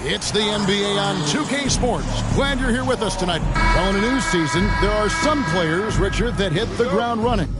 It's the NBA on 2K Sports. Glad you're here with us tonight. Well, in a new season, there are some players, Richard, that hit the ground running.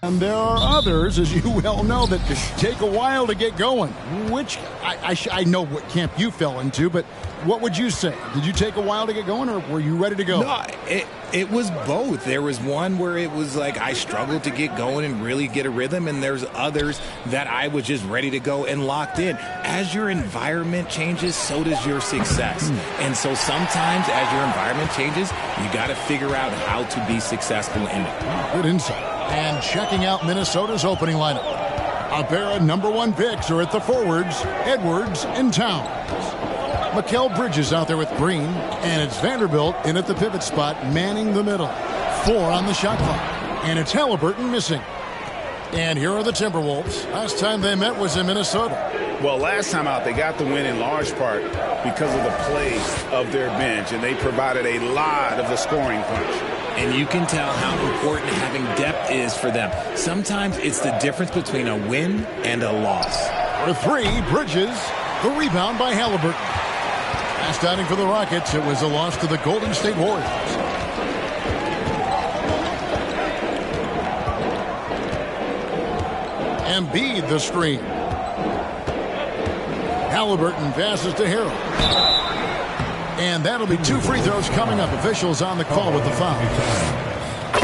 And there are others, as you well know, that take a while to get going, which I know what camp you fell into, but what would you say? Did you take a while to get going, or were you ready to go? No, it was both. There was one where it was like I struggled to get going and really get a rhythm, and there's others that I was just ready to go and locked in. As your environment changes, so does your success. And so sometimes as your environment changes, you got to figure out how to be successful in it. Good insight. And checking out Minnesota's opening lineup. A pair of #1 picks are at the forwards, Edwards and Towns. Mikal Bridges out there with Green, and it's Vanderbilt in at the pivot spot, manning the middle. 4 on the shot clock, and it's Halliburton missing. And here are the Timberwolves. Last time they met was in Minnesota. Well, last time out, they got the win in large part because of the play of their bench, and they provided a lot of the scoring punch. And you can tell how important having depth is for them. Sometimes it's the difference between a win and a loss. For 3, Bridges. The rebound by Halliburton. Last outing for the Rockets, it was a loss to the Golden State Warriors. Embiid the screen. Halliburton passes to Harrell. And that'll be 2 free throws coming up. Officials on the call with the foul.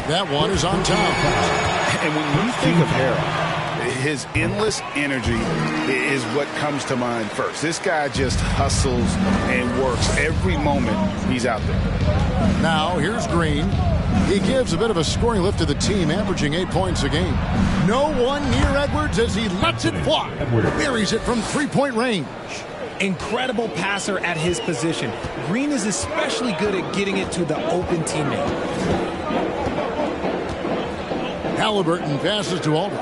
That one is on Towns. And when you think of Harrell, his endless energy is what comes to mind first. This guy just hustles and works every moment he's out there. Now, here's Green. He gives a bit of a scoring lift to the team, averaging 8 points a game. No one near Edwards as he lets it fly. Buries it from three-point range. Incredible passer at his position. Green is especially good at getting it to the open teammate. Halliburton passes to Aldridge.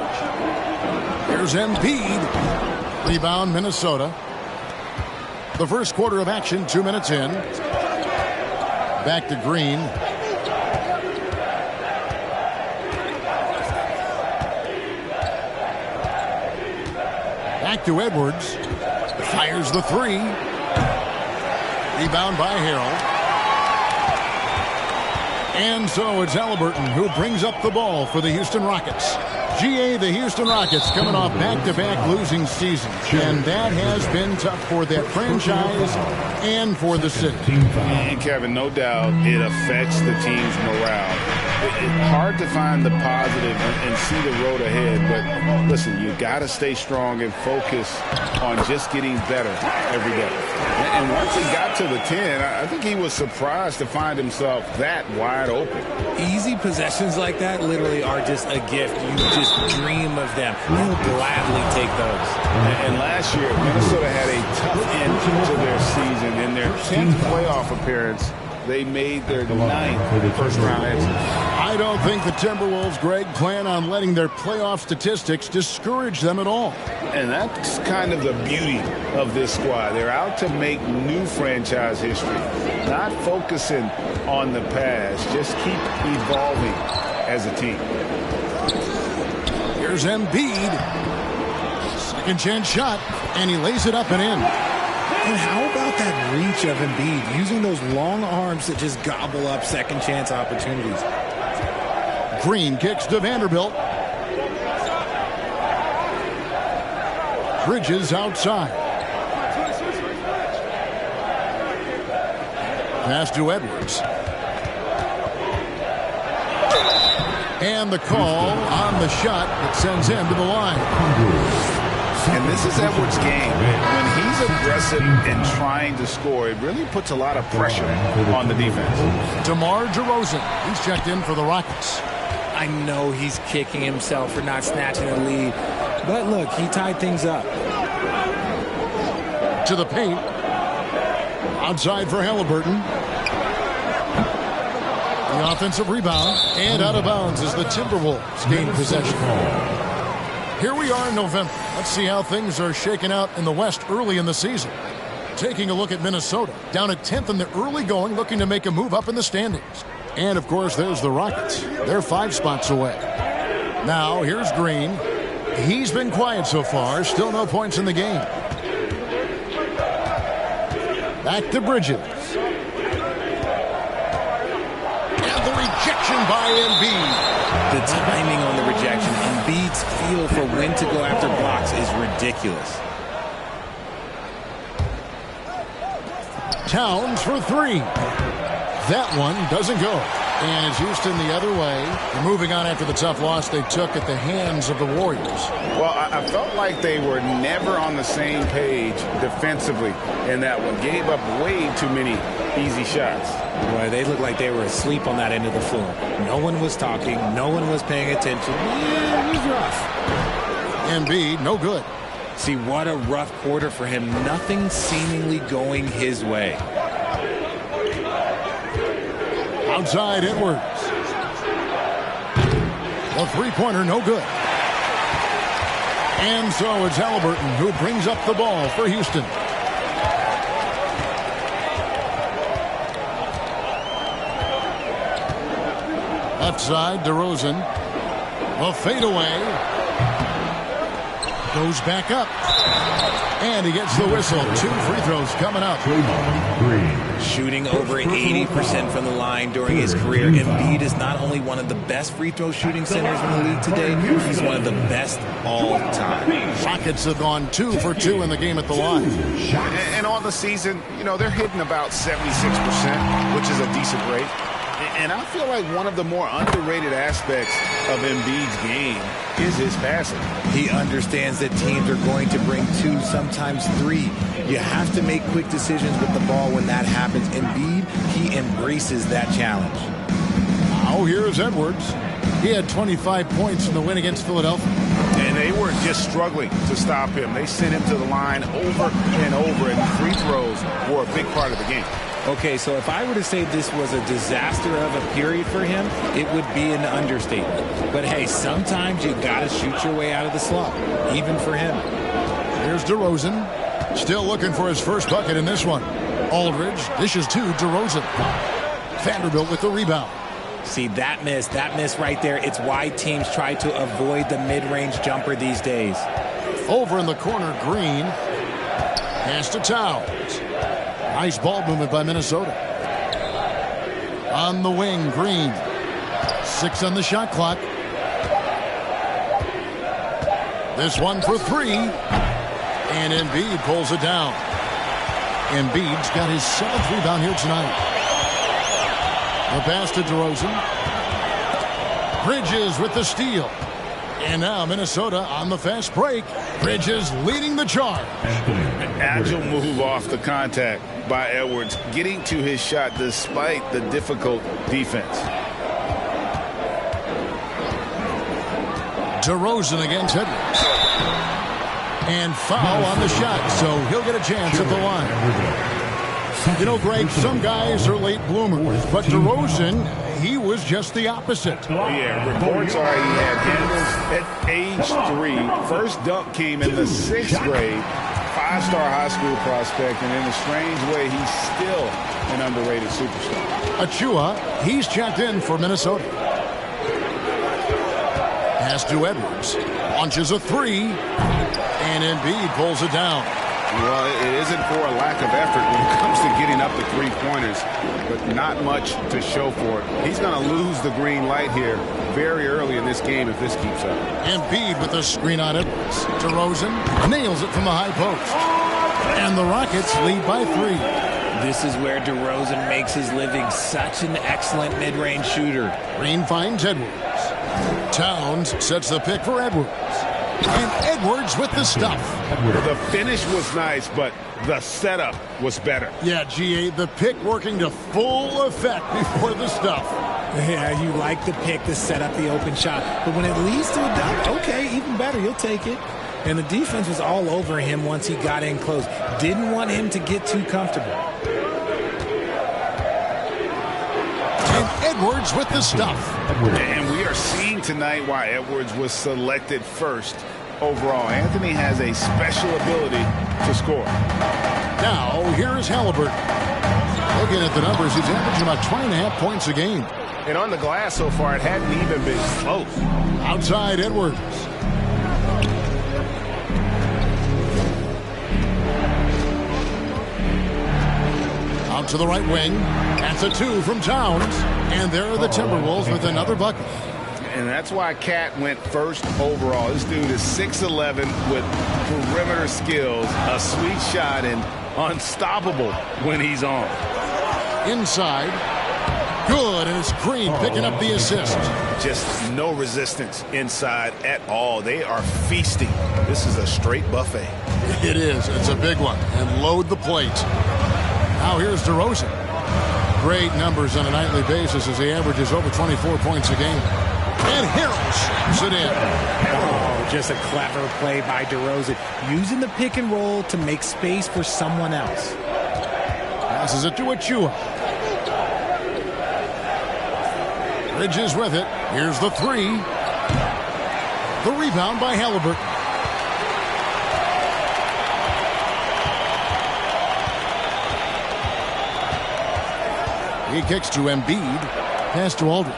Here's Embiid. Rebound, Minnesota. The first quarter of action, 2 minutes in. Back to Green. Back to Edwards. Fires the three. Rebound by Harrell. And so it's Halliburton who brings up the ball for the Houston Rockets. GA, the Houston Rockets coming off back-to-back losing seasons. And that has been tough for that franchise and for the city. And Kevin, no doubt it affects the team's morale. It's hard to find the positive and see the road ahead. But listen, you got to stay strong and focus on just getting better every day. And once he got to the 10, I think he was surprised to find himself that wide open. Easy possessions like that literally are just a gift. You just dream of them. You'll gladly take those. And last year, Minnesota had a tough end to their season. In their 10th playoff appearance, they made their 9th first-round exit. I don't think the Timberwolves, Greg, plan on letting their playoff statistics discourage them at all. And that's kind of the beauty of this squad. They're out to make new franchise history, not focusing on the past. Just keep evolving as a team. Here's Embiid. Second chance shot, and he lays it up and in. And how about that reach of Embiid, using those long arms that just gobble up second chance opportunities? Green kicks to Vanderbilt. Bridges outside. Pass to Edwards. And the call on the shot that sends him to the line. And this is Edwards' game. When he's aggressive and trying to score, it really puts a lot of pressure on the defense. DeMar DeRozan, he's checked in for the Rockets. I know he's kicking himself for not snatching the lead. But look, he tied things up. To the paint. Outside for Halliburton. The offensive rebound. And out of bounds as the Timberwolves gain possession. Here we are in November. Let's see how things are shaking out in the West early in the season. Taking a look at Minnesota, down at 10th in the early going, looking to make a move up in the standings. And, of course, there's the Rockets. They're 5 spots away. Now, here's Green. He's been quiet so far. Still no points in the game. Back to Bridges. And the rejection by Embiid. The timing on the rejection, Embiid's feel for when to go after blocks is ridiculous. Towns for 3. That one doesn't go. And it's Houston the other way. They're moving on after the tough loss they took at the hands of the Warriors. Well, I felt like they were never on the same page defensively in that one. Gave up way too many easy shots. Boy, they looked like they were asleep on that end of the floor. No one was talking. No one was paying attention. Yeah, it was rough. Embiid, no good. See, what a rough quarter for him. Nothing seemingly going his way. Outside Edwards. The three-pointer, no good. And so it's Halliburton who brings up the ball for Houston. Left side, DeRozan. A fadeaway. Goes back up. And he gets the whistle. 2 free throws coming up. Shooting over 80% from the line during his career. Embiid is not only one of the best free throw shooting centers in the league today, he's one of the best all time. Rockets have gone 2 for 2 in the game at the line. And on the season, you know, they're hitting about 76%, which is a decent rate. And I feel like one of the more underrated aspects of Embiid's game is his passing. He understands that teams are going to bring 2, sometimes 3. You have to make quick decisions with the ball when that happens. Embiid, he embraces that challenge. Now here's Edwards. He had 25 points in the win against Philadelphia. And they were just struggling to stop him. They sent him to the line over and over, and free throws were a big part of the game. Okay, so if I were to say this was a disaster of a period for him, it would be an understatement. But hey, sometimes you got to shoot your way out of the slump, even for him. Here's DeRozan, still looking for his first bucket in this one. Aldridge dishes to DeRozan. Vanderbilt with the rebound. See, that miss right there, it's why teams try to avoid the mid-range jumper these days. Over in the corner, Green. Pass to Towns. Nice ball movement by Minnesota. On the wing, Green. 6 on the shot clock. This one for 3. And Embiid pulls it down. Embiid's got his 7th rebound here tonight. The pass to DeRozan. Bridges with the steal. And now Minnesota on the fast break. Bridges leading the charge. Agile move off the contact by Edwards, getting to his shot despite the difficult defense. DeRozan against Edwards. And foul on the shot, so he'll get a chance at the line. You know, Greg, some guys are late bloomers, but DeRozan, he was just the opposite. Yeah, reports are he had handles at age 3. First dunk came in the 6th grade. 5-star high school prospect, and in a strange way, he's still an underrated superstar. Achua, he's checked in for Minnesota. Pass to Edwards. Launches a 3. And Embiid pulls it down. Well, it isn't for a lack of effort when it comes to getting up to three-pointers, but not much to show for it. He's going to lose the green light here very early in this game if this keeps up. Embiid with the screen on Edwards. DeRozan nails it from the high post. And the Rockets lead by 3. This is where DeRozan makes his living, such an excellent mid-range shooter. Green finds Edwards. Towns sets the pick for Edwards. And Edwards with the stuff. The finish was nice, but the setup was better. Yeah, GA, the pick working to full effect before the stuff. Yeah, you like the pick to set up the open shot. But when it leads to a dunk, okay, even better, you'll take it. And the defense was all over him once he got in close. Didn't want him to get too comfortable. And Edwards with the stuff. And we are seeing tonight why Edwards was selected first overall. Anthony has a special ability to score. Now, here's Halliburton. Looking at the numbers, he's averaging about 20.5 points a game. And on the glass so far, it hadn't even been close. Outside Edwards. Out to the right wing. That's a 2 from Towns. And there are the Timberwolves with another bucket. And that's why Cat went first overall. This dude is 6'11" with perimeter skills, a sweet shot, and unstoppable when he's on. Inside. Good, and it's Green picking up the assist. Just no resistance inside at all. They are feasting. This is a straight buffet. It is. It's a big one. And load the plate. Now here's DeRozan. Great numbers on a nightly basis as he averages over 24 points a game. And Harrell slaps it in. Oh, just a clever play by DeRozan. Using the pick and roll to make space for someone else. Passes it to Achua. Bridges with it. Here's the 3. The rebound by Halliburton. He kicks to Embiid. Pass to Aldridge.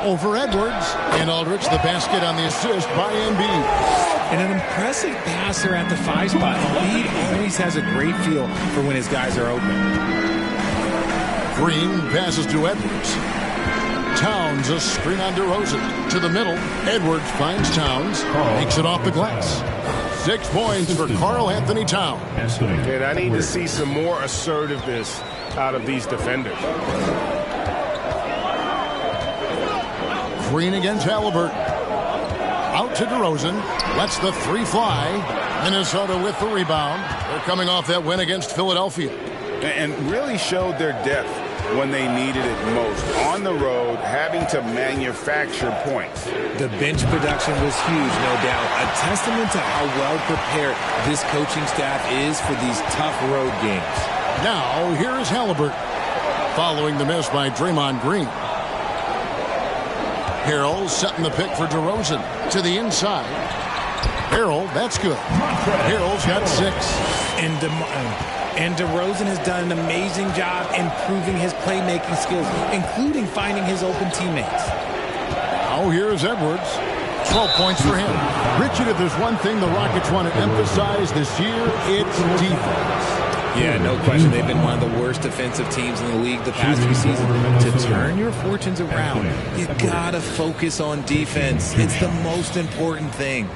Over Edwards. And Aldridge, the basket on the assist by Embiid. And an impressive passer at the 5 spot. Embiid always has a great feel for when his guys are open. Green passes to Edwards. Towns, a screen on DeRozan. To the middle. Edwards finds Towns. Makes it off the glass. 6 points for Karl Anthony Towns. And I need to see some more assertiveness out of these defenders. Green against Halliburton. Out to DeRozan. Lets the three fly. Minnesota with the rebound. They're coming off that win against Philadelphia. And really showed their depth when they needed it most. On the road, having to manufacture points. The bench production was huge, no doubt. A testament to how well prepared this coaching staff is for these tough road games. Now, here's Halliburton. Following the miss by Draymond Green. Harrell setting the pick for DeRozan. To the inside. Harrell, that's good. Harrell's got 6. And DeRozan has done an amazing job improving his playmaking skills, including finding his open teammates. Now here's Edwards. 12 points for him. Richard, if there's one thing the Rockets want to emphasize this year, it's defense. Yeah, no question. They've been one of the worst defensive teams in the league the past few seasons. To turn your fortunes around, you gotta focus on defense. It's the most important thing.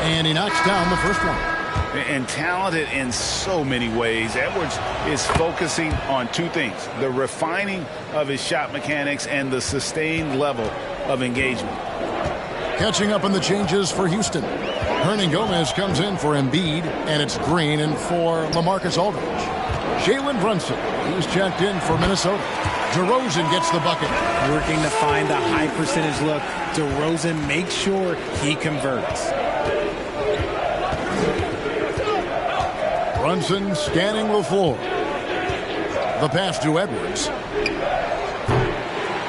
And he knocks down the first one. And talented in so many ways. Edwards is focusing on 2 things. The refining of his shot mechanics and the sustained level of engagement. Catching up on the changes for Houston. Hernangomez comes in for Embiid, and it's Green in for LaMarcus Aldridge. Jalen Brunson, he's checked in for Minnesota. DeRozan gets the bucket. Working to find the high percentage look. DeRozan makes sure he converts. Brunson scanning the floor. The pass to Edwards.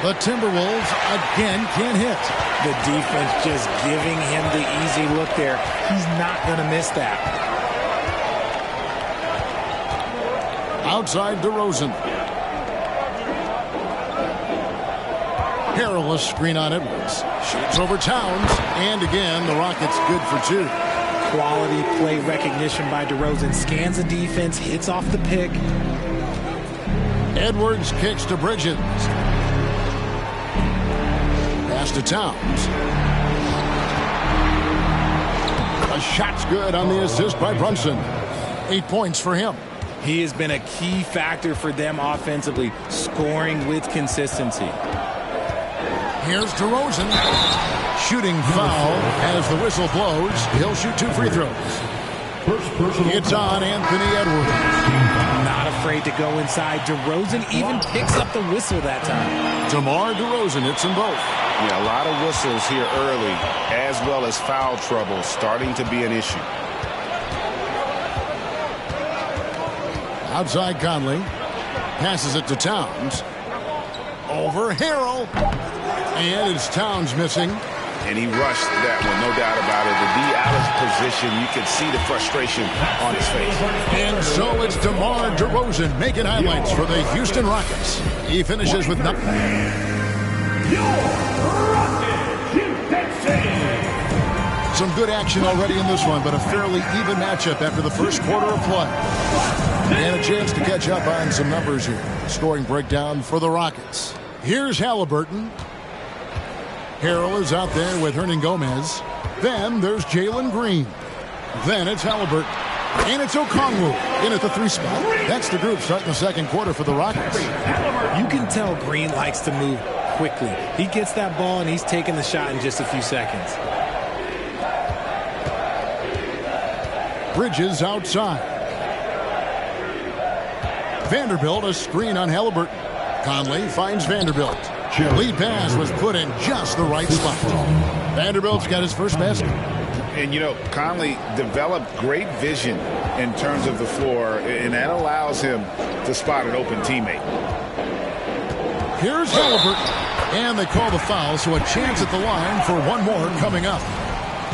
The Timberwolves again can't hit. The defense just giving him the easy look there. He's not going to miss that. Outside DeRozan. Harrell, a screen on Edwards. Shoots over Towns. And again, the Rockets good for 2. Quality play recognition by DeRozan. Scans the defense, hits off the pick. Edwards kicks to Bridges. Pass to Towns. A shot's good on the assist by Brunson. 8 points for him. He has been a key factor for them offensively, scoring with consistency. Here's DeRozan. Shooting foul as the whistle blows. He'll shoot 2 free throws. It's on Anthony Edwards. Not afraid to go inside. DeRozan even picks up the whistle that time. DeMar DeRozan hits them both. Yeah, a lot of whistles here early, as well as foul trouble starting to be an issue. Outside Conley. Passes it to Towns. Over Harrell. And it's Towns missing. And he rushed that one, no doubt about it. To be out of position, you can see the frustration on his face. And so it's DeMar DeRozan making highlights for the Houston Rockets. He finishes with nothing. Some good action already in this one, but a fairly even matchup after the first quarter of play. And a chance to catch up on some numbers here. Scoring breakdown for the Rockets. Here's Halliburton. Harrell is out there with Hernangomez. Then there's Jalen Green. Then it's Halliburton. And it's Okongwu in at the 3 spot. That's the group starting the second quarter for the Rockets. You can tell Green likes to move quickly. He gets that ball and he's taking the shot in just a few seconds. Bridges outside. Vanderbilt, a screen on Halliburton. Conley finds Vanderbilt. Lead pass was put in just the right spot. Vanderbilt's got his first basket. And, you know, Conley developed great vision in terms of the floor, and that allows him to spot an open teammate. Here's Halliburton. And they call the foul, so a chance at the line for one more coming up.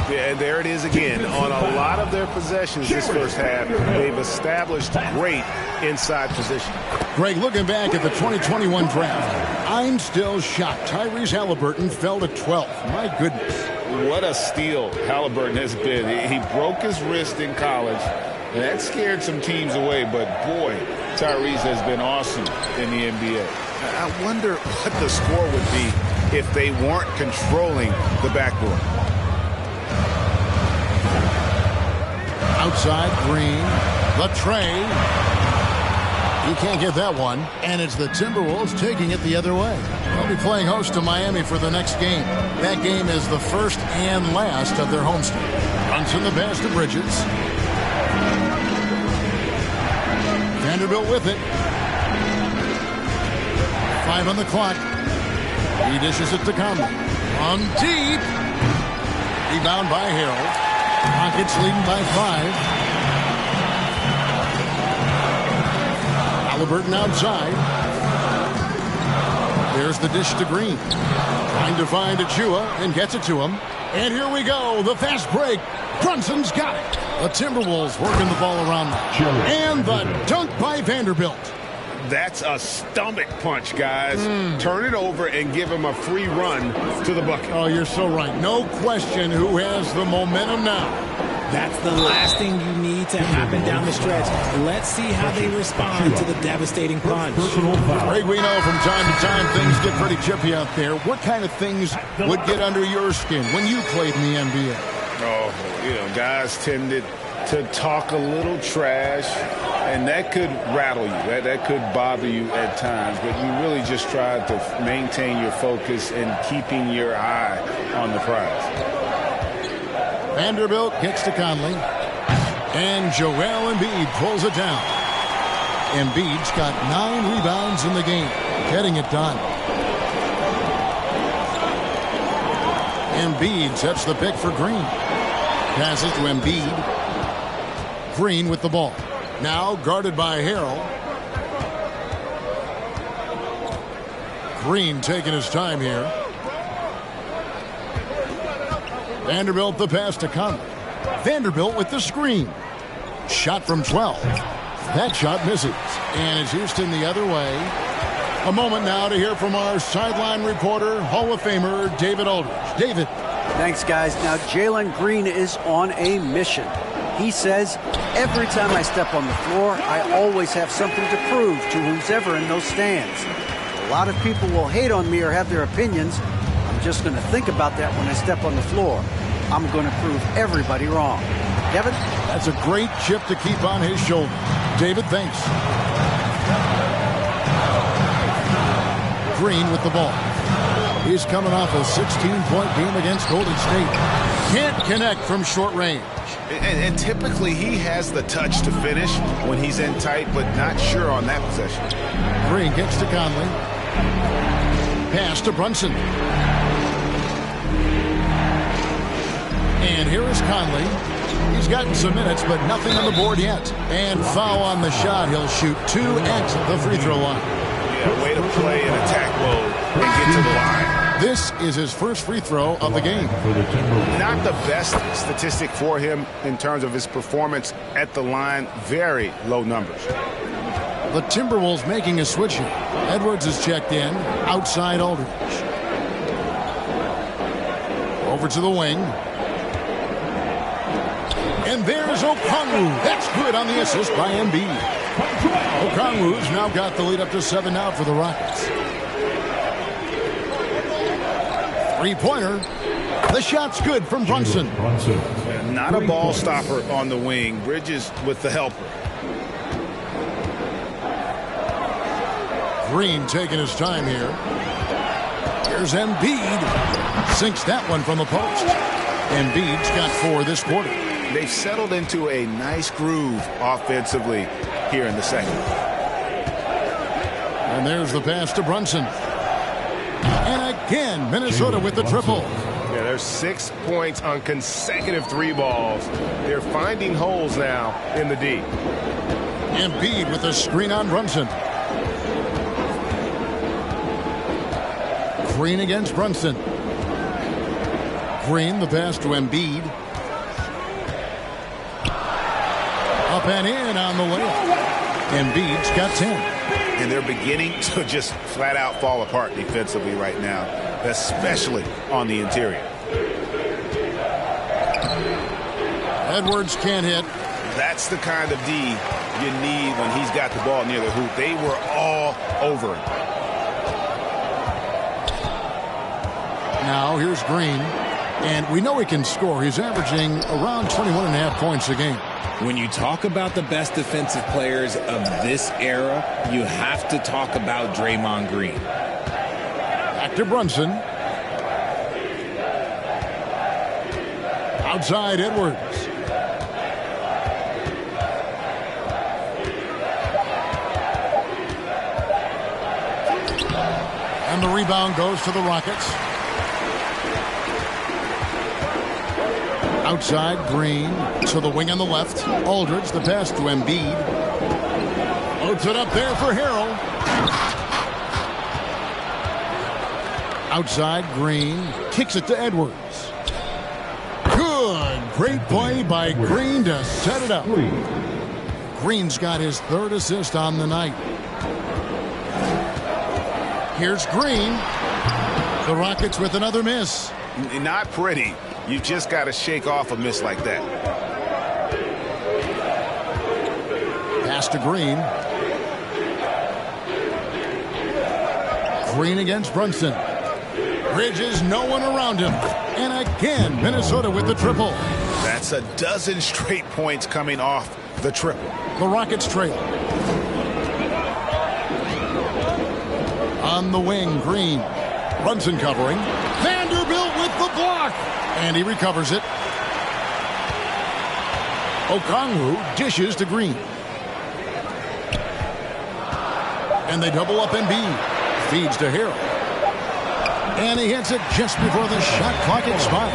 Yeah, there it is again. On a lot of their possessions this first half, they've established great inside position. Greg, looking back at the 2021 draft, I'm still shocked. Tyrese Halliburton fell to 12th. My goodness. What a steal Halliburton has been. He broke his wrist in college, and that scared some teams away. But, boy, Tyrese has been awesome in the NBA. I wonder what the score would be if they weren't controlling the backboard. Outside, Green. Latrey. He can't get that one, and it's the Timberwolves taking it the other way. They'll be playing host to Miami for the next game. That game is the first and last of their homestand. Brunson the pass to Bridges. Vanderbilt with it. 5 on the clock. He dishes it to Conley. On deep. Rebound by Harrell. Rockets leading by 5. Halliburton outside. There's the dish to Green. Trying to find Achua and gets it to him. And here we go. The fast break. Brunson's got it. The Timberwolves working the ball around them. And the dunk by Vanderbilt. That's a stomach punch, guys. Turn it over and give him a free run to the bucket. Oh, you're so right. No question who has the momentum now. That's the last thing you need to happen down the stretch. Let's see how they respond to the devastating punch. Greg, we know from time to time things get pretty chippy out there. What kind of things would get under your skin when you played in the NBA? Oh, guys tended to talk a little trash, and that could rattle you. That could bother you at times, but you really just tried to maintain your focus and keeping your eye on the prize. Vanderbilt gets to Conley. And Joel Embiid pulls it down. Embiid's got 9 rebounds in the game, getting it done. Embiid sets the pick for Green. Passes to Embiid. Green with the ball. Now guarded by Harrell. Green taking his time here. Vanderbilt the pass to Conley. Vanderbilt with the screen. Shot from 12. That shot misses. And it's Houston the other way. A moment now to hear from our sideline reporter, Hall of Famer David Aldridge. David. Thanks, guys. Now, Jalen Green is on a mission. He says, every time I step on the floor, I always have something to prove to who's ever in those stands. A lot of people will hate on me or have their opinions. I'm just going to think about that when I step on the floor. I'm going to prove everybody wrong. Kevin? That's a great chip to keep on his shoulder. David, thanks. Green with the ball. He's coming off a 16-point game against Golden State. Can't connect from short range. And typically he has the touch to finish when he's in tight, but not sure on that possession. Green gets to Conley. Pass to Brunson. And here is Conley. He's gotten some minutes, but nothing on the board yet. And foul on the shot. He'll shoot 2 at the free throw line. Yeah, way to play in attack mode and get to the line. This is his first free throw of the game. Not the best statistic for him in terms of his performance at the line. Very low numbers. The Timberwolves making a switch here. Edwards is checked in. Outside Aldridge. Over to the wing. And there's Okongwu. That's good on the assist by Embiid. Okongwu's now got the lead up to 7 now for the Rockets. Three-pointer. The shot's good from Brunson. Not a ball stopper on the wing. Bridges with the helper. Green taking his time here. Here's Embiid. Sinks that one from the post. Embiid's got 4 this quarter. They've settled into a nice groove offensively here in the second. And there's the pass to Brunson. And again, Minnesota with the triple. Yeah, there's 6 points on consecutive 3 balls. They're finding holes now in the D. Embiid with a screen on Brunson. Green against Brunson. Green, the pass to Embiid. Up and in on the layup. Embiid's got 10. And they're beginning to just flat out fall apart defensively right now, especially on the interior. Edwards can't hit. That's the kind of D you need when he's got the ball near the hoop. They were all over him. Now here's Green. And we know he can score. He's averaging around 21.5 points a game. When you talk about the best defensive players of this era, you have to talk about Draymond Green. Back to Brunson. Outside Edwards. And the rebound goes to the Rockets. Outside, Green to the wing on the left. Aldridge, the pass to Embiid. Loads it up there for Harrell. Outside, Green kicks it to Edwards. Good. Great play by Green to set it up. Green's got his 3rd assist on the night. Here's Green. The Rockets with another miss. Not pretty. You just got to shake off a miss like that. Pass to Green. Green against Brunson. Bridges, no one around him. And again, Minnesota with the triple. That's a dozen straight points coming off the triple. The Rockets trail. On the wing, Green. Brunson covering. Vanderbilt with the block. And he recovers it. Okongwu dishes to Green. And they double up Embiid. Feeds to Harrell. And he hits it just before the shot clock expires.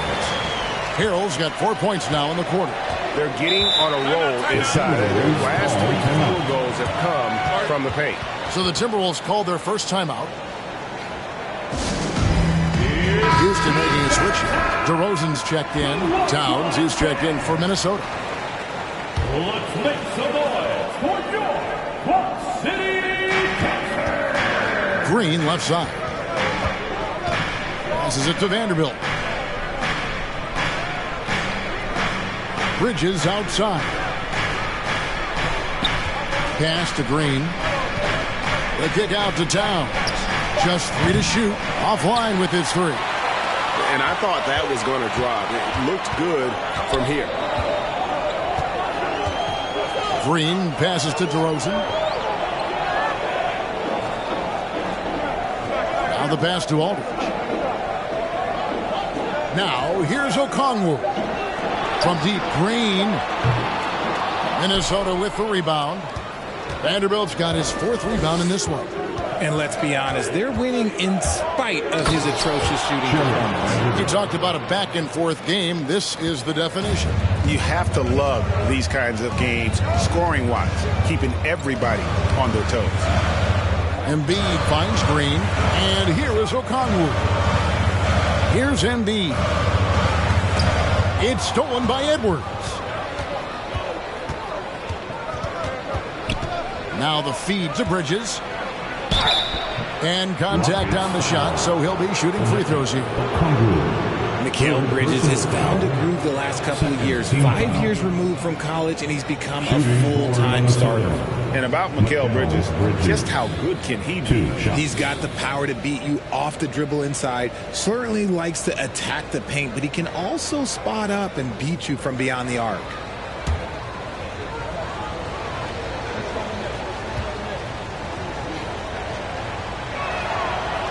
Harrell's got 4 points now in the quarter. They're getting on a roll inside. The last 3 field goals have come from the paint. So the Timberwolves called their first timeout. Houston making a switch. DeRozan's checked in. Towns is checked in for Minnesota. Let's make some noise for your Buck City Thunder. Green left side. Passes it to Vanderbilt. Bridges outside. Pass to Green. The kick out to Towns. Just 3 to shoot. Offline with his 3. And I thought that was going to drop. It looked good from here. Green passes to DeRozan. Now the pass to Aldridge. Now here's Okongwu. From deep, Green. Minnesota with the rebound. Vanderbilt's got his 4th rebound in this one. And let's be honest, they're winning in spite of his atrocious shooting performance. You talked about a back-and-forth game. This is the definition. You have to love these kinds of games, scoring-wise, keeping everybody on their toes. Embiid finds Green, and here is Okongwu. Here's Embiid. It's stolen by Edwards. Now the feed to Bridges. And contact on the shot, so he'll be shooting free throws here. Mikal Bridges has found a groove the last couple of years. 5 years removed from college, and he's become a full-time starter. And about Mikal Bridges, just how good can he be? He's got the power to beat you off the dribble inside. Certainly likes to attack the paint, but he can also spot up and beat you from beyond the arc.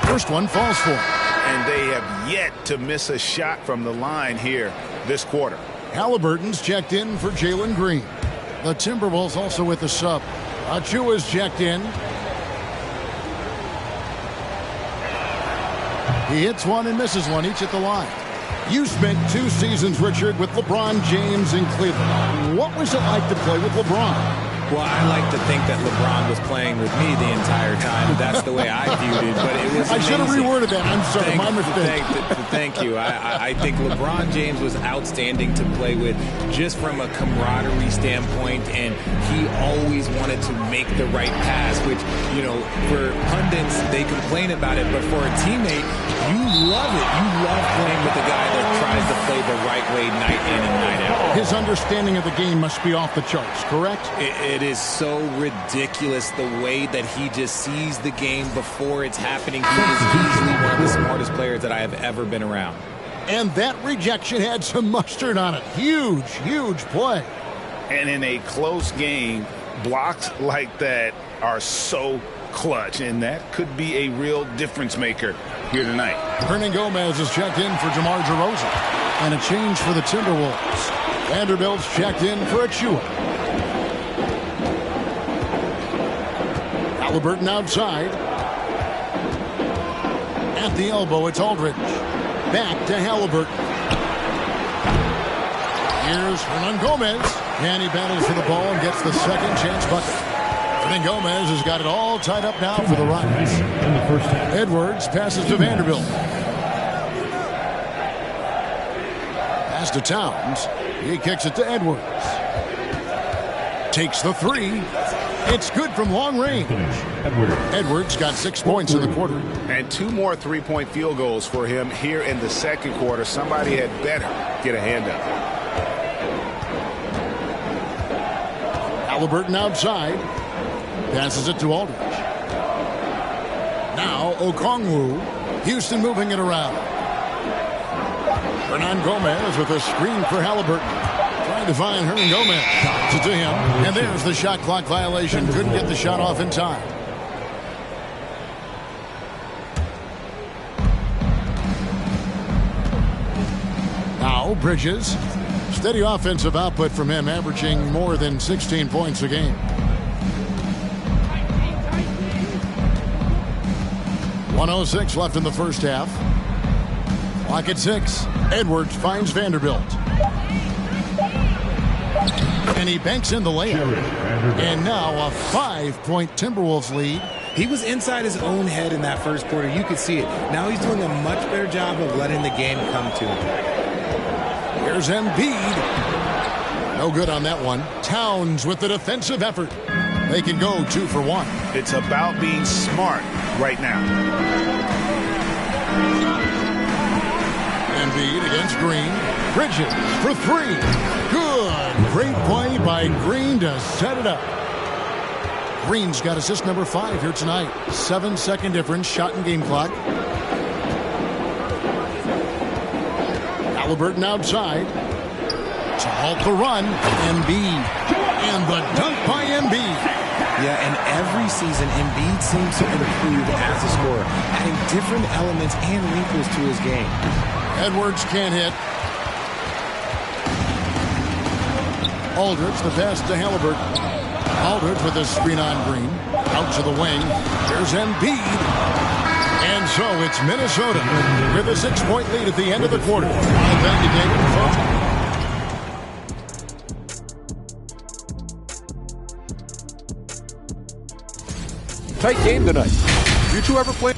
First one falls for him. And they have yet to miss a shot from the line here this quarter. Halliburton's checked in for Jalen Green. The Timberwolves also with the sub. Achua's checked in. He hits one and misses one, each at the line. You spent 2 seasons, Richard, with LeBron James in Cleveland. What was it like to play with LeBron? Well, I like to think that LeBron was playing with me the entire time. That's the way I viewed it. But it was I should have reworded that. I'm sorry, my mistake. Thank you. I think LeBron James was outstanding to play with just from a camaraderie standpoint, and he always wanted to make the right pass, which, you know, for pundits, they complain about it. But for a teammate, you love it. You love playing with a guy that tries to play the right way night in and night out. His understanding of the game must be off the charts, correct? It is so ridiculous the way that he just sees the game before it's happening. He is easily one of the smartest players that I have ever been around. And that rejection had some mustard on it. Huge, huge play. And in a close game, blocks like that are so clutch, and that could be a real difference maker here tonight. Hernangomez is checked in for DeMar DeRozan. And a change for the Timberwolves. Vanderbilt's checked in for Achua. Halliburton outside. At the elbow, it's Aldridge. Back to Halliburton. Here's Hernangomez. And he battles for the ball and gets the second chance bucket. Hernangomez has got it all tied up now for the Rockets. Edwards passes to Vanderbilt. Pass to Towns. He kicks it to Edwards. Takes the three. It's good from long range. Edwards got 6 points in the quarter. And 2 more three-point field goals for him here in the second quarter. Somebody had better get a hand up. Halliburton outside. Passes it to Aldridge. Now Okongwu. Houston moving it around. Hernangomez with a screen for Halliburton. Trying to find Hernangomez. Drops it to him. And there's the shot clock violation. Couldn't get the shot off in time. Now Bridges. Steady offensive output from him, averaging more than 16 points a game. 1:06 left in the first half. Clock at 6. Edwards finds Vanderbilt. And he banks in the layup. And now a 5-point Timberwolves lead. He was inside his own head in that first quarter. You could see it. Now he's doing a much better job of letting the game come to him. Here's Embiid. No good on that one. Towns with the defensive effort. They can go 2 for 1. It's about being smart right now. Embiid against Green. Bridges for 3. Good. Great play by Green to set it up. Green's got assist number 5 here tonight. 7-second difference, shot and game clock. Halliburton outside. To halt the run. Embiid. And the dunk by Embiid. Yeah, and every season, Embiid seems to improve as a scorer, adding different elements and wrinkles to his game. Edwards can't hit. Aldridge, the pass to Halliburton. Aldridge with a screen on Green. Out to the wing. There's Embiid. And so it's Minnesota with a 6-point lead at the end of the quarter. Thank you, David. Tight game tonight. You two ever play?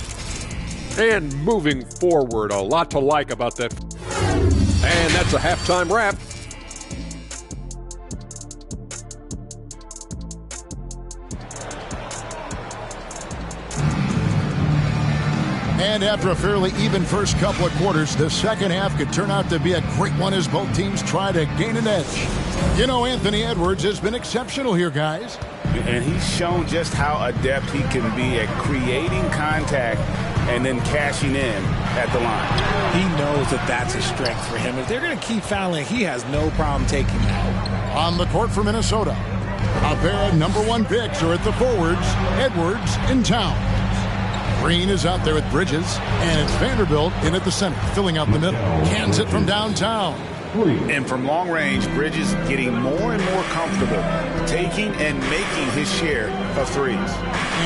And moving forward, a lot to like about that. And that's a halftime wrap. And after a fairly even first couple of quarters, the second half could turn out to be a great one as both teams try to gain an edge. You know, Anthony Edwards has been exceptional here, guys. And he's shown just how adept he can be at creating contact and then cashing in at the line. He knows that that's a strength for him. If they're going to keep fouling, he has no problem taking that. On the court for Minnesota, a pair of #1 picks are at the forwards, Edwards and Towns. Green is out there with Bridges, and it's Vanderbilt in at the center, filling out the middle. Cans it from downtown. And from long range, Bridges getting more and more comfortable taking and making his share of threes.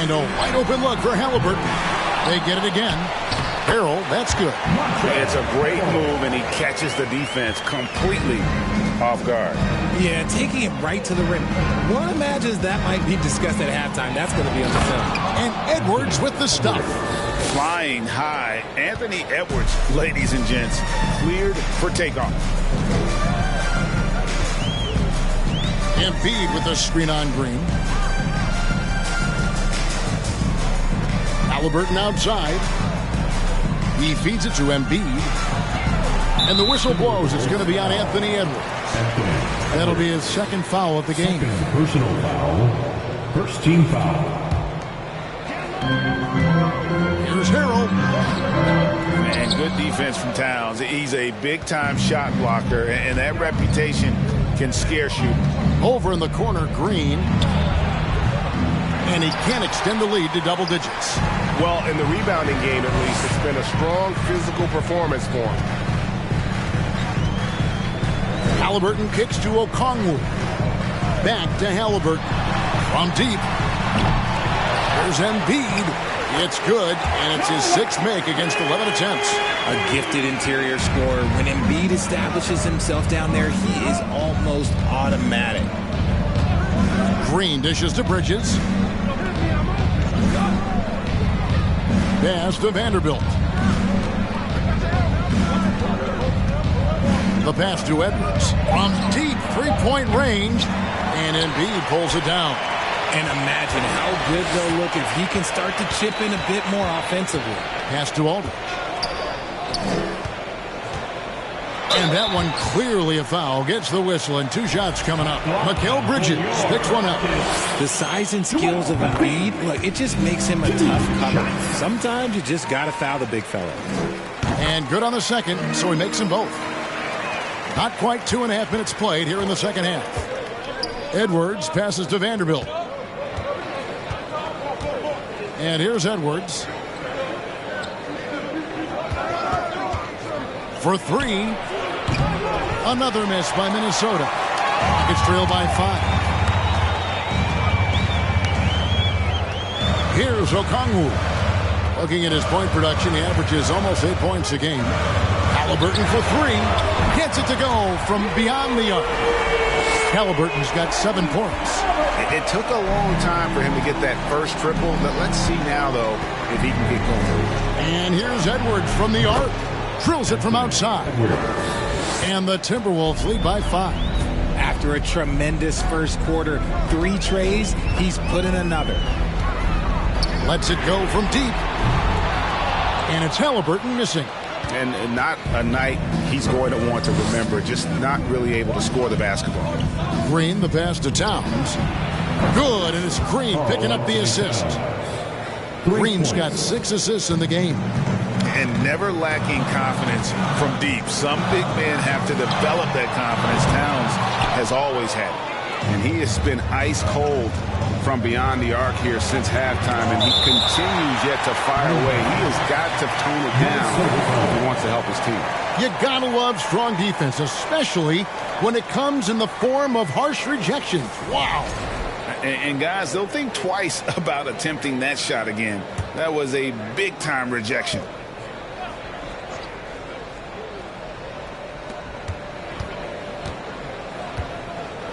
And a wide open look for Halliburton. They get it again. Harrell, that's good. It's a great move, and he catches the defense completely off guard. Yeah, taking it right to the rim. One imagines that might be discussed at halftime. That's going to be on the film. And Edwards with the stuff. Flying high, Anthony Edwards, ladies and gents, cleared for takeoff. Embiid with the screen on Green. Halliburton outside. He feeds it to Embiid. And the whistle blows. It's going to be on Anthony Edwards. That'll be his second foul of the game. Second personal foul. First team foul. Here's Harrell. And good defense from Towns. He's a big-time shot blocker, and that reputation can scare you. Over in the corner, Green. And he can't extend the lead to double digits. Well, in the rebounding game, at least, it's been a strong physical performance for him. Halliburton kicks to Okongwu. Back to Halliburton. From deep. There's Embiid. It's good, and it's his sixth make against 11 attempts. A gifted interior scorer. When Embiid establishes himself down there, he is almost automatic. Green dishes to Bridges. Pass to Vanderbilt. The pass to Edwards. From deep three-point range, and Embiid pulls it down. And imagine how good they'll look if he can start to chip in a bit more offensively. Pass to Aldridge. And that one clearly a foul. Gets the whistle, and 2 shots coming up. Mikal Bridges picks one up. The size and skills of Embiid, look, it just makes him a tough cover. Sometimes you just got to foul the big fella. And good on the second, so he makes them both. Not quite 2.5 minutes played here in the second half. Edwards passes to Vanderbilt. And here's Edwards. For 3. Another miss by Minnesota. It's trailed by 5. Here's Okongwu. Looking at his point production, he averages almost 8 points a game. Halliburton for 3. Gets it to go from beyond the arc. Halliburton's got 7 points. It took a long time for him to get that first triple, but let's see now, though, if he can get going. And here's Edwards from the arc. Drills it from outside. And the Timberwolves lead by 5. After a tremendous first quarter, 3 trays, he's put in another. Lets it go from deep. And it's Halliburton missing. And not a night he's going to want to remember, just not really able to score the basketball. Green, the pass to Towns. Good, and it's Green picking up the assist. Green's got 6 assists in the game. And never lacking confidence from deep. Some big men have to develop that confidence. Towns has always had it. And he has been ice cold from beyond the arc here since halftime, and he continues yet to fire away. He has got to tone it down if he wants to help his team. You gotta love strong defense, especially when it comes in the form of harsh rejections. Wow. And guys, they'll think twice about attempting that shot again. That was a big-time rejection.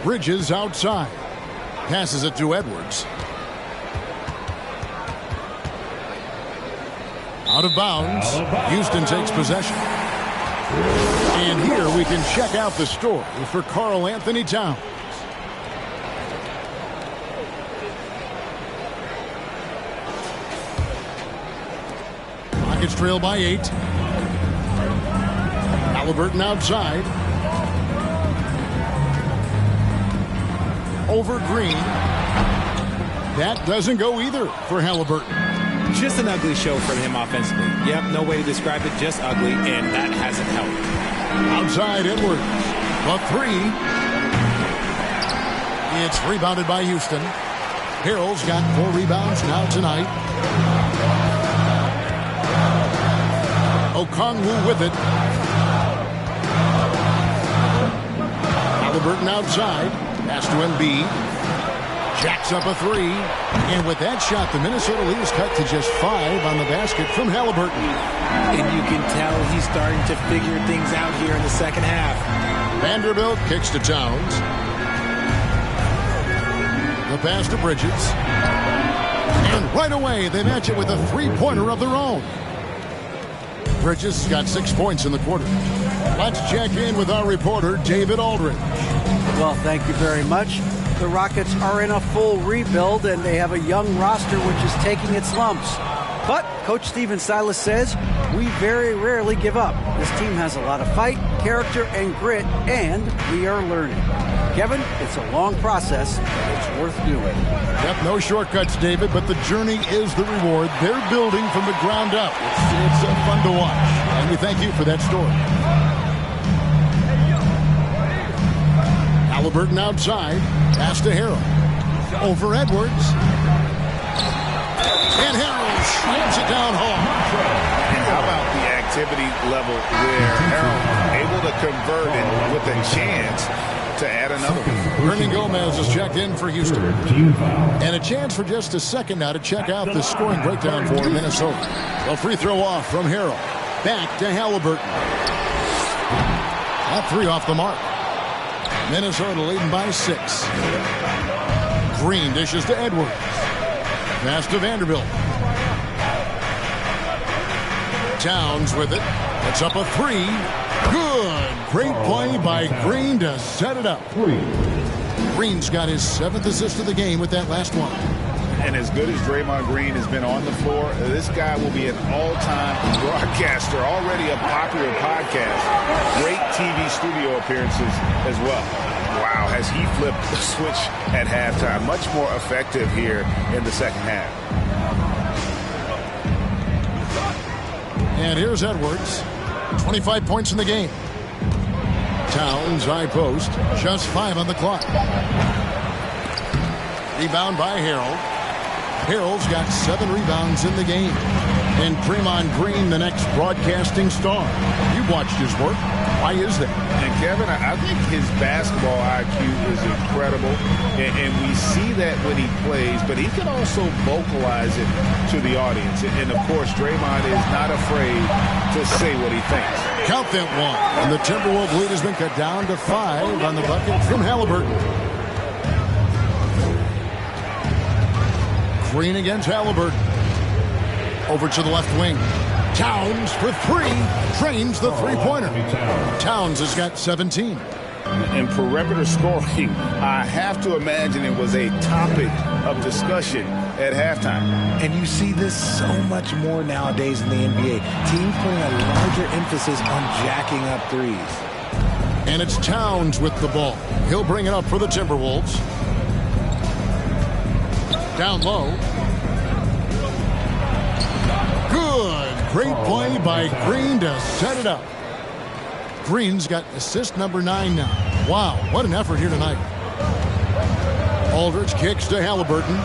Bridges outside. Passes it to Edwards. Out of bounds. Houston takes possession. And here we can check out the story for Karl Anthony Towns. Rockets trail by 8. Halliburton outside. Over Green. That doesn't go either for Halliburton. Just an ugly show from him offensively. Yep, no way to describe it, just ugly, and that hasn't helped. Outside Edwards. The 3. It's rebounded by Houston. Harrell's got 4 rebounds now tonight. Okongwu with it. Halliburton outside. Pass to Embiid. Jacks up a 3. And with that shot, the Minnesota lead is cut to just 5 on the basket from Halliburton. And you can tell he's starting to figure things out here in the second half. Vanderbilt kicks to Towns. The pass to Bridges. And right away, they match it with a 3-pointer of their own. Bridges has got 6 points in the quarter. Let's check in with our reporter, David Aldridge. Well, thank you very much. The Rockets are in a full rebuild, and they have a young roster which is taking its lumps. But Coach Stephen Silas says, we very rarely give up. This team has a lot of fight, character, and grit, and we are learning. Kevin, it's a long process, but it's worth doing. Yep, no shortcuts, David, but the journey is the reward. They're building from the ground up. It's fun to watch, and we thank you for that story. Halliburton outside, pass to Harrell. Over Edwards. And Harrell slams it down home. And how about the activity level where Harrell able to convert and with a chance to add another one. Hernan Gomez is checked in for Houston. And a chance for just a second now to check out the scoring breakdown for Minnesota. A free throw off from Harrell. Back to Halliburton. That three off the mark. Minnesota leading by 6. Green dishes to Edwards. Pass to Vanderbilt. Towns with it. It's up a 3. Good. Great play by Green to set it up. Green's got his 7th assist of the game with that last one. And as good as Draymond Green has been on the floor, this guy will be an all-time broadcaster, already a popular podcast. Great TV studio appearances as well. Wow, has he flipped the switch at halftime. Much more effective here in the second half. And here's Edwards. 25 points in the game. Towns, high post. Just 5 on the clock. Rebound by Harrell. Harrell's got 7 rebounds in the game. And Draymond Green, the next broadcasting star. You've watched his work. Why is that? And Kevin, I think his basketball IQ is incredible. And we see that when he plays, but he can also vocalize it to the audience. And of course, Draymond is not afraid to say what he thinks. Count that one. And the Timberwolves lead has been cut down to 5 on the bucket from Halliburton. Green against Halliburton. Over to the left wing. Towns for 3. Drains the three-pointer. Towns has got 17. In perimeter scoring, I have to imagine it was a topic of discussion at halftime. And you see this so much more nowadays in the NBA. Teams putting a larger emphasis on jacking up threes. And it's Towns with the ball. He'll bring it up for the Timberwolves. Down low. Good. Great play by Green to set it up. Green's got assist number 9 now. Wow, what an effort here tonight. Aldridge kicks to Halliburton.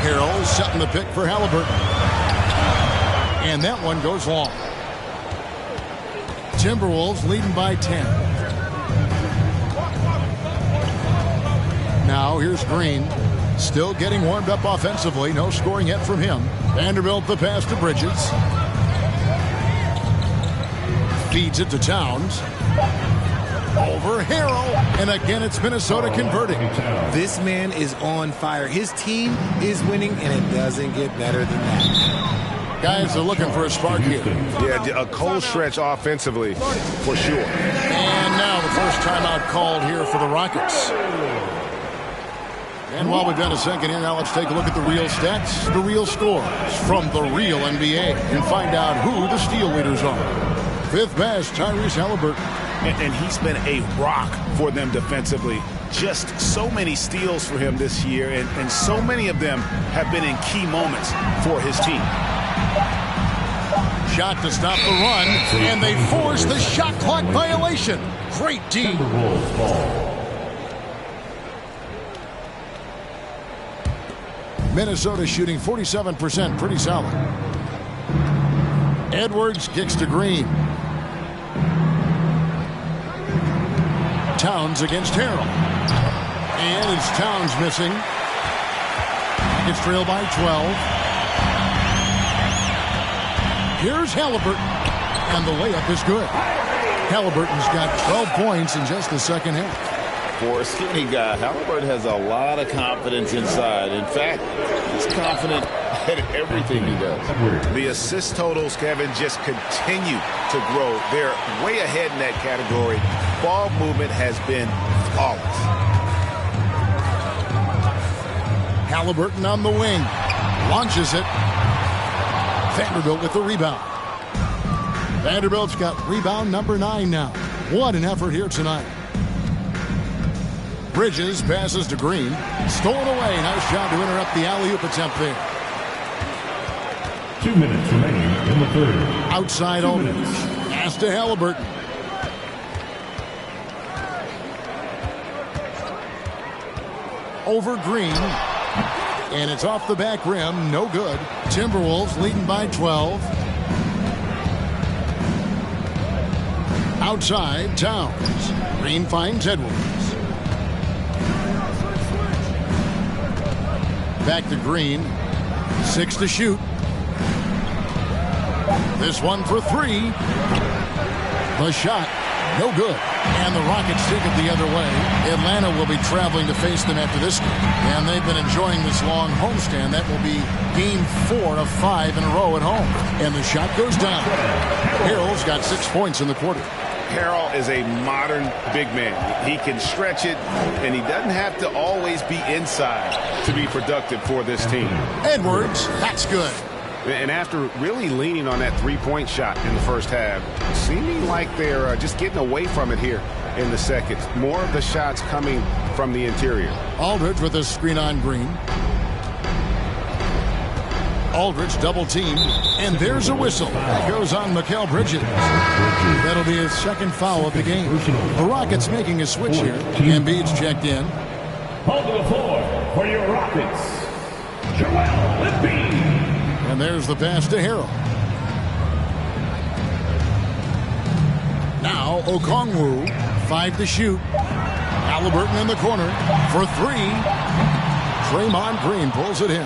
Harrell setting the pick for Halliburton. And that one goes long. Timberwolves leading by 10. Now here's Green. Still getting warmed up offensively. No scoring yet from him. Vanderbilt the pass to Bridges. Feeds it to Towns. Over Harrell. And again, it's Minnesota converting. This man is on fire. His team is winning, and it doesn't get better than that. Guys are looking for a spark here. Yeah, a cold stretch offensively, for sure. And now the first timeout called here for the Rockets. And while we've got a second here, now let's take a look at the real stats, the real scores from the real NBA, and find out who the steal leaders are. 5th best, Tyrese Halliburton. And he's been a rock for them defensively. Just so many steals for him this year, and so many of them have been in key moments for his team. Shot to stop the run, and they force the shot clock violation. Great D. Minnesota shooting 47%, pretty solid. Edwards kicks to Green. Towns against Harrell. And it's Towns missing. It's trailed by 12. Here's Halliburton. And the layup is good. Halliburton's got 12 points in just the second half. For a skinny guy, Halliburton has a lot of confidence inside. In fact, he's confident at everything he does. The assist totals, Kevin, just continue to grow. They're way ahead in that category. Ball movement has been flawless. Halliburton on the wing. Launches it. Vanderbilt with the rebound. Vanderbilt's got rebound number 9 now. What an effort here tonight. Bridges passes to Green. Stolen away. Nice job to interrupt the alley-oop attempt there. 2 minutes remaining in the third. Outside Aldridge. Pass to Halliburton. Over Green. And it's off the back rim. No good. Timberwolves leading by 12. Outside, Towns. Green finds Edwards. Back to Green. 6 to shoot. This one for 3. The shot, no good. And the Rockets take it the other way. Atlanta will be traveling to face them after this game. And they've been enjoying this long homestand. That will be game 4 of 5 in a row at home. And the shot goes down. Harrell's got 6 points in the quarter. Harrell is a modern big man. He can stretch it, and he doesn't have to always be inside to be productive for this team. Edwards, that's good. And after really leaning on that three-point shot in the first half, seeming like they're just getting away from it here in the second. More of the shots coming from the interior. Aldridge with a screen on Green. Aldridge double teamed, and there's a whistle. That goes on Mikal Bridges. That'll be his second foul of the game. The Rockets making a switch here. Embiid's checked in. On the floor for your Rockets, Joel Embiid. And there's the pass to Harrell. Now Okongwu, 5 to shoot. Halliburton in the corner for 3. Draymond Green pulls it in.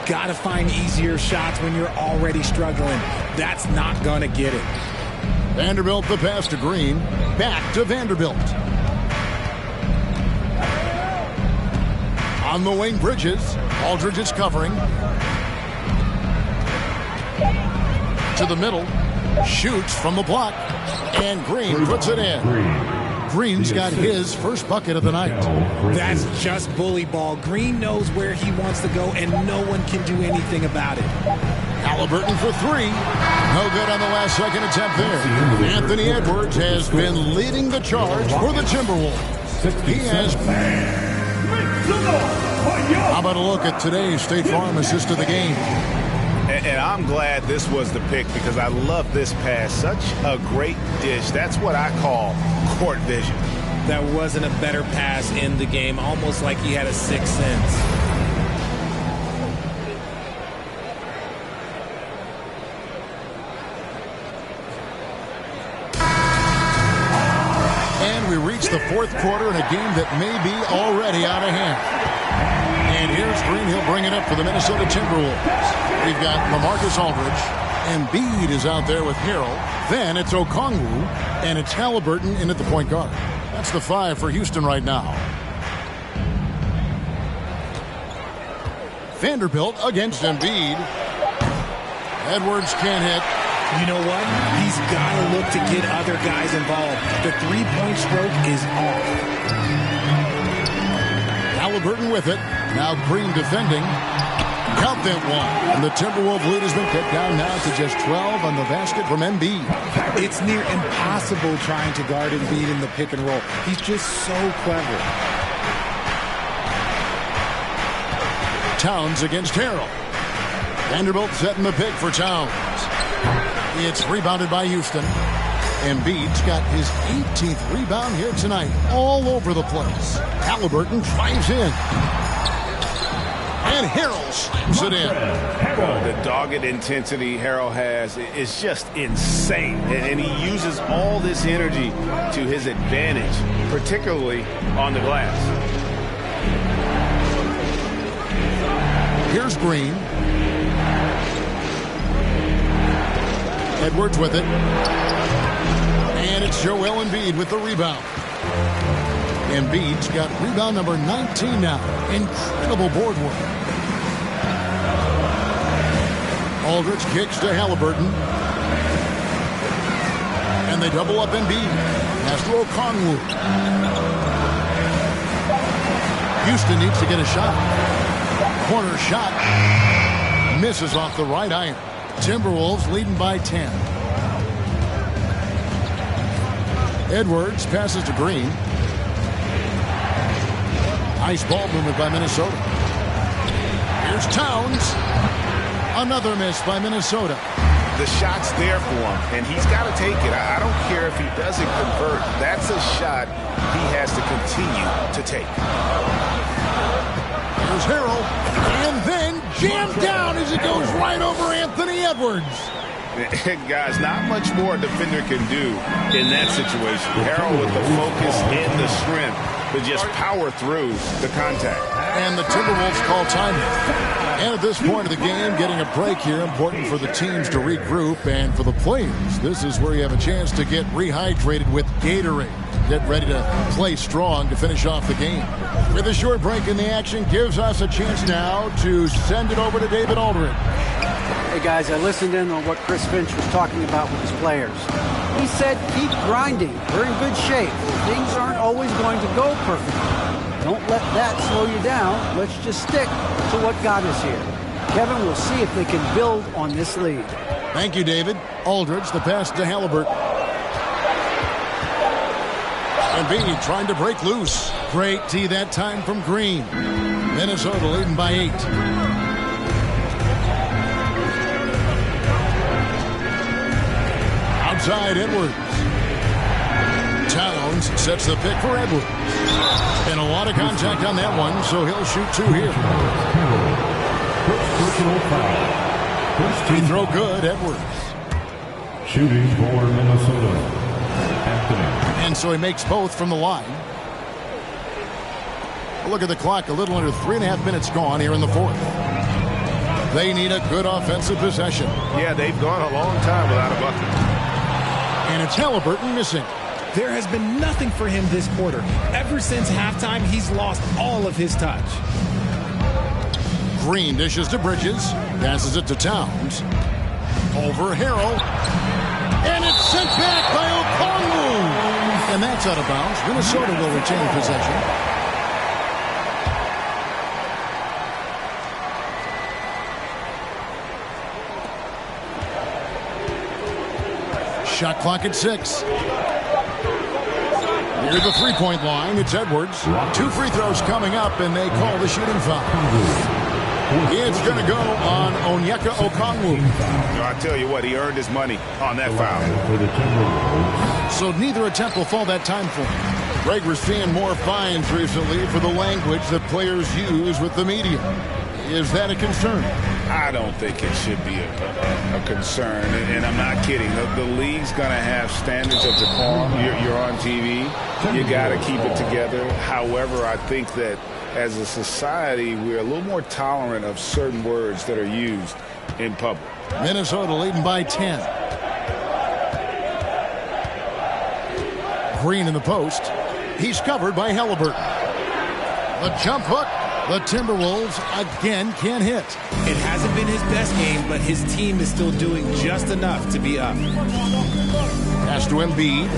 Got to find easier shots when you're already struggling. That's not going to get it. Vanderbilt the pass to Green. Back to Vanderbilt. On the wing, Bridges. Aldridge is covering. To the middle. Shoots from the block. And Green puts it in. Green's got his first bucket of the night. That's just bully ball. Green knows where he wants to go, and no one can do anything about it. Halliburton for 3. No good on the last second attempt there. Anthony Edwards has been leading the charge for the Timberwolves. He has... How about a look at today's State Farm assist of the game? And I'm glad this was the pick because I love this pass. Such a great dish. That's what I call court vision. There wasn't a better pass in the game, almost like he had a sixth sense. And we reach the fourth quarter in a game that may be already out of hand. And here's Green. He'll bring it up for the Minnesota Timberwolves. We've got LaMarcus Aldridge. Embiid is out there with Harrell. Then it's Okongwu, and it's Halliburton in at the point guard. That's the 5 for Houston right now. Vanderbilt against Embiid. Edwards can't hit. You know what? He's got to look to get other guys involved. The three-point stroke is off. Halliburton with it. Now Green defending. Count that one. And the Timberwolves lead has been cut down now to just 12 on the basket from Embiid. It's near impossible trying to guard Embiid in the pick and roll. He's just so clever. Towns against Harrell. Vanderbilt setting the pick for Towns. It's rebounded by Houston. Embiid's got his 18th rebound here tonight. All over the place. Halliburton drives in. And Harrell slams it in. The dogged intensity Harrell has is just insane. And he uses all this energy to his advantage, particularly on the glass. Here's Green. Edwards with it. And it's Joel Embiid with the rebound. Embiid's got rebound number 19 now. Incredible board work. Aldridge kicks to Halliburton. And they double up Embiid. Pass to Okongwu. Houston needs to get a shot. Corner shot. Misses off the right iron. Timberwolves leading by 10. Edwards passes to Green. Nice ball movement by Minnesota. Here's Towns. Another miss by Minnesota. The shot's there for him, and he's got to take it. I don't care if he doesn't convert. That's a shot he has to continue to take. Here's Harrell, and then jammed down as it goes right over Anthony Edwards. Guys, not much more a defender can do in that situation. Harrell with the focus and the strength to just power through the contact. And the Timberwolves call timeout. And at this point of the game, getting a break here, important for the teams to regroup. And for the players, this is where you have a chance to get rehydrated with Gatorade. Get ready to play strong to finish off the game. With a short break in the action, gives us a chance now to send it over to David Aldridge. Hey guys, I listened in on what Chris Finch was talking about with his players. He said, keep grinding. We're in good shape. Things aren't always going to go perfectly. Don't let that slow you down. Let's just stick to what got us here. Kevin will see if they can build on this lead. Thank you, David. Aldridge, the pass to Halliburton. Embiid trying to break loose. Great tee that time from Green. Minnesota leading by 8. Outside Edwards. Towns sets the pick for Edwards. And a lot of contact on that one, so he'll shoot 2 here. Free throw good, Edwards. Shooting for Minnesota, Anthony. And so he makes both from the line. Look at the clock, a little under 3.5 minutes gone here in the fourth. They need a good offensive possession. Yeah, they've gone a long time without a bucket. And it's Halliburton missing. There has been nothing for him this quarter. Ever since halftime, he's lost all of his touch. Green dishes to Bridges. Passes it to Towns. Over Harrell. And it's sent back by Okongwu. And that's out of bounds. Minnesota will retain possession. Shot clock at 6. Near the three-point line, it's Edwards. 2 free throws coming up, and they call the shooting foul. It's going to go on Onyeka Okongwu. I tell you what, he earned his money on that foul. So neither attempt will fall that time for him. Greg, we're seeing more fines recently for the language that players use with the media. Is that a concern? I don't think it should be a concern, and I'm not kidding. The league's going to have standards of decorum. You're on TV. You got to keep it together. However, I think that as a society, we're a little more tolerant of certain words that are used in public. Minnesota leading by 10. Green in the post. He's covered by Halliburton. The jump hook. The Timberwolves again can't hit. It hasn't been his best game, but his team is still doing just enough to be up. Pass to Embiid.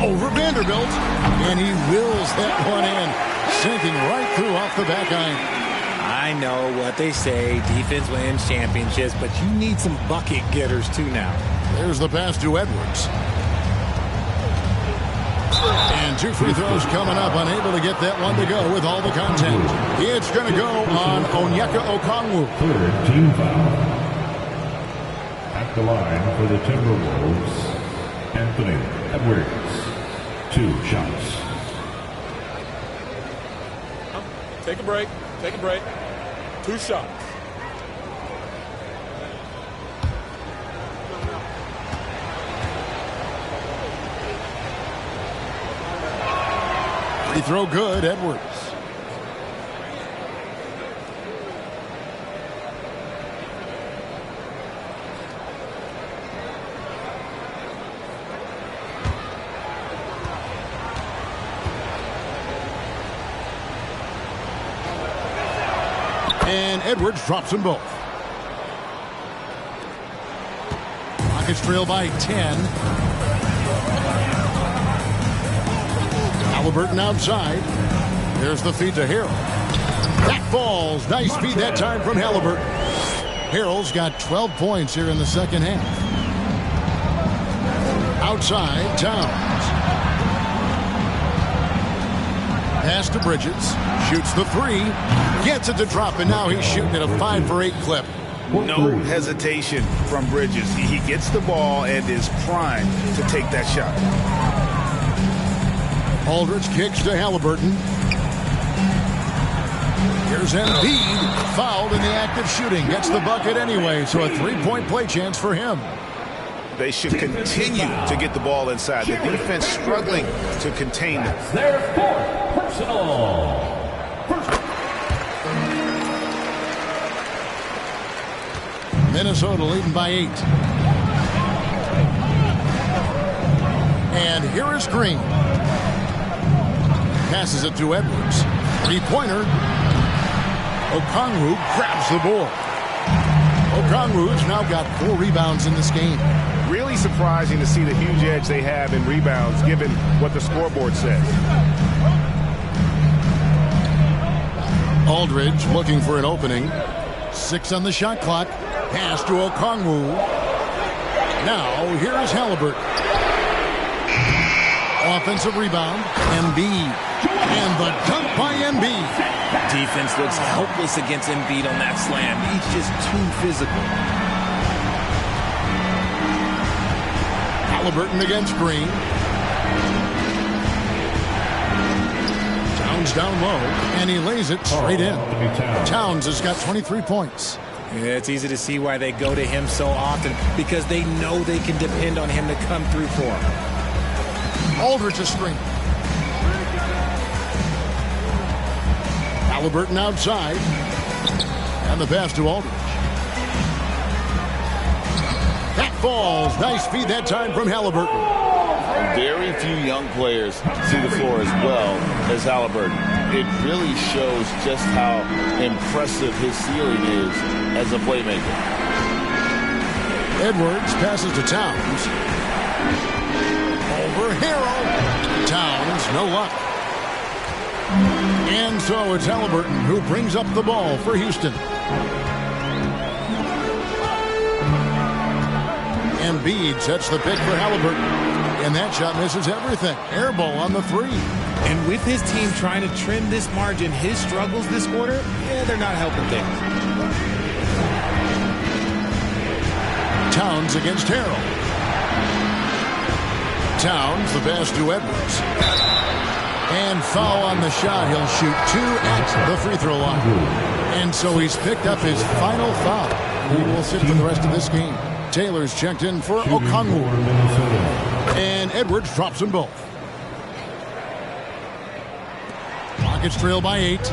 Over Vanderbilt. And he wills that one in. Sinking right through off the back iron. I know what they say, defense wins championships, but you need some bucket getters too now. There's the pass to Edwards. And 2 free throws coming up, unable to get that one to go with all the content. It's going to go on Onyeka Okongwu. Third team foul. At the line for the Timberwolves, Anthony Edwards. 2 shots. Take a break. Take a break. 2 shots. Free throw good, Edwards. And Edwards drops them both. Rockets trail by 10. Halliburton outside. There's the feed to Harrell. That falls. Nice feed that time from Halliburton. Harrell's got 12 points here in the second half. Outside, Towns. Pass to Bridges. Shoots the three. Gets it to drop, and now he's shooting at a 5 for 8 clip. No hesitation from Bridges. He gets the ball and is primed to take that shot. Aldridge kicks to Halliburton. Here's Embiid, fouled in the act of shooting. Gets the bucket anyway, so a 3-point play chance for him. They should continue to get the ball inside. The defense struggling to contain them. Their fourth personal. Minnesota leading by 8. And here is Green. Passes it to Edwards. 3-pointer. Okongwu grabs the board. Okongwu's now got 4 rebounds in this game. Really surprising to see the huge edge they have in rebounds, given what the scoreboard says. Aldridge looking for an opening. 6 on the shot clock. Pass to Okongwu. Now, here is Halliburton. Offensive rebound. Embiid. And the dunk by Embiid. Defense looks helpless against Embiid on that slam. He's just too physical. Halliburton against Green. Towns down low, and he lays it straight in. Towns has got 23 points. Yeah, it's easy to see why they go to him so often, because they know they can depend on him to come through for them. Aldridge's screen. Halliburton outside. And the pass to Aldridge. That falls. Nice feed that time from Halliburton. Very few young players see the floor as well as Halliburton. It really shows just how impressive his ceiling is as a playmaker. Edwards passes to Towns. Over Harrell. Towns, no luck. And so it's Halliburton who brings up the ball for Houston. Embiid sets the pick for Halliburton. And that shot misses everything. Air ball on the 3. And with his team trying to trim this margin, his struggles this quarter, they're not helping things. Towns against Harrell. Towns, the pass to Edwards. And foul on the shot. He'll shoot 2 at the free throw line. And so he's picked up his final foul. He will sit for the rest of this game. Taylor's checked in for Okongwu. And Edwards drops them both. Rockets trail by 8.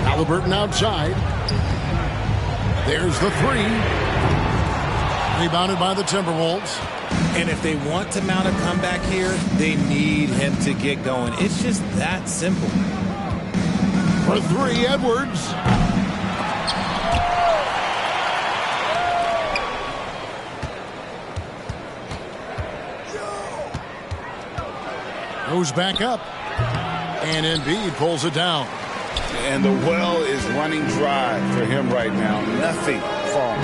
Halliburton outside. There's the 3. Rebounded by the Timberwolves. And if they want to mount a comeback here, they need him to get going. It's just that simple. For 3, Edwards. Goes back up. And Embiid pulls it down. And the well is running dry for him right now. Nothing falling.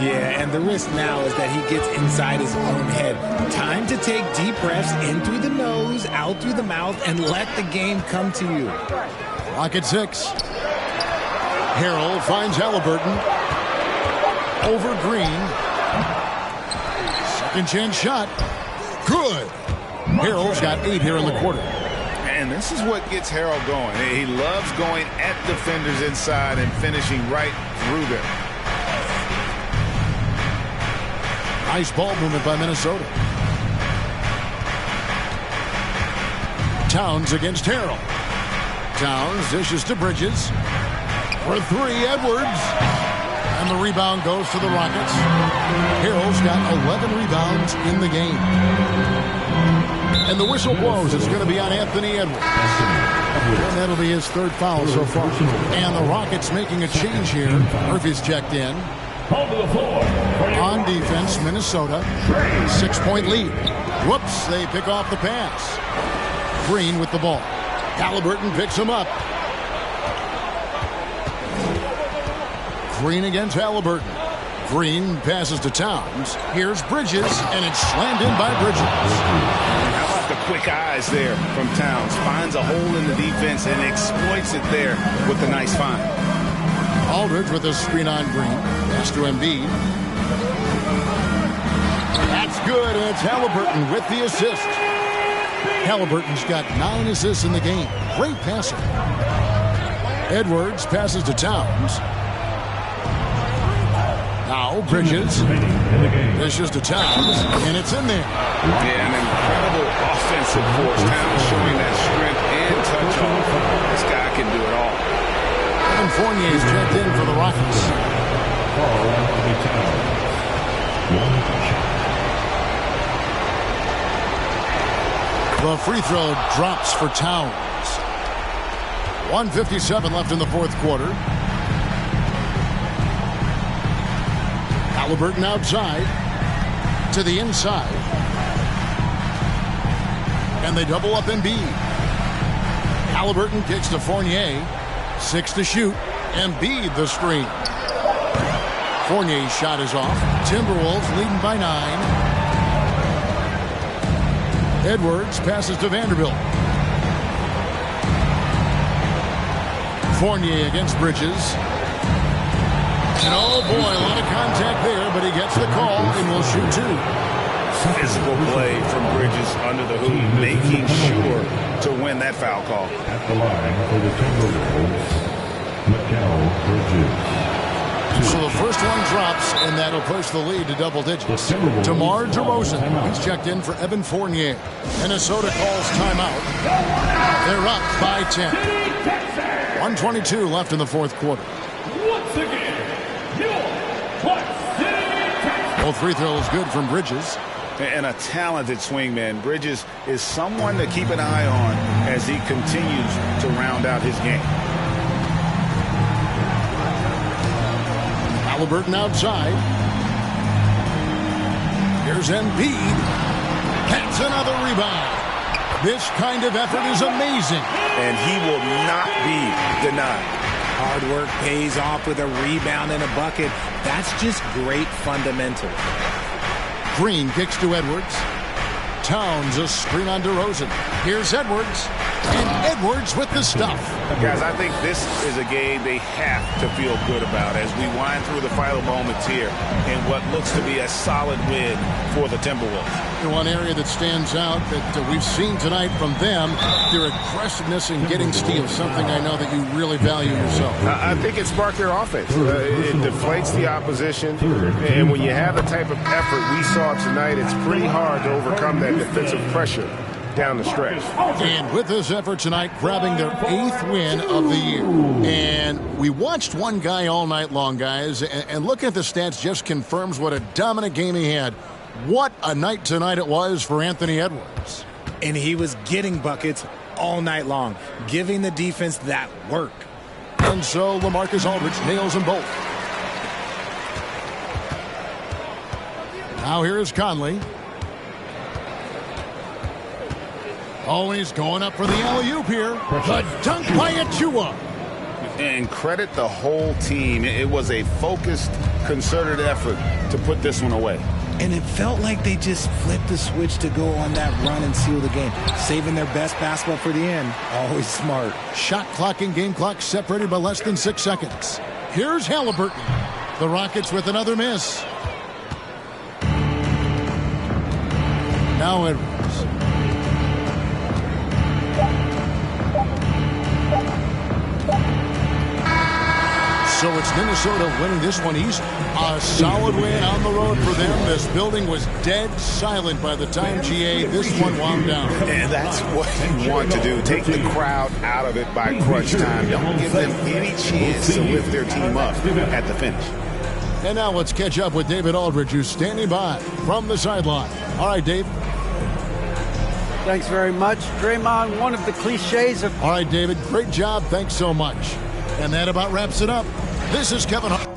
Yeah, and the risk now is that he gets inside his own head. Time to take deep breaths in through the nose, out through the mouth, and let the game come to you. Rocket 6. Harrell finds Halliburton. Over Green. Second chance shot. Good. Harrell's got 8 here in the quarter. And this is what gets Harrell going. He loves going at defenders inside and finishing right through them. Nice ball movement by Minnesota. Towns against Harrell. Towns dishes to Bridges. For 3, Edwards. And the rebound goes to the Rockets. Harrell's got 11 rebounds in the game. And the whistle blows. It's going to be on Anthony Edwards. And that'll be his 3rd foul so far. And the Rockets making a change here. Murphy's checked in. On defense, Minnesota. 6-point lead. Whoops, they pick off the pass. Green with the ball. Halliburton picks him up. Green against Halliburton. Green passes to Towns. Here's Bridges, and it's slammed in by Bridges. How about the quick eyes there from Towns? Finds a hole in the defense and exploits it there with a nice find. Aldridge with a screen on Green. Pass to Embiid. That's good, and it's Halliburton with the assist. Halliburton's got 9 assists in the game. Great passer. Edwards passes to Towns. Now Bridges. Dishes to Towns, and it's in there. Yeah, an incredible offensive force. Towns showing that strength and touch off. This guy can do it all. Evan Fournier is checked in for the Rockets. The free throw drops for Towns. 1:57 left in the fourth quarter. Halliburton outside to the inside. And they double up Embiid. Halliburton kicks to Fournier. 6 to shoot. Embiid the screen. Fournier's shot is off. Timberwolves leading by 9. Edwards passes to Vanderbilt. Fournier against Bridges. And oh boy, a lot of contact there, but he gets the call and will shoot 2. Physical play from Bridges under the hoop, making sure to win that foul call. At the line for the Timberwolves, Mikal Bridges. So the first one drops, and that'll push the lead to double digits. DeMar DeRozan, he's checked in for Evan Fournier. Minnesota calls timeout. They're up by 10. 1:22 left in the fourth quarter. Once again, your Clutch City Texans. Both free throws good from Bridges. And a talented swingman. Bridges is someone to keep an eye on as he continues to round out his game. Halliburton outside. Here's Embiid. That's another rebound. This kind of effort is amazing. And he will not be denied. Hard work pays off with a rebound and a bucket. That's just great fundamentals. Green kicks to Edwards. Towns a screen on DeRozan. Here's Edwards. And Edwards with the stuff. Guys, I think this is a game they have to feel good about as we wind through the final moments here in what looks to be a solid win for the Timberwolves. One area that stands out that we've seen tonight from them, their aggressiveness in getting steals, something I know that you really value yourself. I think it sparked their offense. It deflates the opposition, and when you have the type of effort we saw tonight, it's pretty hard to overcome that defensive pressure down the stretch. And with this effort tonight, grabbing their 8th win of the year. And we watched one guy all night long, guys, and looking at the stats just confirms what a dominant game he had. What a night tonight it was for Anthony Edwards. And he was getting buckets all night long, giving the defense that work. And so LaMarcus Aldridge nails them both. Now here is Conley. Oh, he's going up for the alley-oop here. The dunk by Achua. And credit the whole team. It was a focused, concerted effort to put this one away. And it felt like they just flipped the switch to go on that run and seal the game. Saving their best basketball for the end. Always smart. Shot clock and game clock separated by less than 6 seconds. Here's Halliburton. The Rockets with another miss. Now Edwards. So it's Minnesota winning this one easy. A solid win on the road for them. This building was dead silent by the time GA this one wound down. And that's what you want to do. Take the crowd out of it by crunch time. Don't give them any chance to lift their team up at the finish. And now let's catch up with David Aldridge, who's standing by from the sideline. All right, Dave. Thanks very much. Draymond, one of the cliches of... All right, David, great job. Thanks so much. And that about wraps it up. This is Kevin Hart.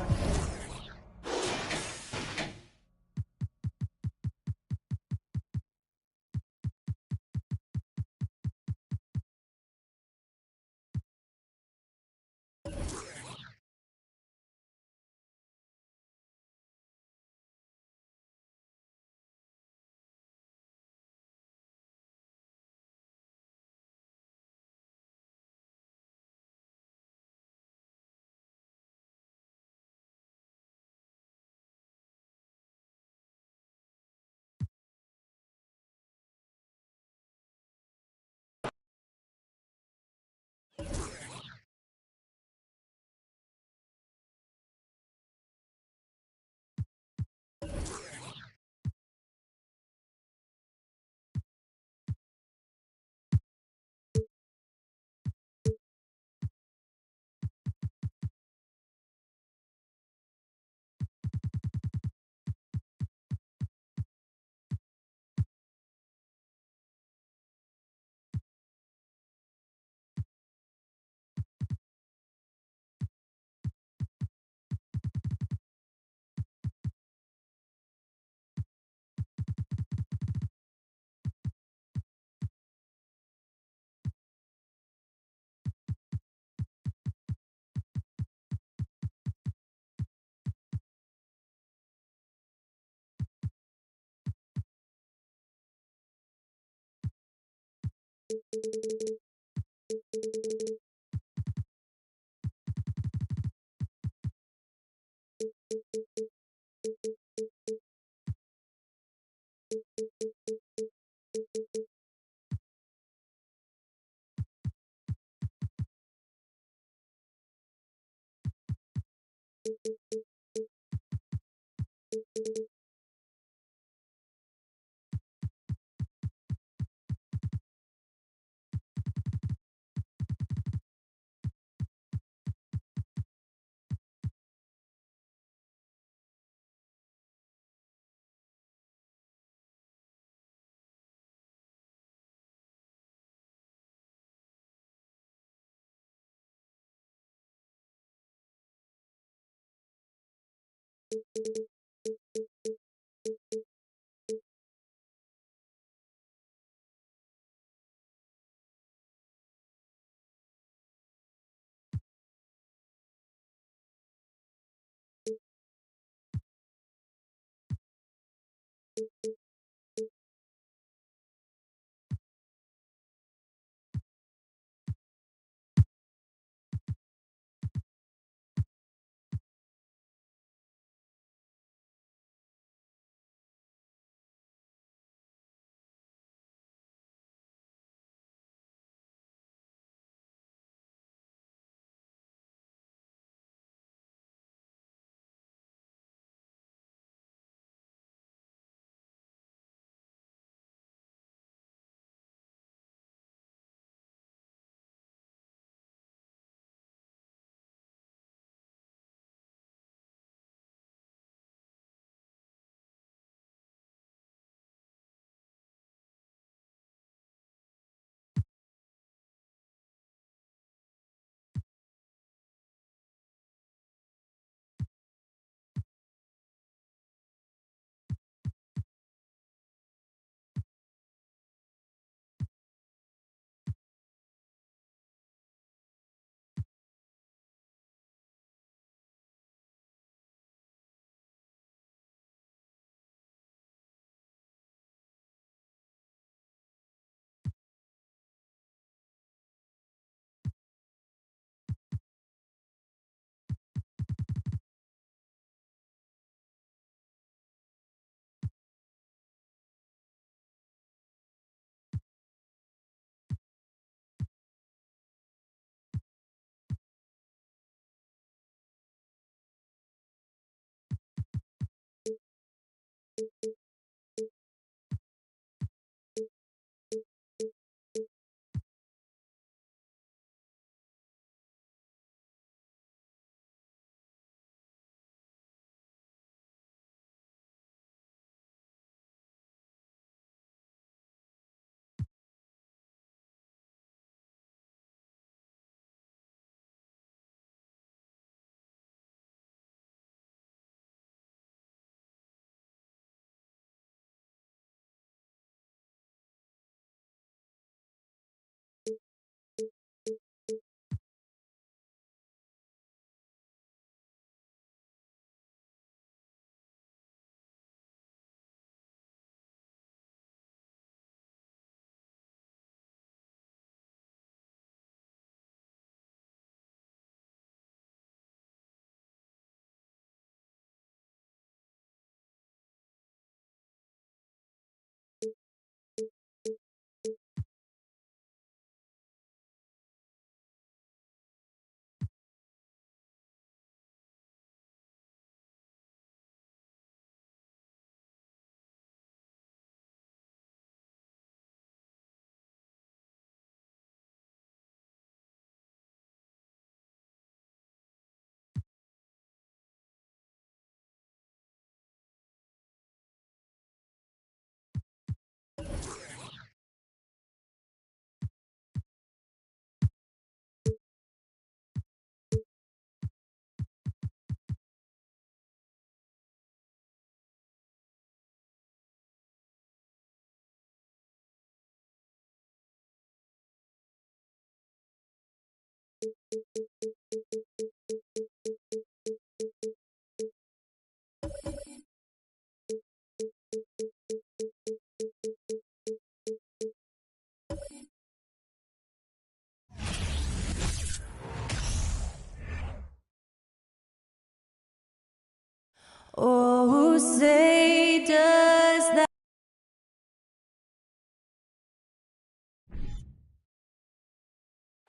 who say does that.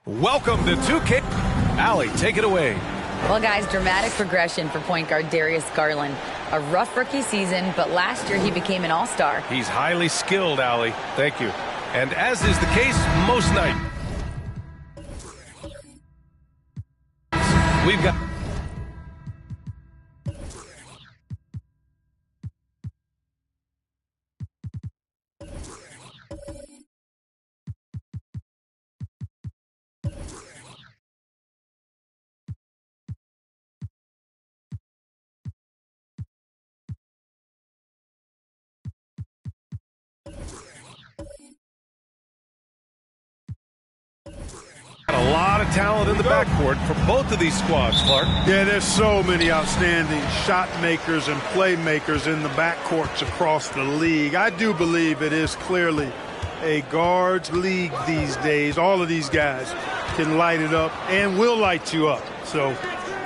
Welcome to 2K. Allie, take it away. Well, guys, dramatic progression for point guard Darius Garland. A rough rookie season, but last year he became an all-star. He's highly skilled, Allie. Thank you. And as is the case most nights, we've got... a lot of talent in the backcourt for both of these squads, Clark. Yeah, there's so many outstanding shot makers and playmakers in the backcourts across the league. I do believe it is clearly a guards league these days. All of these guys can light it up and will light you up. So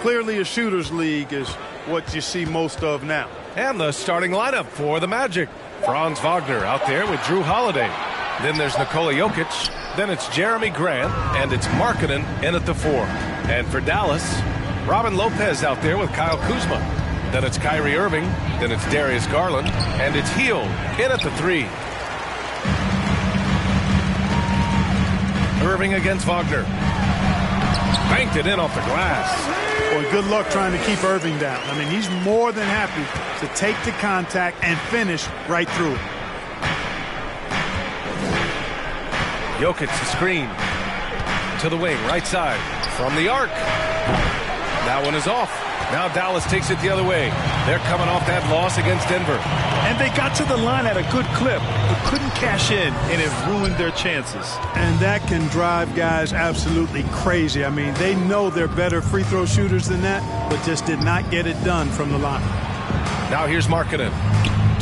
clearly a shooters league is what you see most of now. And the starting lineup for the Magic. Franz Wagner out there with Drew Holiday. Then there's Nikola Jokic. Then it's Jeremy Grant, and it's Markkanen in at the 4. And for Dallas, Robin Lopez out there with Kyle Kuzma. Then it's Kyrie Irving. Then it's Darius Garland. And it's Hield in at the 3. Irving against Wagner. Banked it in off the glass. Boy, good luck trying to keep Irving down. I mean, he's more than happy to take the contact and finish right through it. Jokic the screen to the wing, right side, from the arc. That one is off. Now Dallas takes it the other way. They're coming off that loss against Denver. And they got to the line at a good clip, but couldn't cash in, and it ruined their chances. And that can drive guys absolutely crazy. I mean, they know they're better free throw shooters than that, but just did not get it done from the line. Now here's Markkanen.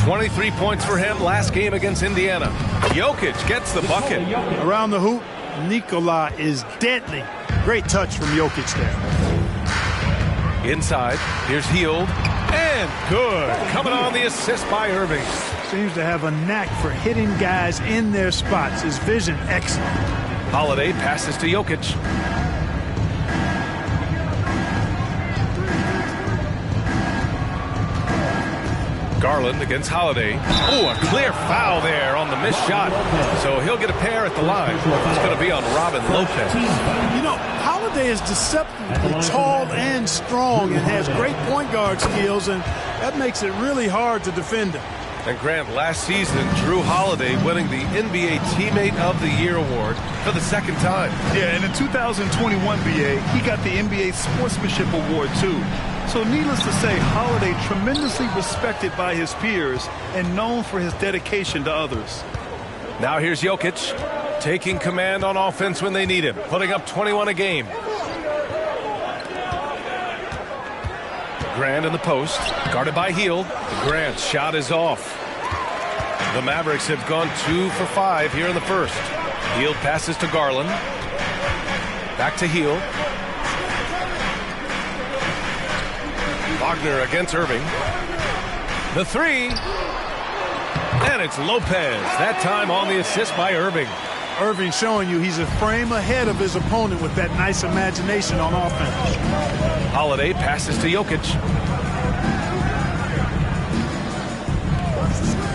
23 points for him last game against Indiana. Jokic gets the bucket. Around the hoop, Nikola is deadly. Great touch from Jokic there. Inside, here's Hield. And good. Coming on the assist by Irving. Seems to have a knack for hitting guys in their spots. His vision, excellent. Holiday passes to Jokic. Garland against Holiday. Oh, a clear foul there on the missed shot. So he'll get a pair at the line. It's going to be on Robin Lopez. You know, Holiday is deceptively tall and strong and has great point guard skills, and that makes it really hard to defend him. And Grant, last season, Drew Holiday winning the NBA Teammate of the Year award for the second time. Yeah, and in 2021, BA, he got the NBA Sportsmanship Award, too. So needless to say, Holiday tremendously respected by his peers and known for his dedication to others. Now here's Jokic, taking command on offense when they need him, putting up 21 a game. Grant in the post, guarded by Hield. Grant's shot is off. The Mavericks have gone 2 for 5 here in the first. Hield passes to Garland. Back to Hield. Wagner against Irving. The 3. And it's Lopez. That time on the assist by Irving. Irving showing you he's a frame ahead of his opponent with that nice imagination on offense. Holiday passes to Jokic.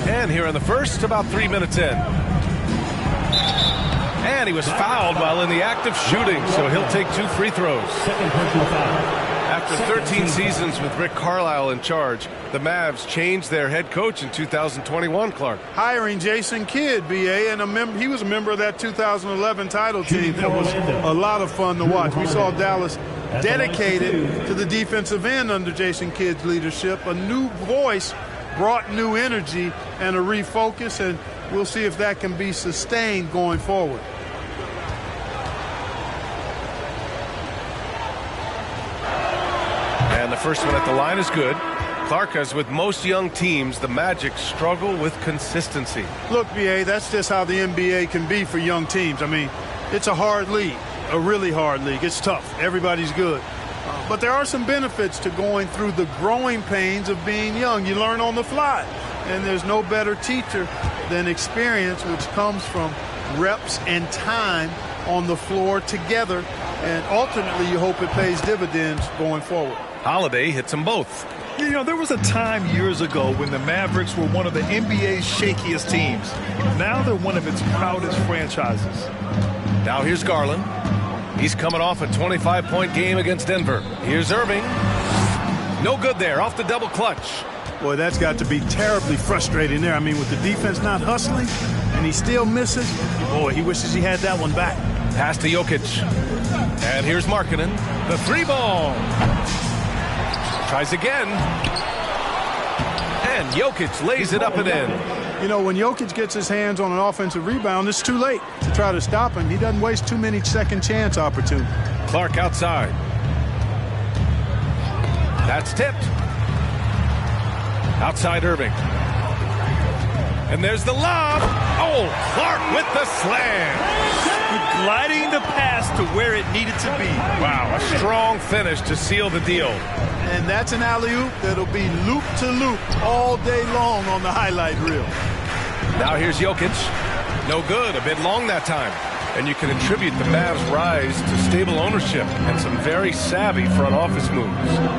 And here in the first, about 3 minutes in. And he was fouled while in the act of shooting, so he'll take 2 free throws. After 13 seasons with Rick Carlisle in charge, the Mavs changed their head coach in 2021, Clark. Hiring Jason Kidd, BA, and he was a member of that 2011 title team. That was a lot of fun to watch. We saw Dallas dedicated to the defensive end under Jason Kidd's leadership. A new voice brought new energy and a refocus, and we'll see if that can be sustained going forward. And the first one at the line is good. Clark, as with most young teams, the Magic struggle with consistency. Look, BA, that's just how the NBA can be for young teams. I mean, it's a hard league, a really hard league. It's tough. Everybody's good. But But there are some benefits to going through the growing pains of being young. You learn on the fly. And there's no better teacher than experience, which comes from reps and time on the floor together. And ultimately, you hope it pays dividends going forward. Holiday hits them both. You know, there was a time years ago when the Mavericks were one of the NBA's shakiest teams. Now they're one of its proudest franchises. Now here's Garland. He's coming off a 25-point game against Denver. Here's Irving. No good there, off the double clutch. Boy, that's got to be terribly frustrating there. I mean, with the defense not hustling and he still misses, boy, he wishes he had that one back. Pass to Jokic. And here's Markkanen. The three ball. Tries again. And Jokic lays it up and in. You know, when Jokic gets his hands on an offensive rebound, it's too late to try to stop him. He doesn't waste too many second chance opportunities. Clark outside. That's tipped. Outside Irving. And there's the lob. Oh, Clark with the slam. Gliding the pass to where it needed to be. Wow, a strong finish to seal the deal. And that's an alley-oop that'll be loop-to-loop all day long on the highlight reel. Now here's Jokic. No good, a bit long that time. And you can attribute the Mavs' rise to stable ownership and some very savvy front office moves.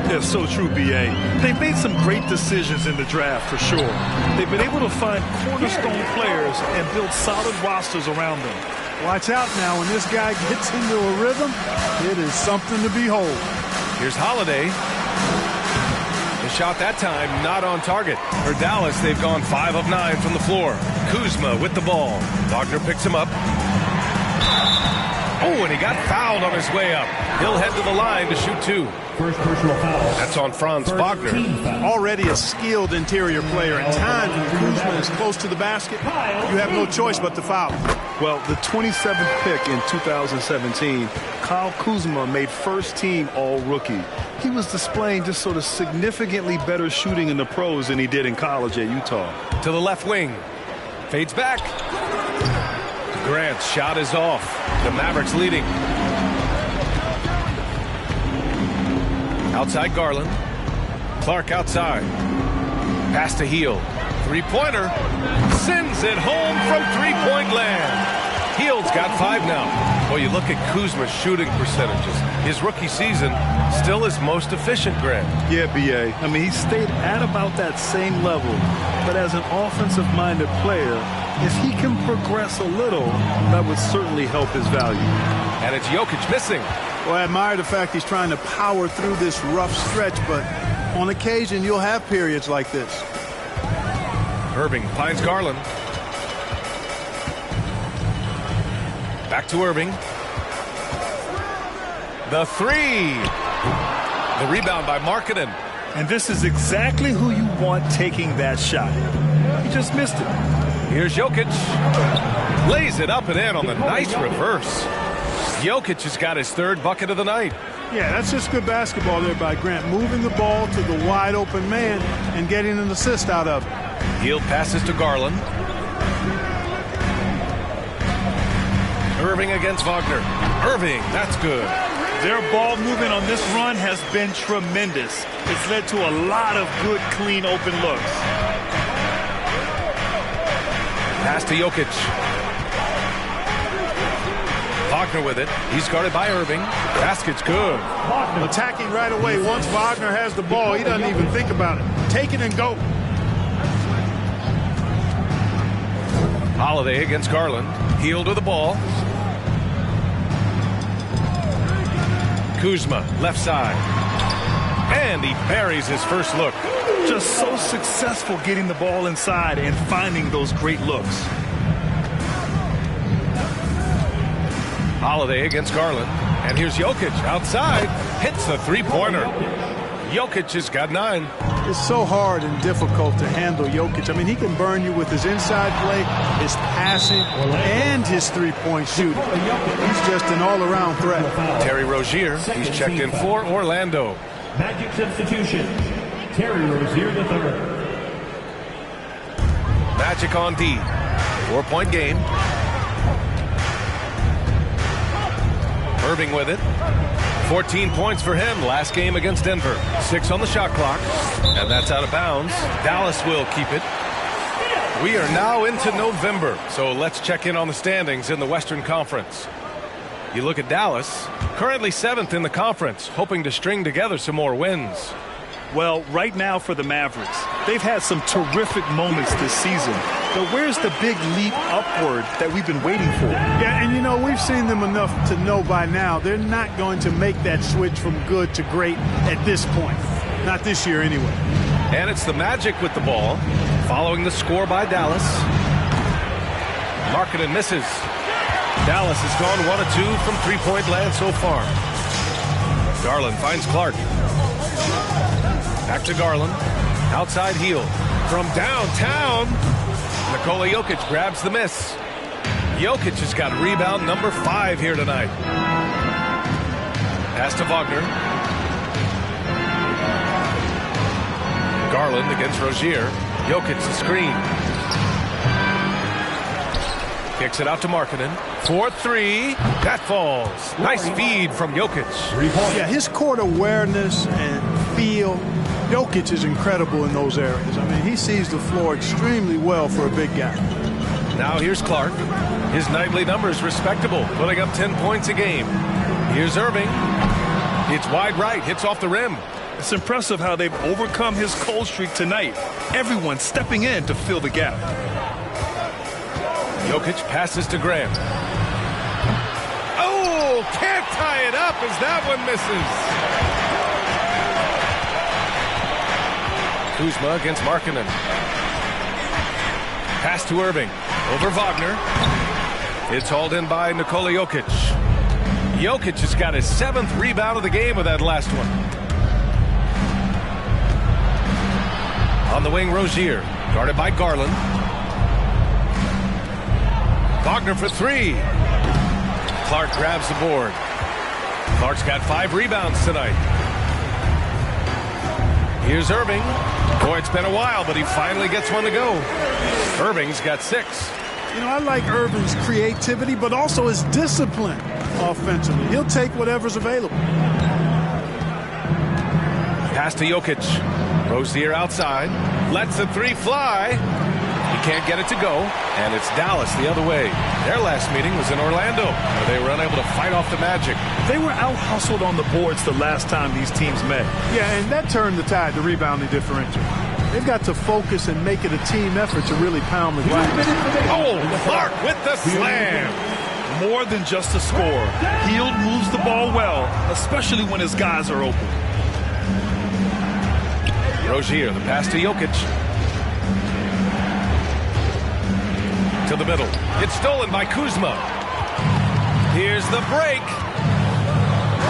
Yeah, so true, B.A. They've made some great decisions in the draft, for sure. They've been able to find cornerstone players and build solid rosters around them. Watch out now. When this guy gets into a rhythm, it is something to behold. Here's Holiday. The shot that time not on target. For Dallas, they've gone 5 of 9 from the floor. Kuzma with the ball. Wagner picks him up. Oh, and he got fouled on his way up. He'll head to the line to shoot 2. First personal foul. That's on Franz Wagner. Already a skilled interior player. At times when Kuzma is close to the basket, you have no choice but to foul. Well, the 27th pick in 2017, Kyle Kuzma made first-team All-Rookie. He was displaying just sort of significantly better shooting in the pros than he did in college at Utah. To the left wing. Fades back. Grant's shot is off. The Mavericks leading. Outside Garland. Clark outside. Pass to Hield. Three-pointer. Sends it home from three-point land. Hield's got 5 now. Well, you look at Kuzma's shooting percentages. His rookie season still his most efficient, Grant. Yeah, B.A. I mean, he stayed at about that same level. But as an offensive-minded player, if he can progress a little, that would certainly help his value. And it's Jokic missing. Well, I admire the fact he's trying to power through this rough stretch, but on occasion you'll have periods like this. Irving finds Garland. Back to Irving. The three. The rebound by Markkanen. And this is exactly who you want taking that shot. He just missed it. Here's Jokic. Lays it up and in on the nice reverse. Jokic has got his 3rd bucket of the night. Yeah, that's just good basketball there by Grant. Moving the ball to the wide open man and getting an assist out of it. Hield passes to Garland. Irving against Wagner. Irving, that's good. Their ball movement on this run has been tremendous. It's led to a lot of good, clean, open looks. Pass to Jokic. Wagner with it. He's guarded by Irving. Basket's good. Attacking right away. Once Wagner has the ball, he doesn't even think about it. Take it and go. Holiday against Garland. Hield with the ball. Kuzma, left side. And he buries his first look. Just so successful getting the ball inside and finding those great looks. Holiday against Garland. And here's Jokic outside. Hits the three-pointer. Jokic has got 9. It's so hard and difficult to handle Jokic. I mean, he can burn you with his inside play, his passing, and his three-point shooting. He's just an all-around threat. Terry Rozier, he's checked in for Orlando. Magic substitution, Terry Rozier III. Magic on D. 4-point game. Irving with it. 14 points for him last game against Denver. 6 on the shot clock, and that's out of bounds. Dallas will keep it. We are now into November, so let's check in on the standings in the Western Conference. You look at Dallas, currently 7th in the conference, hoping to string together some more wins. Well, right now for the Mavericks, they've had some terrific moments this season. But where's the big leap upward that we've been waiting for? Yeah, and you know, we've seen them enough to know by now they're not going to make that switch from good to great at this point. Not this year anyway. And it's the Magic with the ball, following the score by Dallas. Markkanen misses. Dallas has gone 1 of 2 from three-point land so far. Garland finds Clark. Back to Garland. Outside heel. From downtown, Nikola Jokic grabs the miss. Jokic has got rebound number 5 here tonight. Pass to Wagner. Garland against Rozier. Jokic the screen. Kicks it out to Markkanen. 4-3. That falls. Nice feed from Jokic. Yeah, his court awareness and feel. Jokic is incredible in those areas. I mean, he sees the floor extremely well for a big guy. Now here's Clark. His nightly numbers respectable, putting up 10 points a game. Here's Irving. It's wide right, hits off the rim. It's impressive how they've overcome his cold streak tonight. Everyone stepping in to fill the gap. Jokic passes to Grant. Oh, can't tie it up as that one misses. Kuzma against Markkanen. Pass to Irving. Over Wagner. It's hauled in by Nikola Jokic. Jokic has got his 7th rebound of the game with that last one. On the wing, Rozier. Guarded by Garland. Wagner for 3. Clark grabs the board. Clark's got 5 rebounds tonight. Here's Irving. Boy, it's been a while, but he finally gets one to go. Irving's got 6. You know, I like Irving's creativity, but also his discipline offensively. He'll take whatever's available. Pass to Jokic. Rozier outside. Lets the 3 fly. He can't get it to go, and it's Dallas the other way. Their last meeting was in Orlando, where they were unable to fight off the Magic. They were out-hustled on the boards the last time these teams met. Yeah, and that turned the tide, the rebounding differential. They've got to focus and make it a team effort to really pound the glass. Oh, Clark with the slam. More than just a score. Hield moves the ball well, especially when his guys are open. Rozier, the pass to Jokic. To the middle. It's stolen by Kuzma. Here's the break.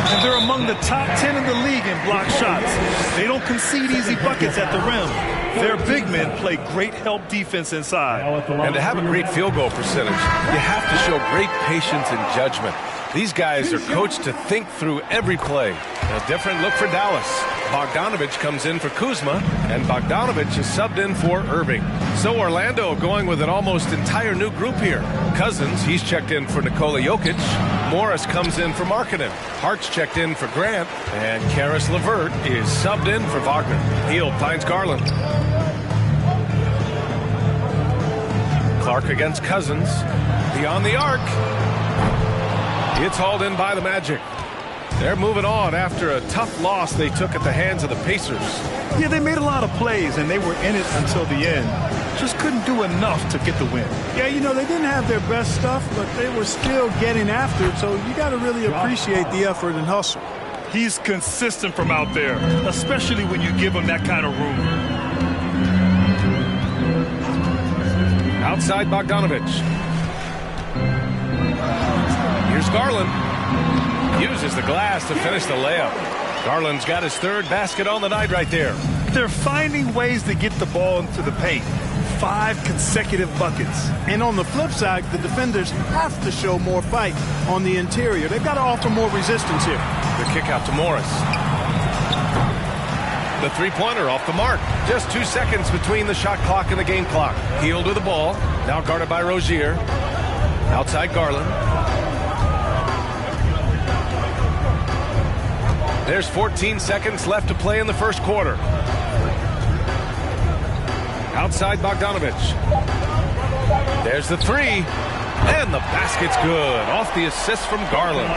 And they're among the top 10 in the league in block shots. They don't concede easy buckets at the rim. Their big men play great help defense inside. And to have a great field goal percentage, you have to show great patience and judgment. These guys are coached to think through every play. A different look for Dallas. Bogdanovich comes in for Kuzma, and Bogdanovich is subbed in for Irving. So Orlando going with an almost entire new group here. Cousins, he's checked in for Nikola Jokic. Morris comes in for Markkanen. Hart's checked in for Grant, and Karis LeVert is subbed in for Wagner. Hield finds Garland. Clark against Cousins. Beyond the arc. It's hauled in by the Magic. They're moving on after a tough loss they took at the hands of the Pacers. Yeah, they made a lot of plays, and they were in it until the end. Just couldn't do enough to get the win. Yeah, you know, they didn't have their best stuff, but they were still getting after it, so you got to really appreciate the effort and hustle. He's consistent from out there, especially when you give him that kind of room. Outside Bogdanovich. Here's Garland. Uses the glass to finish the layup. Garland's got his 3rd basket on the night right there. They're finding ways to get the ball into the paint. 5 consecutive buckets. And on the flip side, the defenders have to show more fight on the interior. They've got to offer more resistance here. The kick out to Morris. The 3-pointer off the mark. Just 2 seconds between the shot clock and the game clock. Hield with the ball. Now guarded by Rozier. Outside Garland. There's 14 seconds left to play in the first quarter. Outside Bogdanovich. There's the three. And the basket's good. Off the assist from Garland.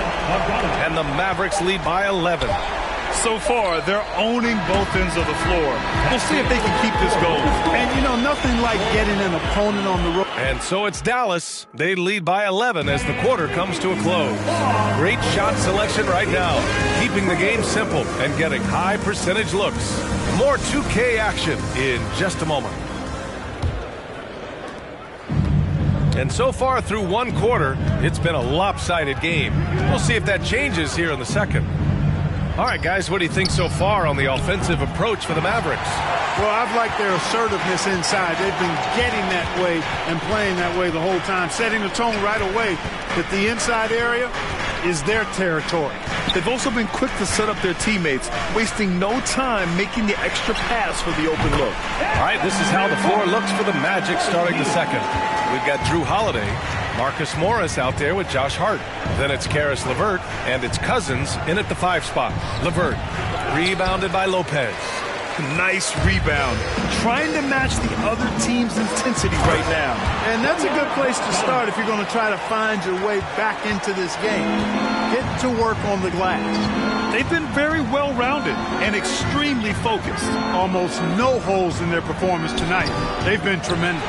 And the Mavericks lead by 11. So far, they're owning both ends of the floor. We'll see if they can keep this going. And, you know, nothing like getting an opponent on the road. And so it's Dallas. They lead by 11 as the quarter comes to a close. Great shot selection right now, keeping the game simple and getting high percentage looks. More 2K action in just a moment. And so far through one quarter, it's been a lopsided game. We'll see if that changes here in the second. All right, guys, what do you think so far on the offensive approach for the Mavericks? Well, I've liked their assertiveness inside. They've been getting that way and playing that way the whole time, setting the tone right away that the inside area is their territory. They've also been quick to set up their teammates, wasting no time making the extra pass for the open look. All right, this is how the floor looks for the Magic starting the second. We've got Drew Holiday, Marcus Morris out there with Josh Hart. Then it's Karis LeVert, and it's Cousins in at the 5 spot. LeVert, rebounded by Lopez. Nice rebound. Trying to match the other team's intensity right now. And that's a good place to start if you're going to try to find your way back into this game. Get to work on the glass. They've been very well-rounded and extremely focused. Almost no holes in their performance tonight. They've been tremendous.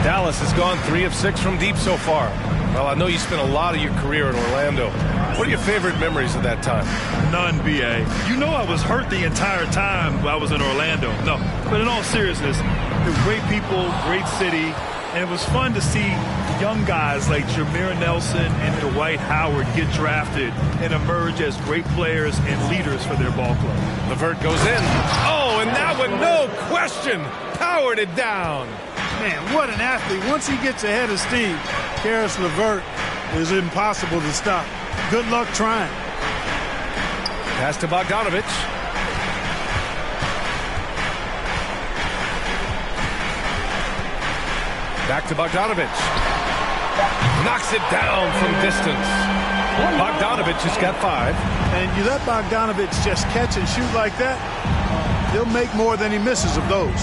Dallas has gone 3 of 6 from deep so far. Well, I know you spent a lot of your career in Orlando. What are your favorite memories of that time? None, B.A. You know I was hurt the entire time I was in Orlando. No, but in all seriousness, they're great people, great city, and it was fun to see young guys like Jameer Nelson and Dwight Howard get drafted and emerge as great players and leaders for their ball club. LeVert goes in. Oh, and that one, no question, powered it down. Man, what an athlete. Once he gets ahead of steam, Karis LeVert is impossible to stop. Good luck trying. Pass to Bogdanovich. Back to Bogdanovich. Knocks it down from distance. Bogdanovich has got 5. And you let Bogdanovich just catch and shoot like that, he'll make more than he misses of those.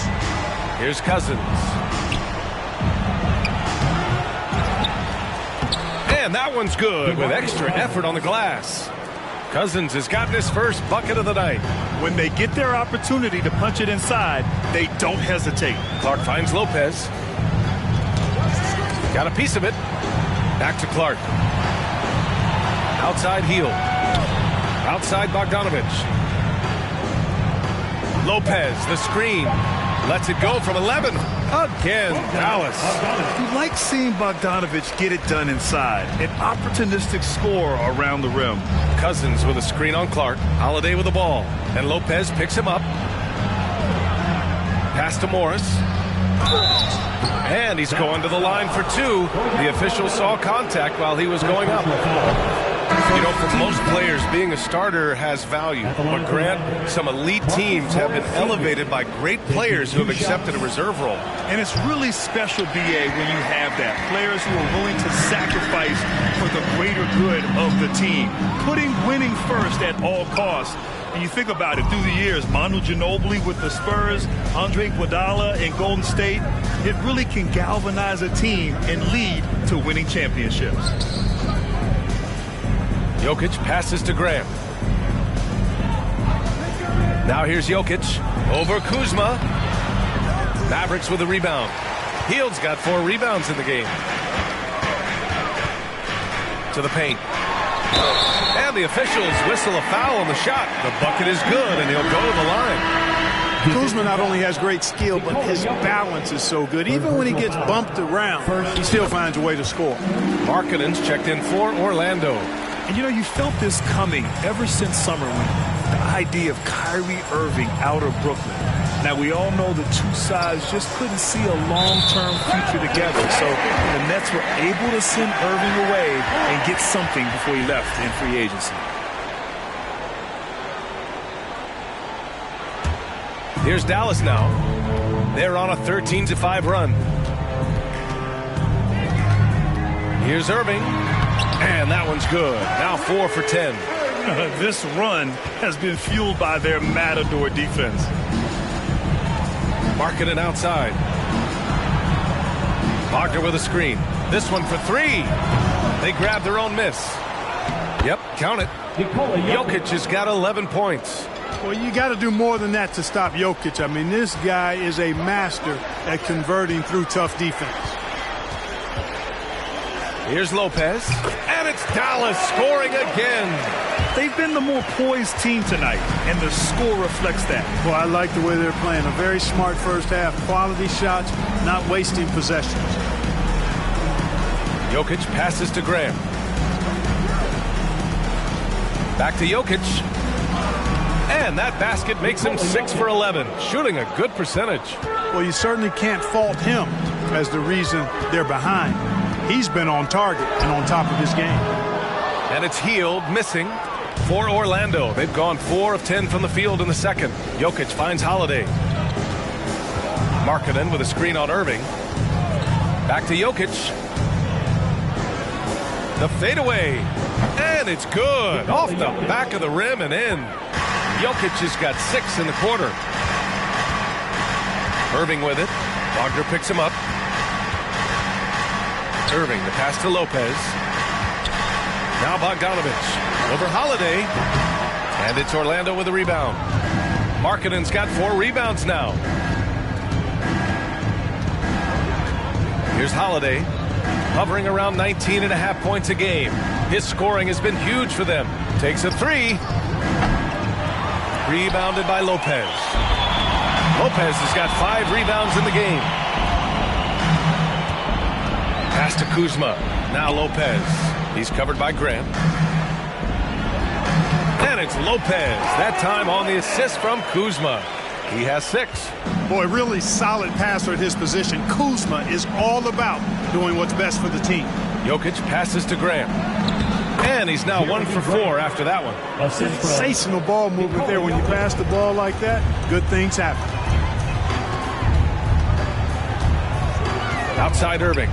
Here's Cousins. And that one's good with extra effort on the glass. Cousins has gotten his first bucket of the night. When they get their opportunity to punch it inside, they don't hesitate. Clark finds Lopez. Got a piece of it. Back to Clark. Outside heel. Outside Bogdanovich. Lopez, the screen. Lets it go from 11. Again, Dallas. You like seeing Bogdanovich get it done inside. An opportunistic score around the rim. Cousins with a screen on Clark. Holiday with the ball. And Lopez picks him up. Pass to Morris. And he's going to the line for 2. The official saw contact while he was going up. You know, for most players, being a starter has value. But, Grant, some elite teams have been elevated by great players who have accepted a reserve role. And it's really special, B.A., when you have that. Players who are willing to sacrifice for the greater good of the team. Putting winning first at all costs. And you think about it, through the years, Manu Ginobili with the Spurs, Andre Iguodala in Golden State, it really can galvanize a team and lead to winning championships. Jokic passes to Graham. Now here's Jokic over Kuzma. Mavericks with a rebound. Hield's got 4 rebounds in the game. To the paint. And the officials whistle a foul on the shot. The bucket is good, and he'll go to the line. Kuzma not only has great skill, but his balance is so good. Even when he gets bumped around, he still finds a way to score. Markkanen's checked in for Orlando. And, you know, you felt this coming ever since summer when the idea of Kyrie Irving out of Brooklyn. Now, we all know the two sides just couldn't see a long-term future together. So the Nets were able to send Irving away and get something before he left in free agency. Here's Dallas now. They're on a 13-5 run. Here's Irving. And that one's good. Now 4 for 10. This run has been fueled by their Matador defense. Markkanen outside. Wagner with a screen. This one for three. They grab their own miss. Yep, count it. Jokic has got 11 points. Well, you got to do more than that to stop Jokic. I mean, this guy is a master at converting through tough defense. Here's Lopez, and it's Dallas scoring again. They've been the more poised team tonight, and the score reflects that. Well, I like the way they're playing. A very smart first half. Quality shots, not wasting possessions. Jokic passes to Graham. Back to Jokic. And that basket makes him 6 for 11, shooting a good percentage. Well, you certainly can't fault him as the reason they're behind. He's been on target and on top of his game. And it's Hield missing for Orlando. They've gone 4 of 10 from the field in the second. Jokic finds Holiday. Markkanen with a screen on Irving. Back to Jokic. The fadeaway. And it's good. Off the back of the rim and in. Jokic has got 6 in the quarter. Irving with it. Wagner picks him up. Irving, the pass to Lopez. Now Bogdanovich over Holiday. And it's Orlando with a rebound. Markkanen's got 4 rebounds now. Here's Holiday, hovering around 19.5 points a game. His scoring has been huge for them. Takes a 3. Rebounded by Lopez. Lopez has got 5 rebounds in the game. Pass to Kuzma. Now Lopez. He's covered by Grant. And it's Lopez. That time on the assist from Kuzma. He has 6. Boy, really solid passer at his position. Kuzma is all about doing what's best for the team. Jokic passes to Grant. And he's now 1 for 4 after that one. Sensational ball movement there. When you pass the ball like that, good things happen. Outside Irving.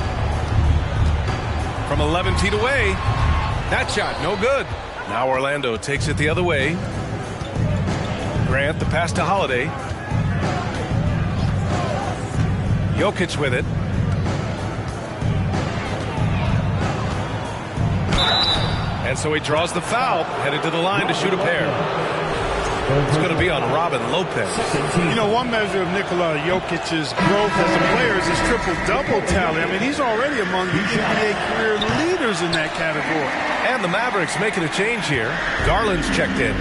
From 11 feet away. That shot, no good. Now Orlando takes it the other way. Grant, the pass to Holiday. Jokic with it. And so he draws the foul, headed to the line to shoot a pair. It's going to be on Robin Lopez. You know, one measure of Nikola Jokic's growth as a player is his triple-double tally. I mean, he's already among the NBA career leaders in that category. And the Mavericks making a change here. Garland's checked in.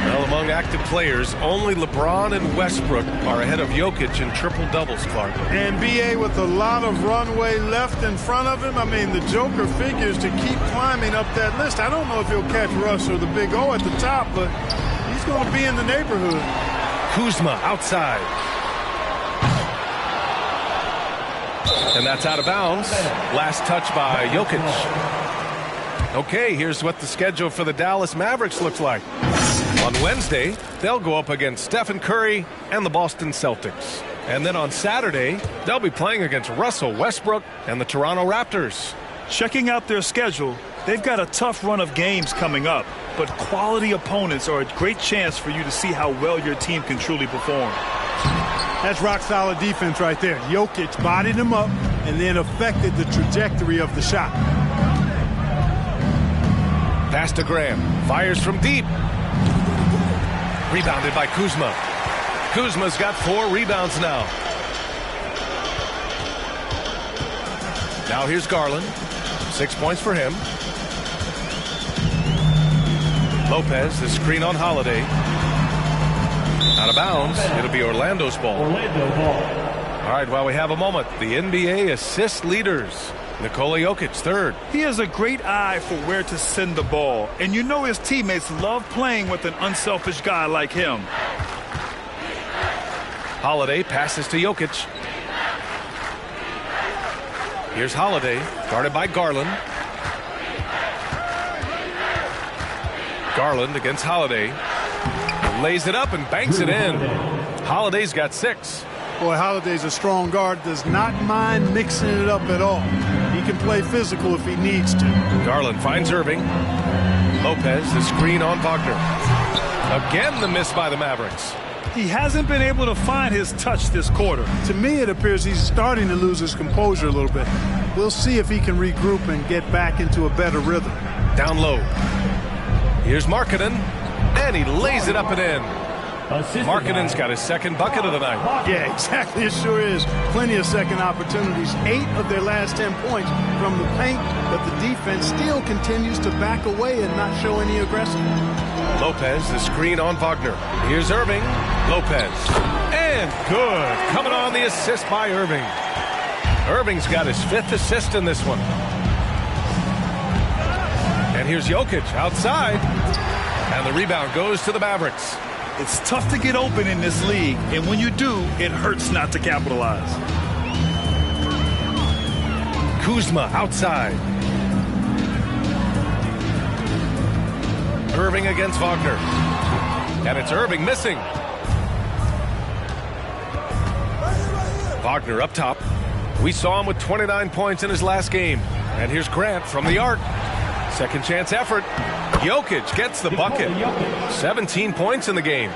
Well, among active players, only LeBron and Westbrook are ahead of Jokic in triple-doubles, Clark. And B.A. with a lot of runway left in front of him. I mean, the Joker figures to keep climbing up that list. I don't know if he'll catch Russ or the Big O at the top, but he's going to be in the neighborhood. Kuzma outside. And that's out of bounds. Last touch by Jokic. Okay, here's what the schedule for the Dallas Mavericks looks like. On Wednesday, they'll go up against Stephen Curry and the Boston Celtics. And then on Saturday, they'll be playing against Russell Westbrook and the Toronto Raptors. Checking out their schedule, they've got a tough run of games coming up, but quality opponents are a great chance for you to see how well your team can truly perform. That's rock-solid defense right there. Jokic bodied him up and then affected the trajectory of the shot. Pass to Graham. Fires from deep. Rebounded by Kuzma. Kuzma's got 4 rebounds now. Now here's Garland. 6 points for him. Lopez, the screen on Holiday. Out of bounds. It'll be Orlando's ball. All right, while we have a moment, the NBA assist leaders. Nikola Jokic, 3rd. He has a great eye for where to send the ball, and you know his teammates love playing with an unselfish guy like him. Holiday passes to Jokic. Here's Holiday, guarded by Garland. Garland against Holiday. Lays it up and banks it in. Holiday's got 6. Boy, Holiday's a strong guard, does not mind mixing it up at all. He can play physical if he needs to. Garland finds Irving. Lopez, the screen on Wagner. Again, the miss by the Mavericks. He hasn't been able to find his touch this quarter. To me, it appears he's starting to lose his composure a little bit. We'll see if he can regroup and get back into a better rhythm. Down low. Here's Markkanen, and he lays it up and in. Markkanen's got his second bucket of the night. Yeah, exactly. It sure is. Plenty of second opportunities. 8 of their last 10 points from the paint, but the defense still continues to back away and not show any aggression. Lopez, the screen on Wagner. Here's Irving. Lopez. And good. Coming on the assist by Irving. Irving's got his 5th assist in this one. And here's Jokic outside. And the rebound goes to the Mavericks. It's tough to get open in this league, and when you do, it hurts not to capitalize. Kuzma outside. Irving against Wagner. And it's Irving missing. Wagner up top. We saw him with 29 points in his last game. And here's Grant from the arc. Second chance effort. Jokic gets the bucket. 17 points in the game.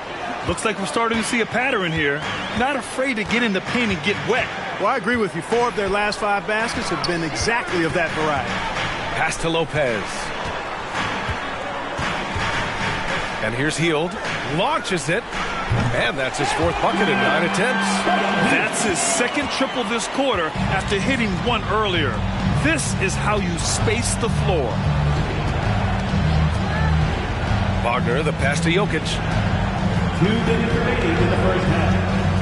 Looks like we're starting to see a pattern here. Not afraid to get in the paint and get wet. Well, I agree with you. 4 of their last 5 baskets have been exactly of that variety. Pass to Lopez. And here's Hield. Launches it. And that's his 4th bucket in 9 attempts. That's his second triple this quarter after hitting one earlier. This is how you space the floor. Wagner, the pass to Jokic. 2 minutes remaining in the first half.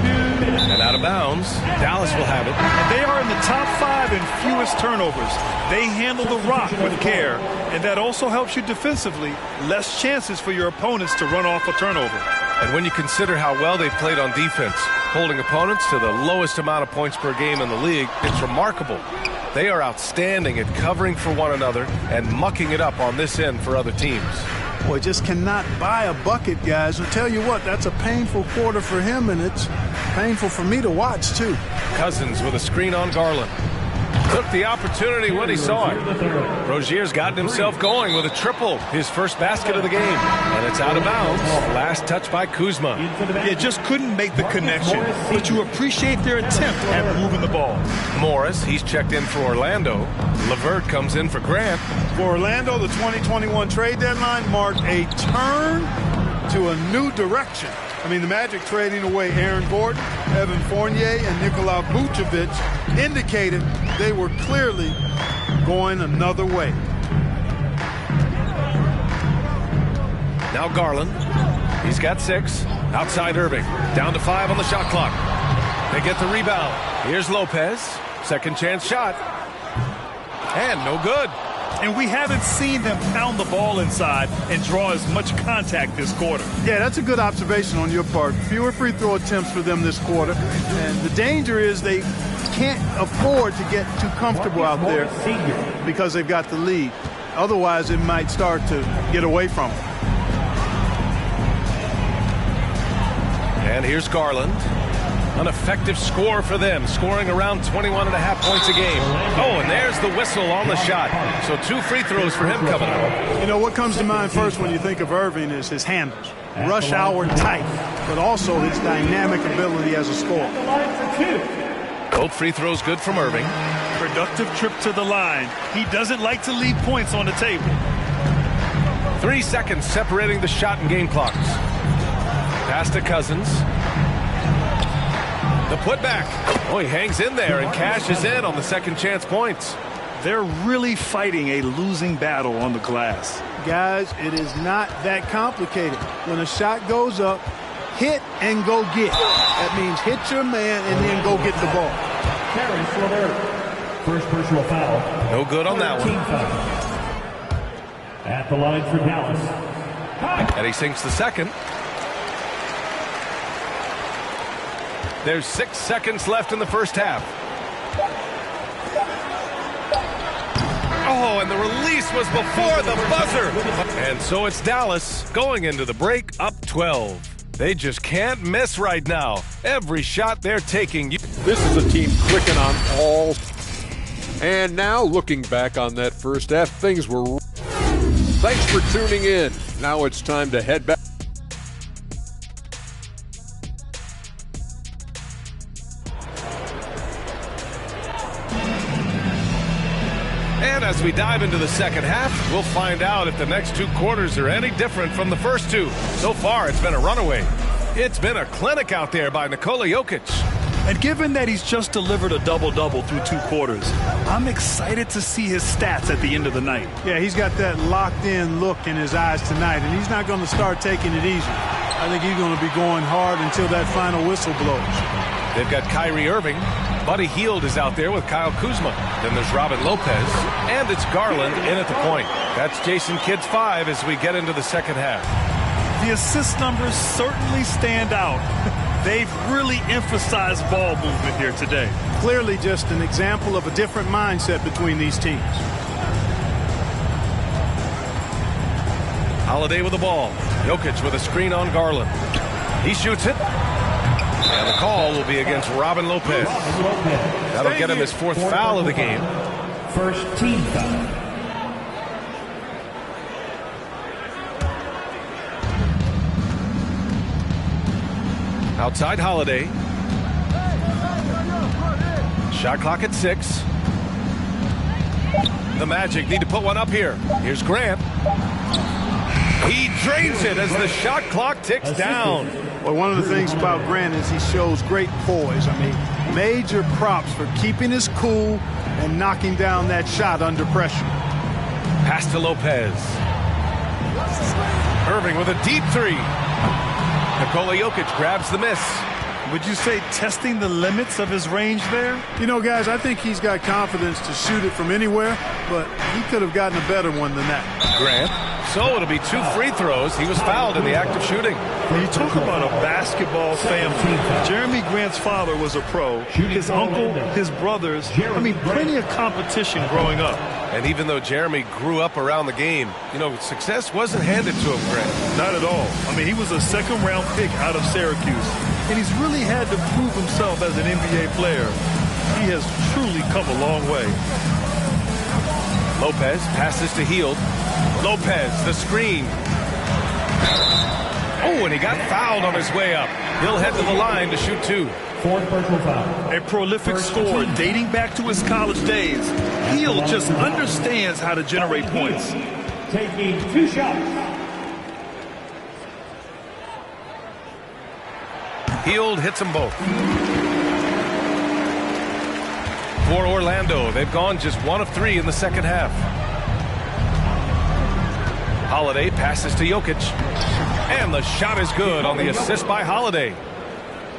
2 minutes. And out of bounds. Dallas will have it. They are in the top 5 in fewest turnovers. They handle the rock with care, and that also helps you defensively. Less chances for your opponents to run off a turnover. And when you consider how well they played on defense, holding opponents to the lowest amount of points per game in the league, it's remarkable. They are outstanding at covering for one another and mucking it up on this end for other teams. Boy, just cannot buy a bucket, guys. I'll tell you what, that's a painful quarter for him, and it's painful for me to watch, too. Cousins with a screen on Garland. Took the opportunity when he saw it. Rozier's gotten himself going with a triple, his first basket of the game. And it's out of bounds. Last touch by Kuzma. It just couldn't make the connection, but you appreciate their attempt at moving the ball. Morris, he's checked in for Orlando. LeVert comes in for Grant. For Orlando, the 2021 trade deadline marked a turn to a new direction. I mean, the Magic trading away Aaron Gordon, Evan Fournier, and Nikola Vucevic indicated they were clearly going another way. Now Garland. He's got 6. Outside Irving. Down to 5 on the shot clock. They get the rebound. Here's Lopez. Second chance shot. And no good. And we haven't seen them pound the ball inside and draw as much contact this quarter. Yeah, that's a good observation on your part. Fewer free throw attempts for them this quarter. And the danger is they can't afford to get too comfortable out there because they've got the lead. Otherwise, it might start to get away from them. And here's Garland. An effective score for them, scoring around 21.5 points a game. Oh, and there's the whistle on the shot. So 2 free throws for him coming up. You know, what comes to mind first when you think of Irving is his handles. Rush hour tight, but also his dynamic ability as a scorer. Both free throws good from Irving. Productive trip to the line. He doesn't like to leave points on the table. 3 seconds separating the shot and game clocks. Pass to Cousins. The putback. Oh, he hangs in there and cashes in on the second chance points. They're really fighting a losing battle on the glass. Guys, it is not that complicated. When a shot goes up, hit and go get. That means hit your man and then go get the ball. First personal foul. No good on that one. At the line for Dallas. And he sinks the second. There's 6 seconds left in the first half. Oh, and the release was before the buzzer. And so it's Dallas going into the break up 12. They just can't miss right now. Every shot they're taking. This is a team clicking on all. And now, looking back on that first half, things were... Thanks for tuning in. Now it's time to head back. And as we dive into the second half, we'll find out if the next 2 quarters are any different from the first 2. So far, it's been a runaway. It's been a clinic out there by Nikola Jokic. And given that he's just delivered a double-double through 2 quarters, I'm excited to see his stats at the end of the night. Yeah, he's got that locked-in look in his eyes tonight, and he's not going to start taking it easy. I think he's going to be going hard until that final whistle blows. They've got Kyrie Irving. Buddy Hield is out there with Kyle Kuzma. Then there's Robin Lopez, and it's Garland in at the point. That's Jason Kidd's 5 as we get into the second half. The assist numbers certainly stand out. They've really emphasized ball movement here today. Clearly just an example of a different mindset between these teams. Holiday with the ball. Jokic with a screen on Garland. He shoots it. And the call will be against Robin Lopez. That'll get him his 4th foul of the game. First team foul. Outside Holiday. Shot clock at 6. The Magic need to put one up here. Here's Grant. He drains it as the shot clock ticks down. Well, one of the things about Grant is he shows great poise. I mean, major props for keeping his cool and knocking down that shot under pressure. Pass to Lopez. Irving with a deep 3. Nikola Jokic grabs the miss. Would you say testing the limits of his range there? You know, guys, I think he's got confidence to shoot it from anywhere, but he could have gotten a better one than that. Grant. So it'll be 2 free throws. He was fouled in the act of shooting. When you talk about a basketball family, Jeremy Grant's father was a pro. His uncle, his brothers, I mean, plenty of competition growing up. And even though Jeremy grew up around the game, you know, success wasn't handed to him, Grant. Not at all. I mean, he was a 2nd-round pick out of Syracuse. And he's really had to prove himself as an NBA player. He has truly come a long way. Lopez passes to Hield. Lopez, the screen. Oh, and he got fouled on his way up. He'll head to the line to shoot 2. 4th personal foul. A prolific scorer dating back to his college days. Hield just understands how to generate points. Taking 2 shots. Hield hits them both. For Orlando, they've gone just 1 of 3 in the second half. Holiday passes to Jokic. And the shot is good on the assist by Holiday.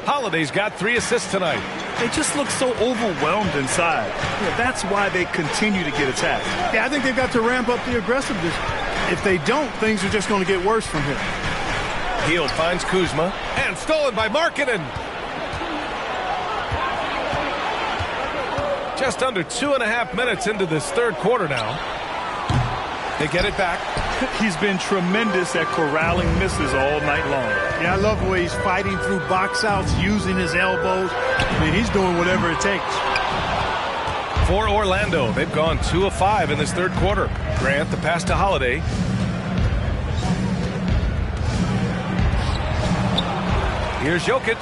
Holiday's got 3 assists tonight. They just look so overwhelmed inside. Yeah, that's why they continue to get attacked. Yeah, I think they've got to ramp up the aggressiveness. If they don't, things are just going to get worse from here. Hield finds Kuzma. And stolen by Markkanen. Just under 2.5 minutes into this 3rd quarter now. They get it back. He's been tremendous at corralling misses all night long. Yeah, I love the way he's fighting through box outs, using his elbows. I mean, he's doing whatever it takes. For Orlando, they've gone 2 of 5 in this 3rd quarter. Grant, the pass to Holiday. Here's Jokic.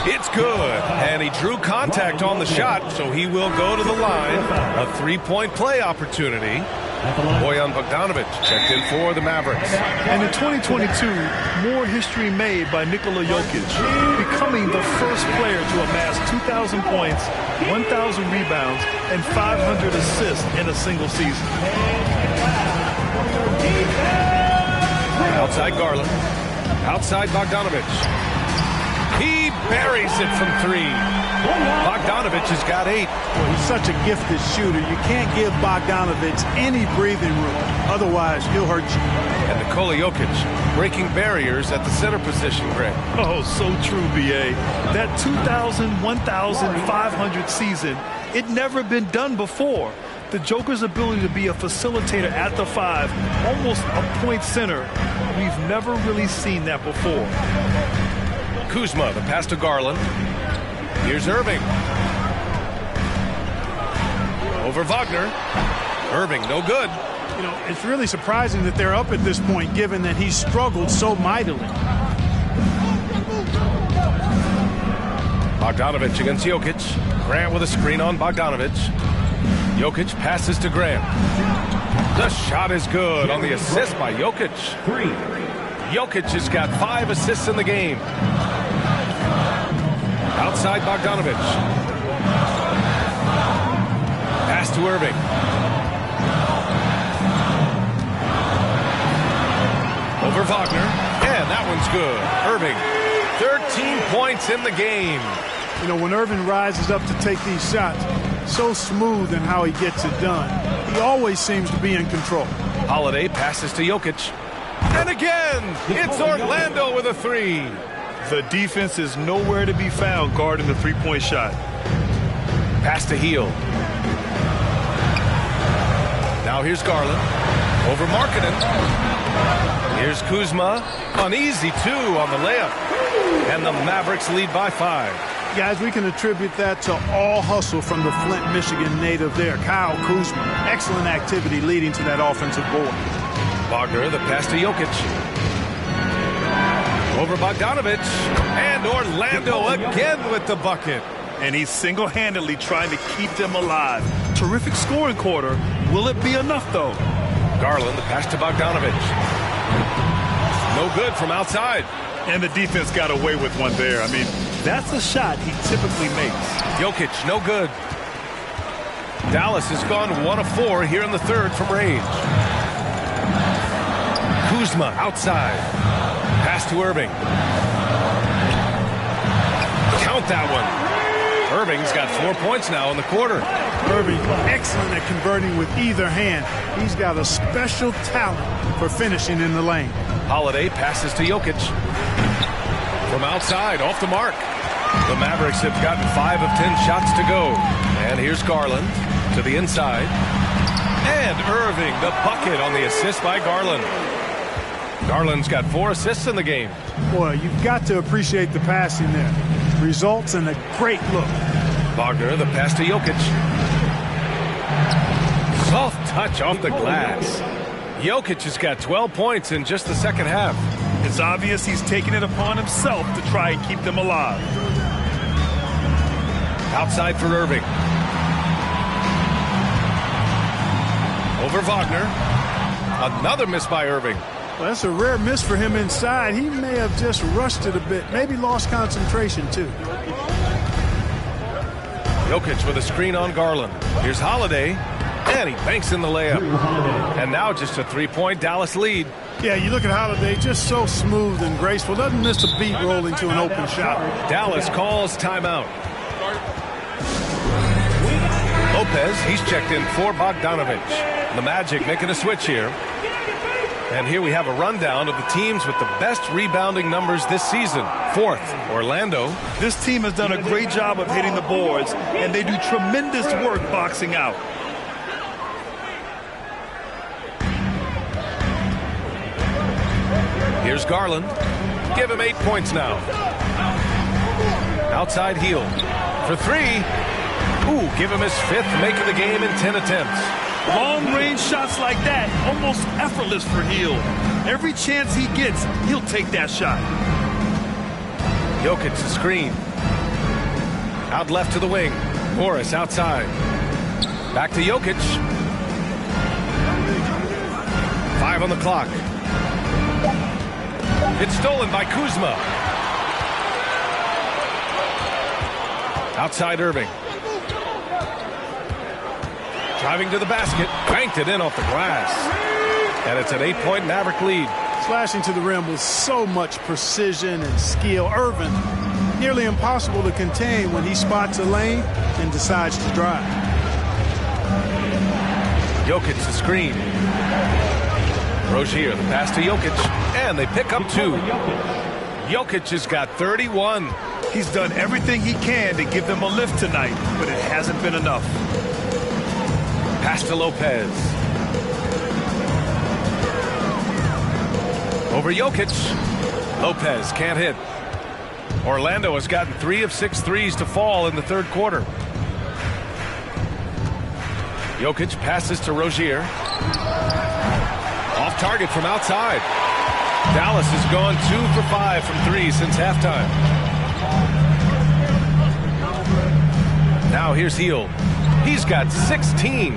It's good. And he drew contact on the shot, so he will go to the line. A 3-point play opportunity. Bojan Bogdanovic checked in for the Mavericks. And in 2022, more history made by Nikola Jokic, becoming the first player to amass 2,000 points, 1,000 rebounds, and 500 assists in a single season. Outside Garland. Outside Bogdanovic. He buries it from 3. Bogdanovic has got 8. Well, he's such a gifted shooter. You can't give Bogdanovic any breathing room. Otherwise, he'll hurt you. And Nikola Jokic breaking barriers at the center position, Greg. Oh, so true, B.A. That 2,000, 1,500 season, it never been done before. The Joker's ability to be a facilitator at the 5, almost a point center, we've never really seen that before. Kuzma, the pass to Garland. Here's Irving. Over Wagner. Irving, no good. You know, it's really surprising that they're up at this point, given that he's struggled so mightily. Bogdanovich against Jokic. Grant with a screen on Bogdanovich. Jokic passes to Grant. The shot is good on the assist by Jokic. Jokic has got 5 assists in the game. Outside Bogdanovich. Pass to Irving. Over Wagner. And that one's good. Irving, 13 points in the game. You know, when Irving rises up to take these shots, so smooth in how he gets it done. He always seems to be in control. Holiday passes to Jokic. And again, it's Orlando with a 3. The defense is nowhere to be found guarding the three-point shot. Pass to Hield. Now here's Garland. Over Markkanen. Here's Kuzma. An easy 2 on the layup. And the Mavericks lead by 5. Guys, we can attribute that to all hustle from the Flint, Michigan native there, Kyle Kuzma. Excellent activity leading to that offensive board. Wagner, the pass to Jokic. Over Bogdanovich. And Orlando again with the bucket. And he's single-handedly trying to keep them alive. Terrific scoring quarter. Will it be enough, though? Garland, the pass to Bogdanovich. No good from outside. And the defense got away with one there. I mean, that's a shot he typically makes. Jokic, no good. Dallas has gone 1 of 4 here in the third from range. Kuzma outside. Pass to Irving. Count that one. Irving's got 4 points now in the quarter. Irving, excellent at converting with either hand. He's got a special talent for finishing in the lane. Holiday passes to Jokic. From outside, off the mark. The Mavericks have gotten 5 of 10 shots to go. And here's Garland to the inside. And Irving, the bucket on the assist by Garland. Garland's got 4 assists in the game. Boy, you've got to appreciate the passing there. Results in a great look. Wagner, the pass to Jokic. Soft touch off the glass. Jokic has got 12 points in just the second half. It's obvious he's taking it upon himself to try and keep them alive. Outside for Irving. Over Wagner. Another miss by Irving. Well, that's a rare miss for him inside. He may have just rushed it a bit. Maybe lost concentration, too. Jokic with a screen on Garland. Here's Holiday. And he banks in the layup. And now just a 3-point Dallas lead. Yeah, you look at Holiday, just so smooth and graceful. Doesn't miss a beat rolling to an open shot. Dallas calls timeout. Lopez, he's checked in for Bogdanovich. The Magic making a switch here. And here we have a rundown of the teams with the best rebounding numbers this season. 4th, Orlando. This team has done a great job of hitting the boards, and they do tremendous work boxing out. Here's Garland. Give him 8 points now. Outside Hield. For 3. Ooh, give him his 5th make of the game in 10 attempts. Long-range shots like that, almost effortless for Hield. Every chance he gets, he'll take that shot. Jokic the screen. Out left to the wing. Morris outside. Back to Jokic. 5 on the clock. It's stolen by Kuzma. Outside Irving. Driving to the basket. Banked it in off the glass. And it's an 8-point Maverick lead. Slashing to the rim with so much precision and skill. Irving, nearly impossible to contain when he spots a lane and decides to drive. Jokic the screen. Rozier, the pass to Jokic. And they pick up 2. Jokic has got 31. He's done everything he can to give them a lift tonight, but it hasn't been enough. Pass to Lopez. Over Jokic. Lopez can't hit. Orlando has gotten 3 of 6 threes to fall in the third quarter. Jokic passes to Rozier. Off target from outside. Dallas has gone 2 for 5 from 3 since halftime. Now here's Hield. He's got 16.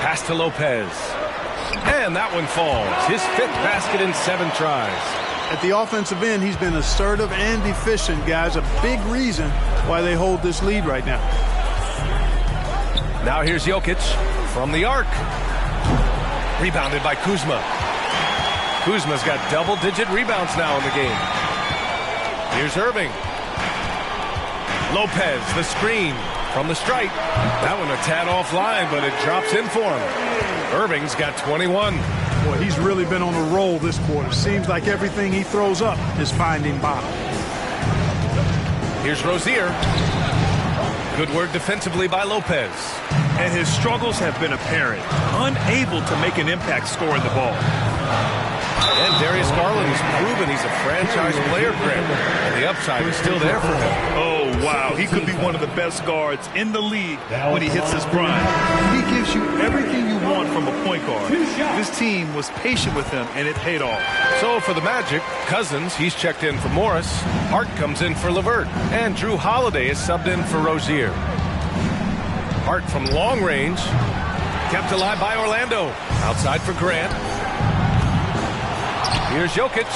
Pass to Lopez. And that one falls. His 5th basket in 7 tries. At the offensive end, he's been assertive and efficient, guys. A big reason why they hold this lead right now. Now here's Jokic from the arc. Rebounded by Kuzma. Kuzma's got double-digit rebounds now in the game. Here's Irving. Lopez, the screen from the stripe. That one a tad offline, but it drops in for him. Irving's got 21. Boy, he's really been on a roll this quarter. Seems like everything he throws up is finding bottom. Here's Rozier. Good work defensively by Lopez. And his struggles have been apparent. Unable to make an impact scoring the ball. And Darius Garland has proven he's a franchise player, Grant. And the upside is still there for him. Oh, wow. He could be one of the best guards in the league when he hits his prime. He gives you everything you want from a point guard. This team was patient with him, and it paid off. So for the Magic, Cousins, he's checked in for Morris. Hart comes in for LeVert. And Drew Holiday is subbed in for Rozier. Hart from long range. Kept alive by Orlando. Outside for Grant. Here's Jokic.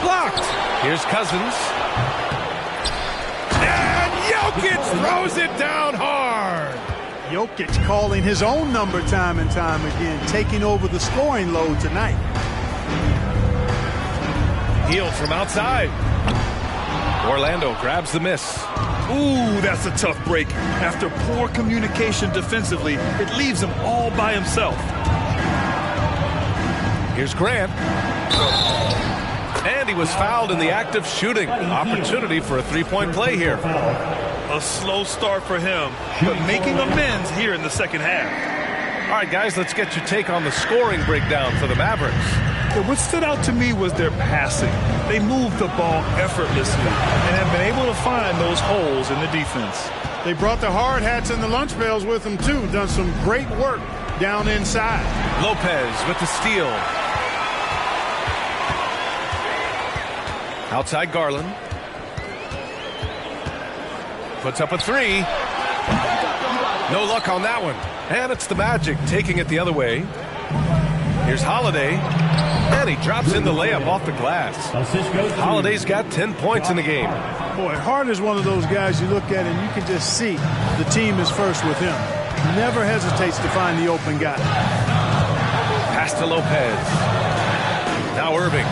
Blocked. Here's Cousins. And Jokic throws it down hard. Jokic calling his own number time and time again, taking over the scoring load tonight. Hield from outside. Orlando grabs the miss. Ooh, that's a tough break. After poor communication defensively, it leaves him all by himself. Here's Grant. And he was fouled in the act of shooting. Opportunity for a three-point play here. A slow start for him, but making amends here in the second half. All right, guys, let's get your take on the scoring breakdown for the Mavericks. Yeah, what stood out to me was their passing. They moved the ball effortlessly and have been able to find those holes in the defense. They brought the hard hats and the lunch pails with them, too. Done some great work down inside. Lopez with the steal. Outside Garland. Puts up a three. No luck on that one. And it's the Magic taking it the other way. Here's Holiday. And he drops in the layup off the glass. Holiday's got 10 points in the game. Boy, Hart is one of those guys you look at and you can just see the team is first with him. Never hesitates to find the open guy. Pass to Lopez. Now Irving.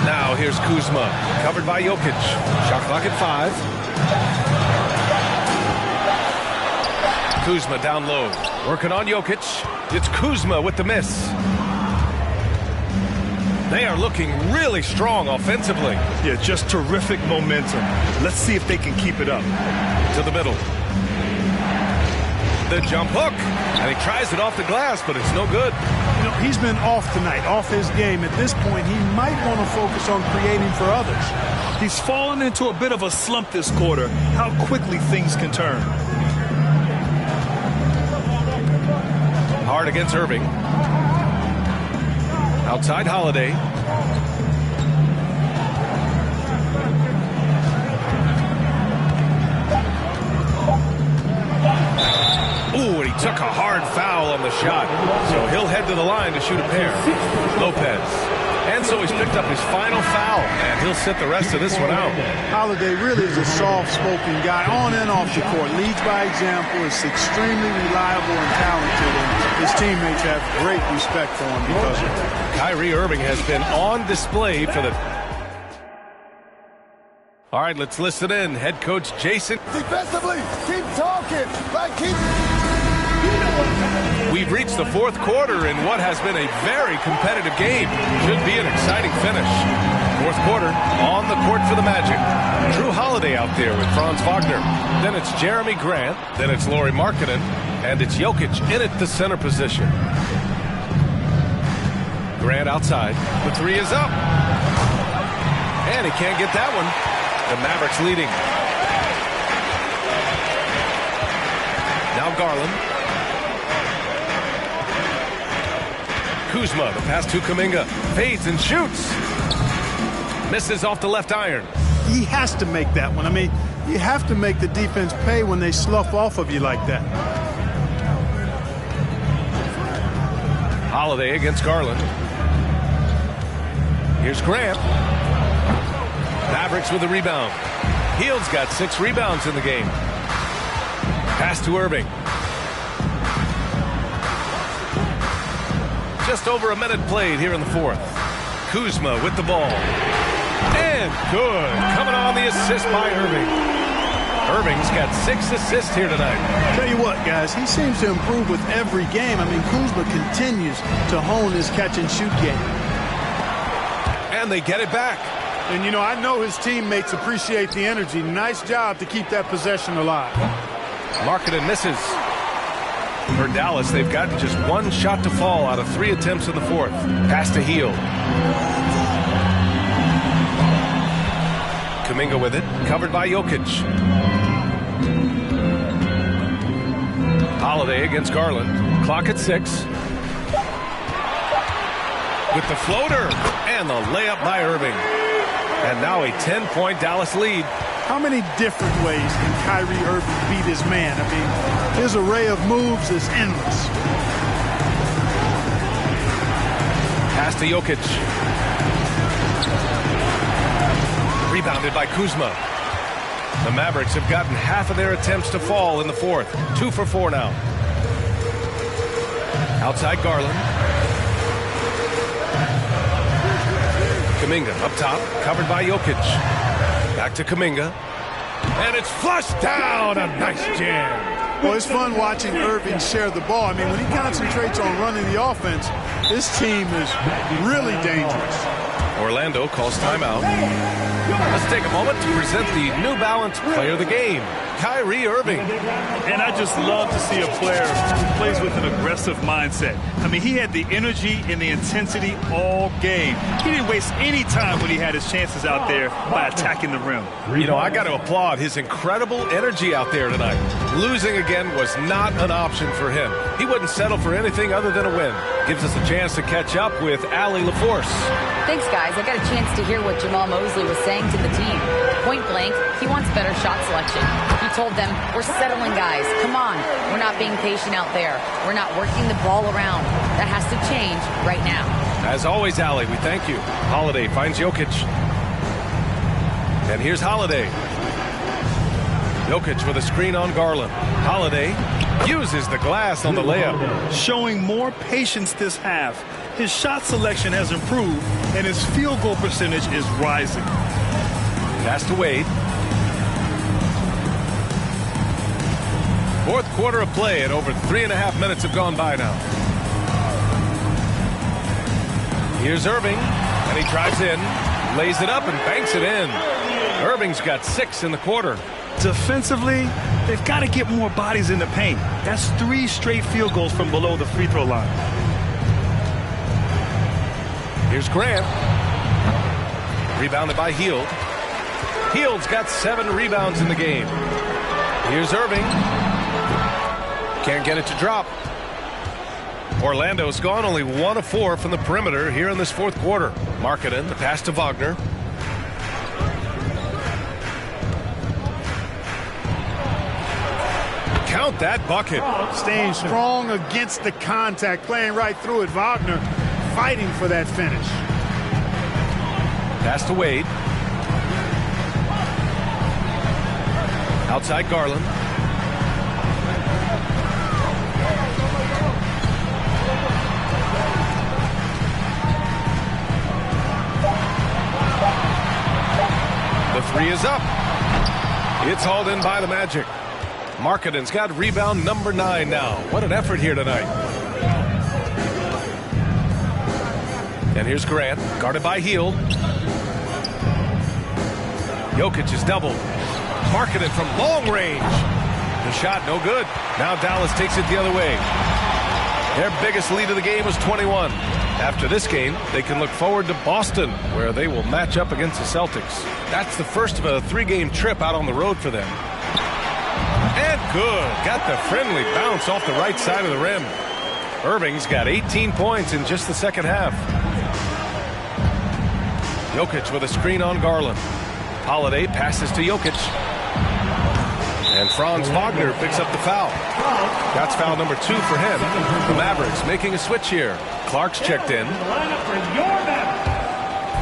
Now here's Kuzma. Covered by Jokic. Shot clock at 5. Kuzma down low. Working on Jokic. It's Kuzma with the miss. They are looking really strong offensively. Yeah, just terrific momentum. Let's see if they can keep it up. To the middle. The jump hook. And he tries it off the glass, but it's no good. You know, he's been off tonight, off his game. At this point, he might want to focus on creating for others. He's fallen into a bit of a slump this quarter. How quickly things can turn. Hard against Irving. Outside Holiday. Ooh, and he took a hard foul on the shot. So he'll head to the line to shoot a pair. Lopez. And so he's picked up his final foul, and he'll sit the rest of this one out. Holiday really is a soft-spoken guy on and off the court. Leads by example, is extremely reliable and talented, and his teammates have great respect for him because of it. Kyrie Irving has been on display for the... All right, let's listen in. Head coach Jason. Defensively, keep talking. We've reached the fourth quarter in what has been a very competitive game. Should be an exciting finish. Fourth quarter, on the court for the Magic. Drew Holiday out there with Franz Wagner. Then it's Jeremy Grant. Then it's Lauri Markkanen. And it's Jokic in at the center position. Grant outside. The three is up. And he can't get that one. The Mavericks leading. Now Garland. Kuzma, the pass to Kuminga. Fades and shoots. Misses off the left iron. He has to make that one. I mean, you have to make the defense pay when they slough off of you like that. Holiday against Garland. Here's Grant. Mavericks with the rebound. Hield's got 6 rebounds in the game. Pass to Irving. Just over a minute played here in the fourth. Kuzma with the ball. And good. Coming on the assist by Irving. Irving's got 6 assists here tonight. Tell you what, guys, he seems to improve with every game. I mean, Kuzma continues to hone his catch-and-shoot game. And they get it back. And, you know, I know his teammates appreciate the energy. Nice job to keep that possession alive. Markkanen misses. For Dallas, they've gotten just 1 shot to fall out of 3 attempts in the fourth. Pass to Hield. Kuminga with it, covered by Jokic. Holiday against Garland. Clock at 6. With the floater and the layup by Irving. And now a 10-point Dallas lead. How many different ways can Kyrie Irving beat his man? I mean, his array of moves is endless. Pass to Jokic. Rebounded by Kuzma. The Mavericks have gotten half of their attempts to fall in the fourth. 2 for 4 now. Outside Garland. Kuminga up top, covered by Jokic. Back to Kuminga. And it's flushed down. A nice jam. Well, it's fun watching Irving share the ball. I mean, when he concentrates on running the offense, this team is really dangerous. Orlando calls timeout. Let's take a moment to present the New Balance Player of the Game, Kyrie Irving. And I just love to see a player who plays with an aggressive mindset. I mean, he had the energy and the intensity all game. He didn't waste any time when he had his chances out there by attacking the rim. You know, I got to applaud his incredible energy out there tonight. Losing again was not an option for him. He wouldn't settle for anything other than a win. Gives us a chance to catch up with Allie LaForce. Thanks, guys. I got a chance to hear what Jamal Mosley was saying to the team. Point blank, he wants better shot selection. He told them, we're settling, guys. Come on. We're not being patient out there. We're not working the ball around. That has to change right now. As always, Allie, we thank you. Holiday finds Jokic. And here's Holiday. Jokic with a screen on Garland. Holiday uses the glass on the layup. Showing more patience this half. His shot selection has improved, and his field goal percentage is rising. Pass to Wade. Fourth quarter of play, and over 3.5 minutes have gone by now. Here's Irving, and he drives in, lays it up, and banks it in. Irving's got 6 in the quarter. Defensively, they've got to get more bodies in the paint. That's 3 straight field goals from below the free throw line. Here's Grant. Rebounded by Hield. Hield's got 7 rebounds in the game. Here's Irving. Can't get it to drop. Orlando's gone only 1 of 4 from the perimeter here in this fourth quarter. Markkanen, the pass to Wagner. Count that bucket. Staying strong against the contact, playing right through it. Wagner fighting for that finish. Pass to Wade. Outside Garland. The 3 is up. It's hauled in by the Magic. Markkanen's got rebound number 9 now. What an effort here tonight. And here's Grant, guarded by Hield. Jokic is doubled. Markkanen from long range. The shot no good. Now Dallas takes it the other way. Their biggest lead of the game was 21. After this game, they can look forward to Boston, where they will match up against the Celtics. That's the first of a 3-game trip out on the road for them. And good. Got the friendly bounce off the right side of the rim. Irving's got 18 points in just the second half. Jokic with a screen on Garland. Holiday passes to Jokic. And Franz Wagner picks up the foul. That's foul number 2 for him. The Mavericks making a switch here. Clark's checked in.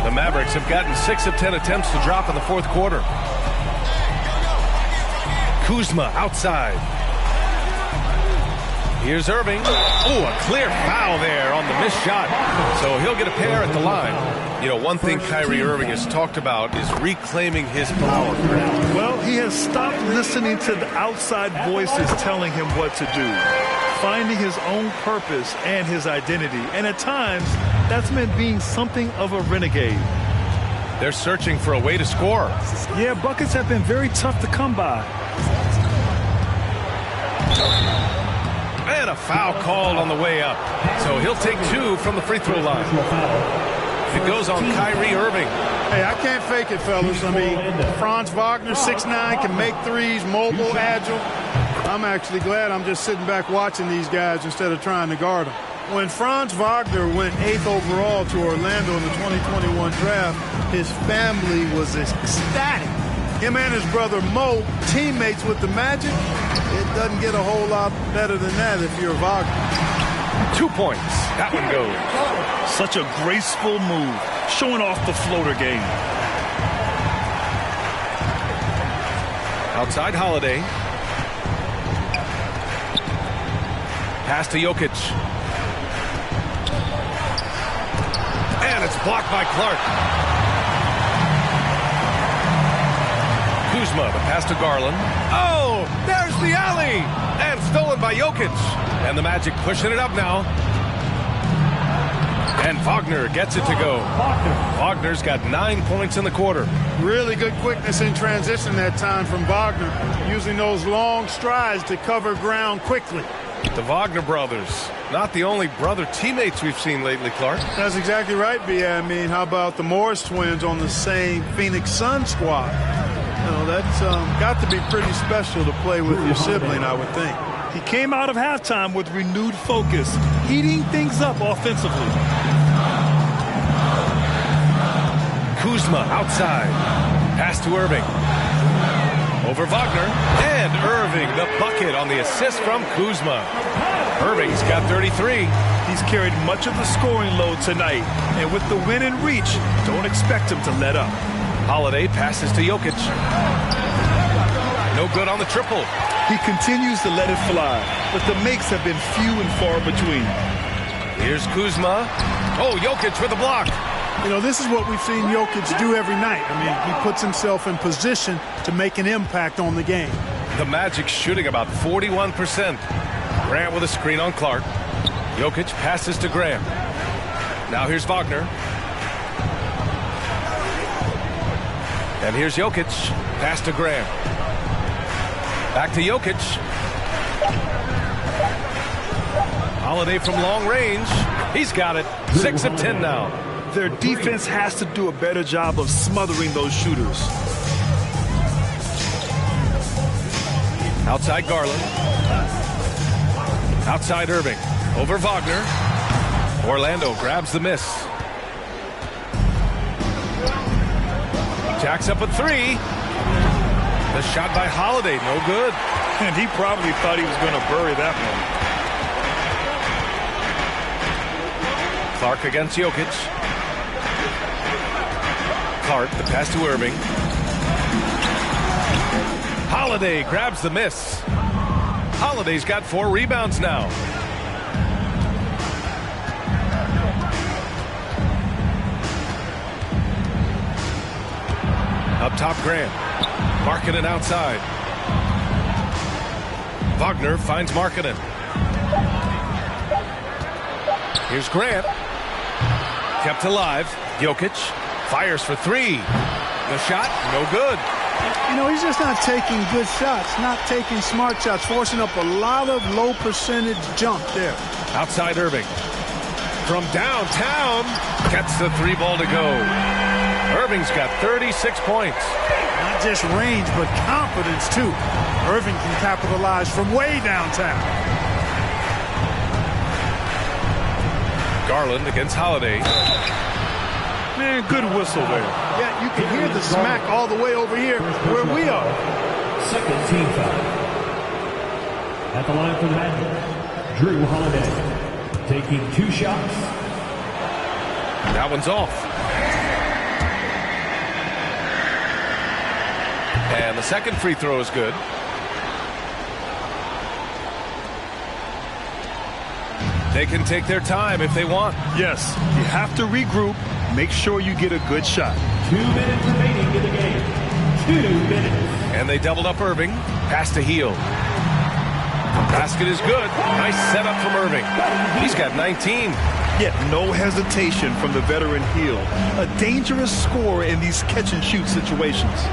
The Mavericks have gotten 6 of 10 attempts to drop in the fourth quarter. Kuzma outside. Here's Irving. Oh, a clear foul there on the missed shot. So he'll get a pair at the line. You know, one thing Kyrie Irving has talked about is reclaiming his power. Well, he has stopped listening to the outside voices telling him what to do, finding his own purpose and his identity. And at times, that's meant being something of a renegade. They're searching for a way to score. Yeah, buckets have been very tough to come by. And a foul called on the way up. So he'll take 2 from the free throw line. It goes on Kyrie Irving. Hey, I can't fake it, fellas. I mean, Franz Wagner, 6'9", can make threes, mobile, agile. I'm actually glad I'm just sitting back watching these guys instead of trying to guard them. When Franz Wagner went 8th overall to Orlando in the 2021 draft, his family was ecstatic. Him and his brother Mo, teammates with the Magic. It doesn't get a whole lot better than that if you're Wagner. 2 points. That one goes. Such a graceful move, showing off the floater game. Outside Holiday. Pass to Jokic. And it's blocked by Clark. Kuzma, the pass to Garland. Oh, there's the alley! And stolen by Jokic. And the Magic pushing it up now. And Wagner gets it to go. Wagner's got 9 points in the quarter. Really good quickness in transition that time from Wagner, using those long strides to cover ground quickly. The Wagner brothers, not the only brother teammates we've seen lately, Clark. That's exactly right, B.A. I mean, how about the Morris twins on the same Phoenix Sun squad? You know, that's got to be pretty special to play with your sibling, I would think. He came out of halftime with renewed focus, heating things up offensively. Kuzma outside. Pass to Irving. Over Wagner. And Irving, the bucket on the assist from Kuzma. Irving's got 33. He's carried much of the scoring load tonight. And with the win in reach, don't expect him to let up. Holiday passes to Jokic. No good on the triple. He continues to let it fly, but the makes have been few and far between. Here's Kuzma. Oh, Jokic with a block. You know, this is what we've seen Jokic do every night. I mean, he puts himself in position to make an impact on the game. The Magic shooting about 41%. Grant with a screen on Clark. Jokic passes to Graham. Now here's Wagner. And here's Jokic. Pass to Graham. Back to Jokic. Holiday from long range. He's got it. 6 of 10 now. Their defense has to do a better job of smothering those shooters. Outside Garland. Outside Irving. Over Wagner. Orlando grabs the miss. Jacks up a 3. The shot by Holiday, no good. And he probably thought he was going to bury that one. Clark against Jokic. Clark, the pass to Irving. Holiday grabs the miss. Holiday's got 4 rebounds now. Up top, Grant. Markkanen outside. Wagner finds Markkanen. Here's Grant. Kept alive. Jokic fires for 3. The shot, no good. You know, he's just not taking good shots, not taking smart shots, forcing up a lot of low percentage jump there. Outside Irving. from downtown. Gets the 3 ball to go. Irving's got 36 points. Not just range, but confidence, too. Irving can capitalize from way downtown. Garland against Holiday. Man, good whistle there. Yeah, you can hear the smack all the way over here where we are. Second team foul. At the line for the Magic, Drew Holiday taking 2 shots. That one's off. And the second free throw is good. They can take their time if they want. Yes, you have to regroup. Make sure you get a good shot. 2 minutes remaining in the game. 2 minutes. And they doubled up Irving. Pass to Heel. Basket is good. Nice setup from Irving. He's got 19. Yet no hesitation from the veteran Heel. A dangerous scorer in these catch-and-shoot situations.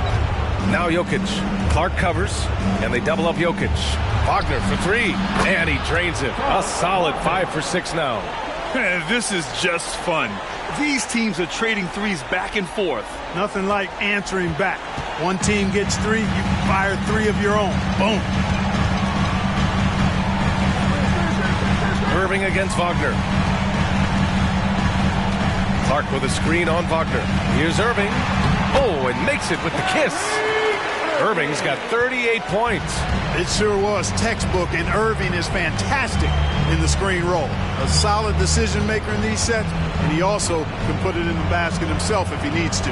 Now Jokic. Clark covers, and they double up Jokic. Wagner for 3, and he drains it. A solid 5 for 6 now. Man, this is just fun. These teams are trading threes back and forth. Nothing like answering back. One team gets 3, you fire 3 of your own. Boom. Irving against Wagner. Clark with a screen on Wagner. Here's Irving. Oh, and makes it with the kiss. Irving's got 38 points. It sure was textbook, and Irving is fantastic in the screen roll. A solid decision maker in these sets, and he also can put it in the basket himself if he needs to.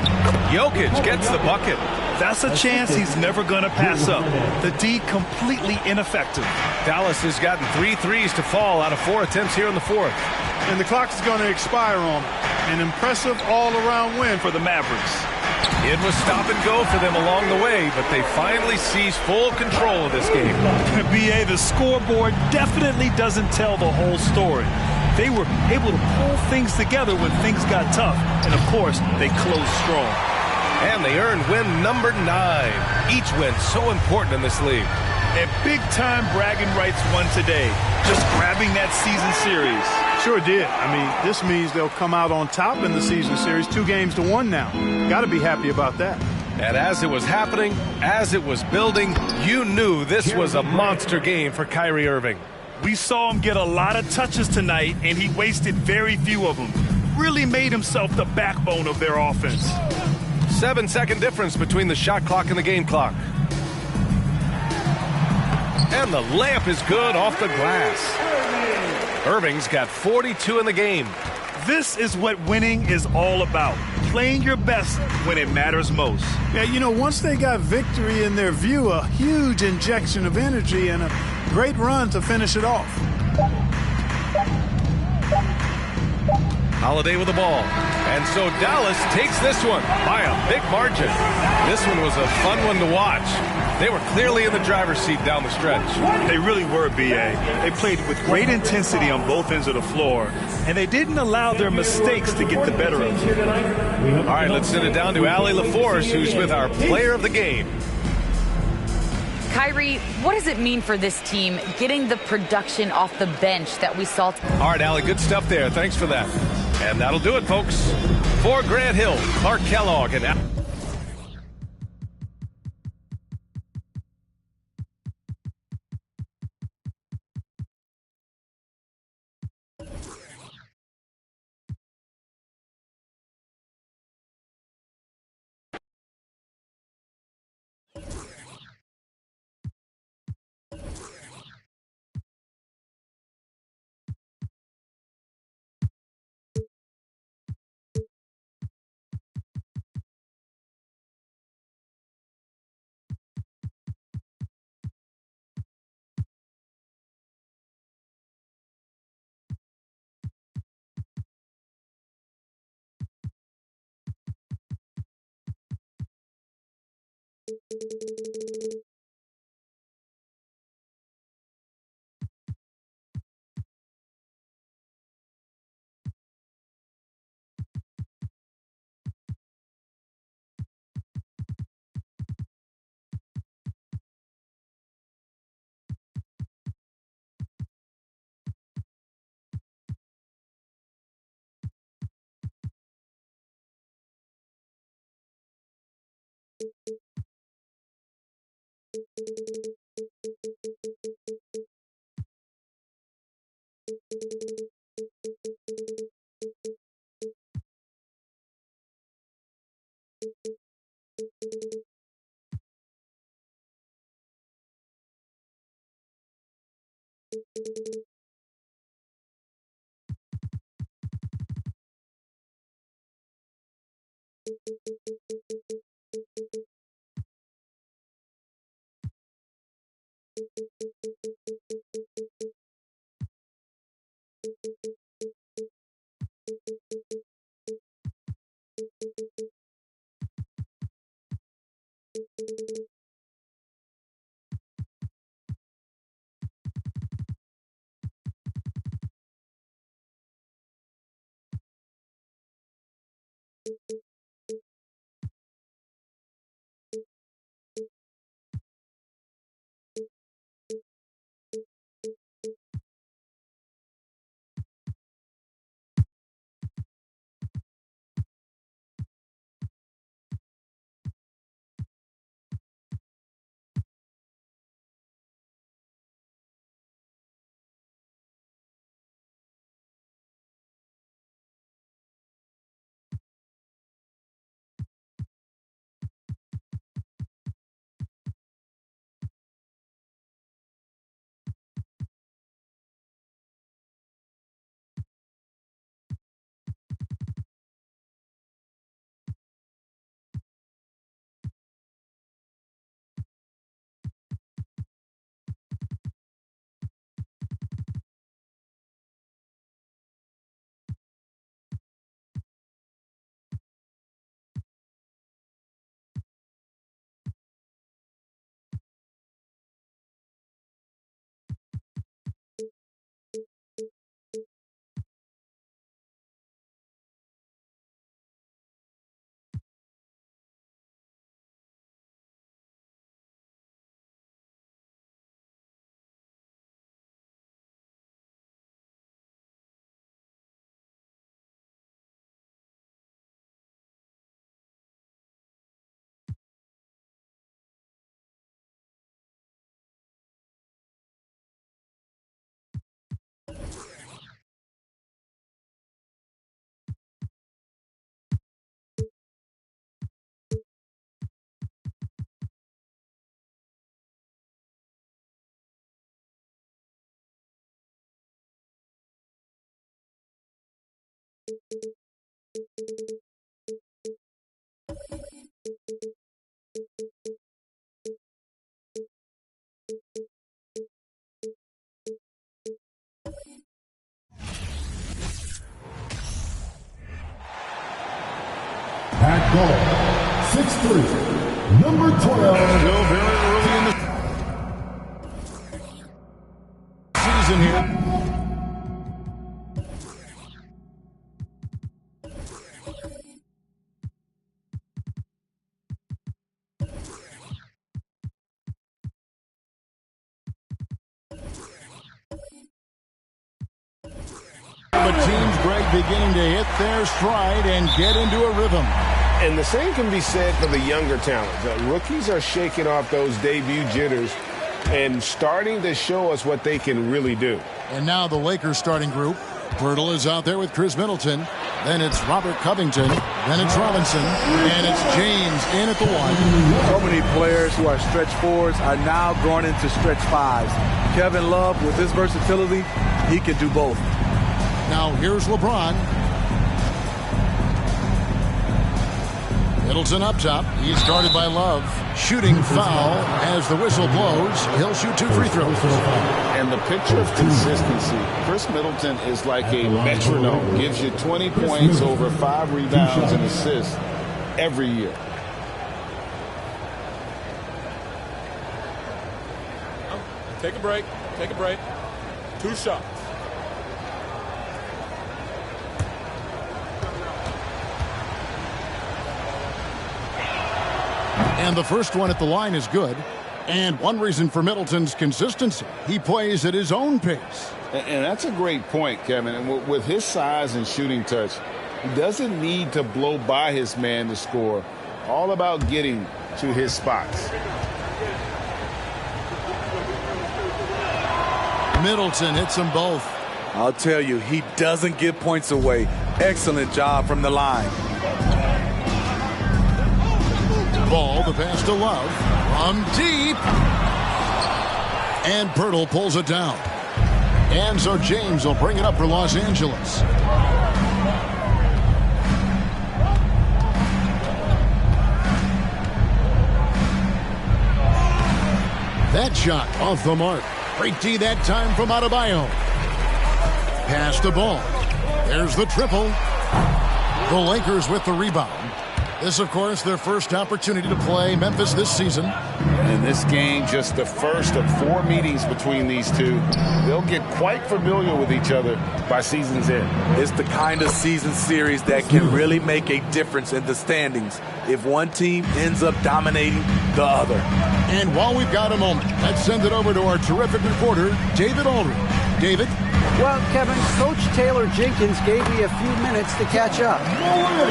Jokic gets the bucket. That's a chance he's never going to pass up. The D completely ineffective. Dallas has gotten 3 threes to fall out of 4 attempts here in the 4th. And the clock is going to expire on him. An impressive all-around win for the Mavericks. It was stop and go for them along the way, but they finally seized full control of this game. BA, the scoreboard definitely doesn't tell the whole story. They were able to pull things together when things got tough, and of course, they closed strong. And they earned win number 9. Each win so important in this league. And big-time bragging rights won today, just grabbing that season series. Sure did. I mean, this means they'll come out on top in the season series, 2-1 now. Got to be happy about that. And as it was happening, as it was building, you knew this was a monster game for Kyrie Irving. We saw him get a lot of touches tonight, and he wasted very few of them. Really made himself the backbone of their offense. 7-second difference between the shot clock and the game clock. And the layup is good off the glass. Irving's got 42 in the game. This is what winning is all about. Playing your best when it matters most. Yeah, you know, once they got victory in their view, a huge injection of energy and a great run to finish it off. Holiday with the ball. And so Dallas takes this one by a big margin. This one was a fun one to watch. They were clearly in the driver's seat down the stretch. They really were, B.A. They played with great intensity on both ends of the floor, and they didn't allow their mistakes to get the better of them. All right, let's send it down to Allie LaForce, who's with our player of the game. Kyrie, what does it mean for this team getting the production off the bench that we saw? All right, Allie, good stuff there. Thanks for that. And that'll do it, folks. For Grant Hill, Clark Kellogg, and At goal, 6'3", number 12. Still very early in the season here. But teams, Greg, beginning to hit their stride and get into a rhythm. And the same can be said for the younger talent. Rookies are shaking off those debut jitters and starting to show us what they can really do. And now the Lakers starting group. Pirtle is out there with Chris Middleton. Then it's Robert Covington. Then it's Robinson. And it's James in at the one. So many players who are stretch fours are now going into stretch fives. Kevin Love, with his versatility, he can do both. Now here's LeBron. Middleton up top. He's guarded by Love. Shooting foul as the whistle blows. He'll shoot 2 free throws. And the picture of consistency, Chris Middleton is like a metronome. Gives you 20 points, over 5 rebounds and assists every year. Take a break. Take a break. 2 shots. And the first one at the line is good. And one reason for Middleton's consistency, he plays at his own pace. And that's a great point, Kevin. And with his size and shooting touch, he doesn't need to blow by his man to score. All about getting to his spots. Middleton hits them both. I'll tell you, he doesn't give points away. Excellent job from the line. Ball, the pass to Love. From deep. And Pirtle pulls it down. And so James will bring it up for Los Angeles. That shot off the mark. Great D that time from Adebayo. Pass the ball. There's the triple. The Lakers with the rebound. This, of course, their first opportunity to play Memphis this season. In this game, just the first of 4 meetings between these two. They'll get quite familiar with each other by season's end. It's the kind of season series that can really make a difference in the standings if one team ends up dominating the other. And while we've got a moment, let's send it over to our terrific reporter, David Aldridge. David? Well, Kevin, Coach Taylor Jenkins gave me a few minutes to catch up.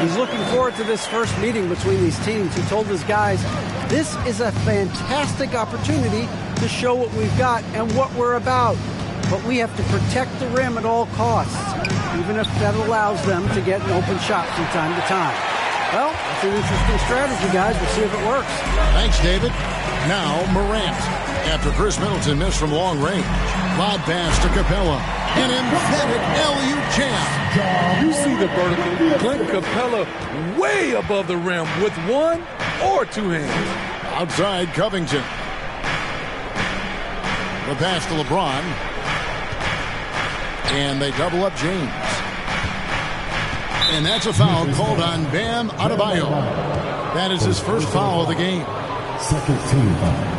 He's looking forward to this first meeting between these teams. He told his guys, this is a fantastic opportunity to show what we've got and what we're about. But we have to protect the rim at all costs, even if that allows them to get an open shot from time to time. Well, that's an interesting strategy, guys. We'll see if it works. Thanks, David. Now, Morant. After Chris Middleton missed from long range, lob pass to Capella. An emphatic LU jam. You see the vertical. Clint Capella way above the rim with 1 or 2 hands. Outside Covington. The pass to LeBron. And they double up James. And that's a foul called on Bam Adebayo. That is his first foul of the game. Second team foul.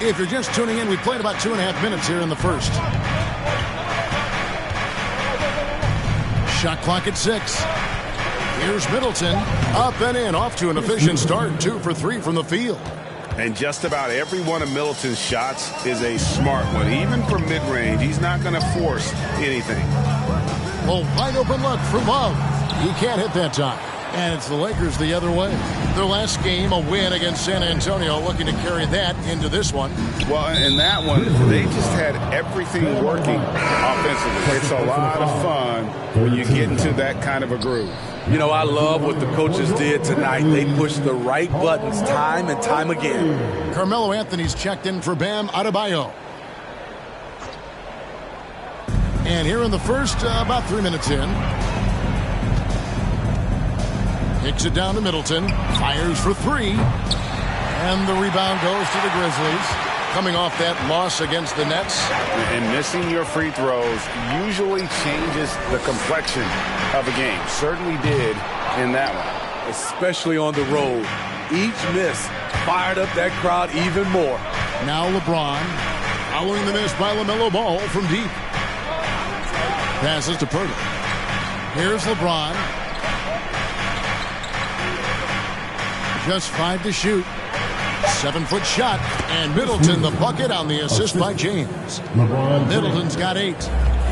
If you're just tuning in, we played about 2.5 minutes here in the first. Shot clock at 6. Here's Middleton. Up and in. Off to an efficient start. 2 for 3 from the field. And just about every one of Middleton's shots is a smart one. Even from mid-range, he's not going to force anything. Well, wide open look for Love. He can't hit that time. And it's the Lakers the other way. Their last game, a win against San Antonio, looking to carry that into this one. Well, in that one, they just had everything working offensively. It's a lot of fun when you get into that kind of a groove. You know, I love what the coaches did tonight. They pushed the right buttons time and time again. Carmelo Anthony's checked in for Bam Adebayo. And here in the first, about 3 minutes in. Kicks it down to Middleton. Fires for 3. And the rebound goes to the Grizzlies. Coming off that loss against the Nets. And missing your free throws usually changes the complexion of a game. Certainly did in that one. Especially on the road. Each miss fired up that crowd even more. Now LeBron. Following the miss by LaMelo Ball from deep. Passes to Purtle. Here's LeBron. Just 5 to shoot. 7-foot shot. And Middleton the bucket on the assist by James. Middleton's got 8.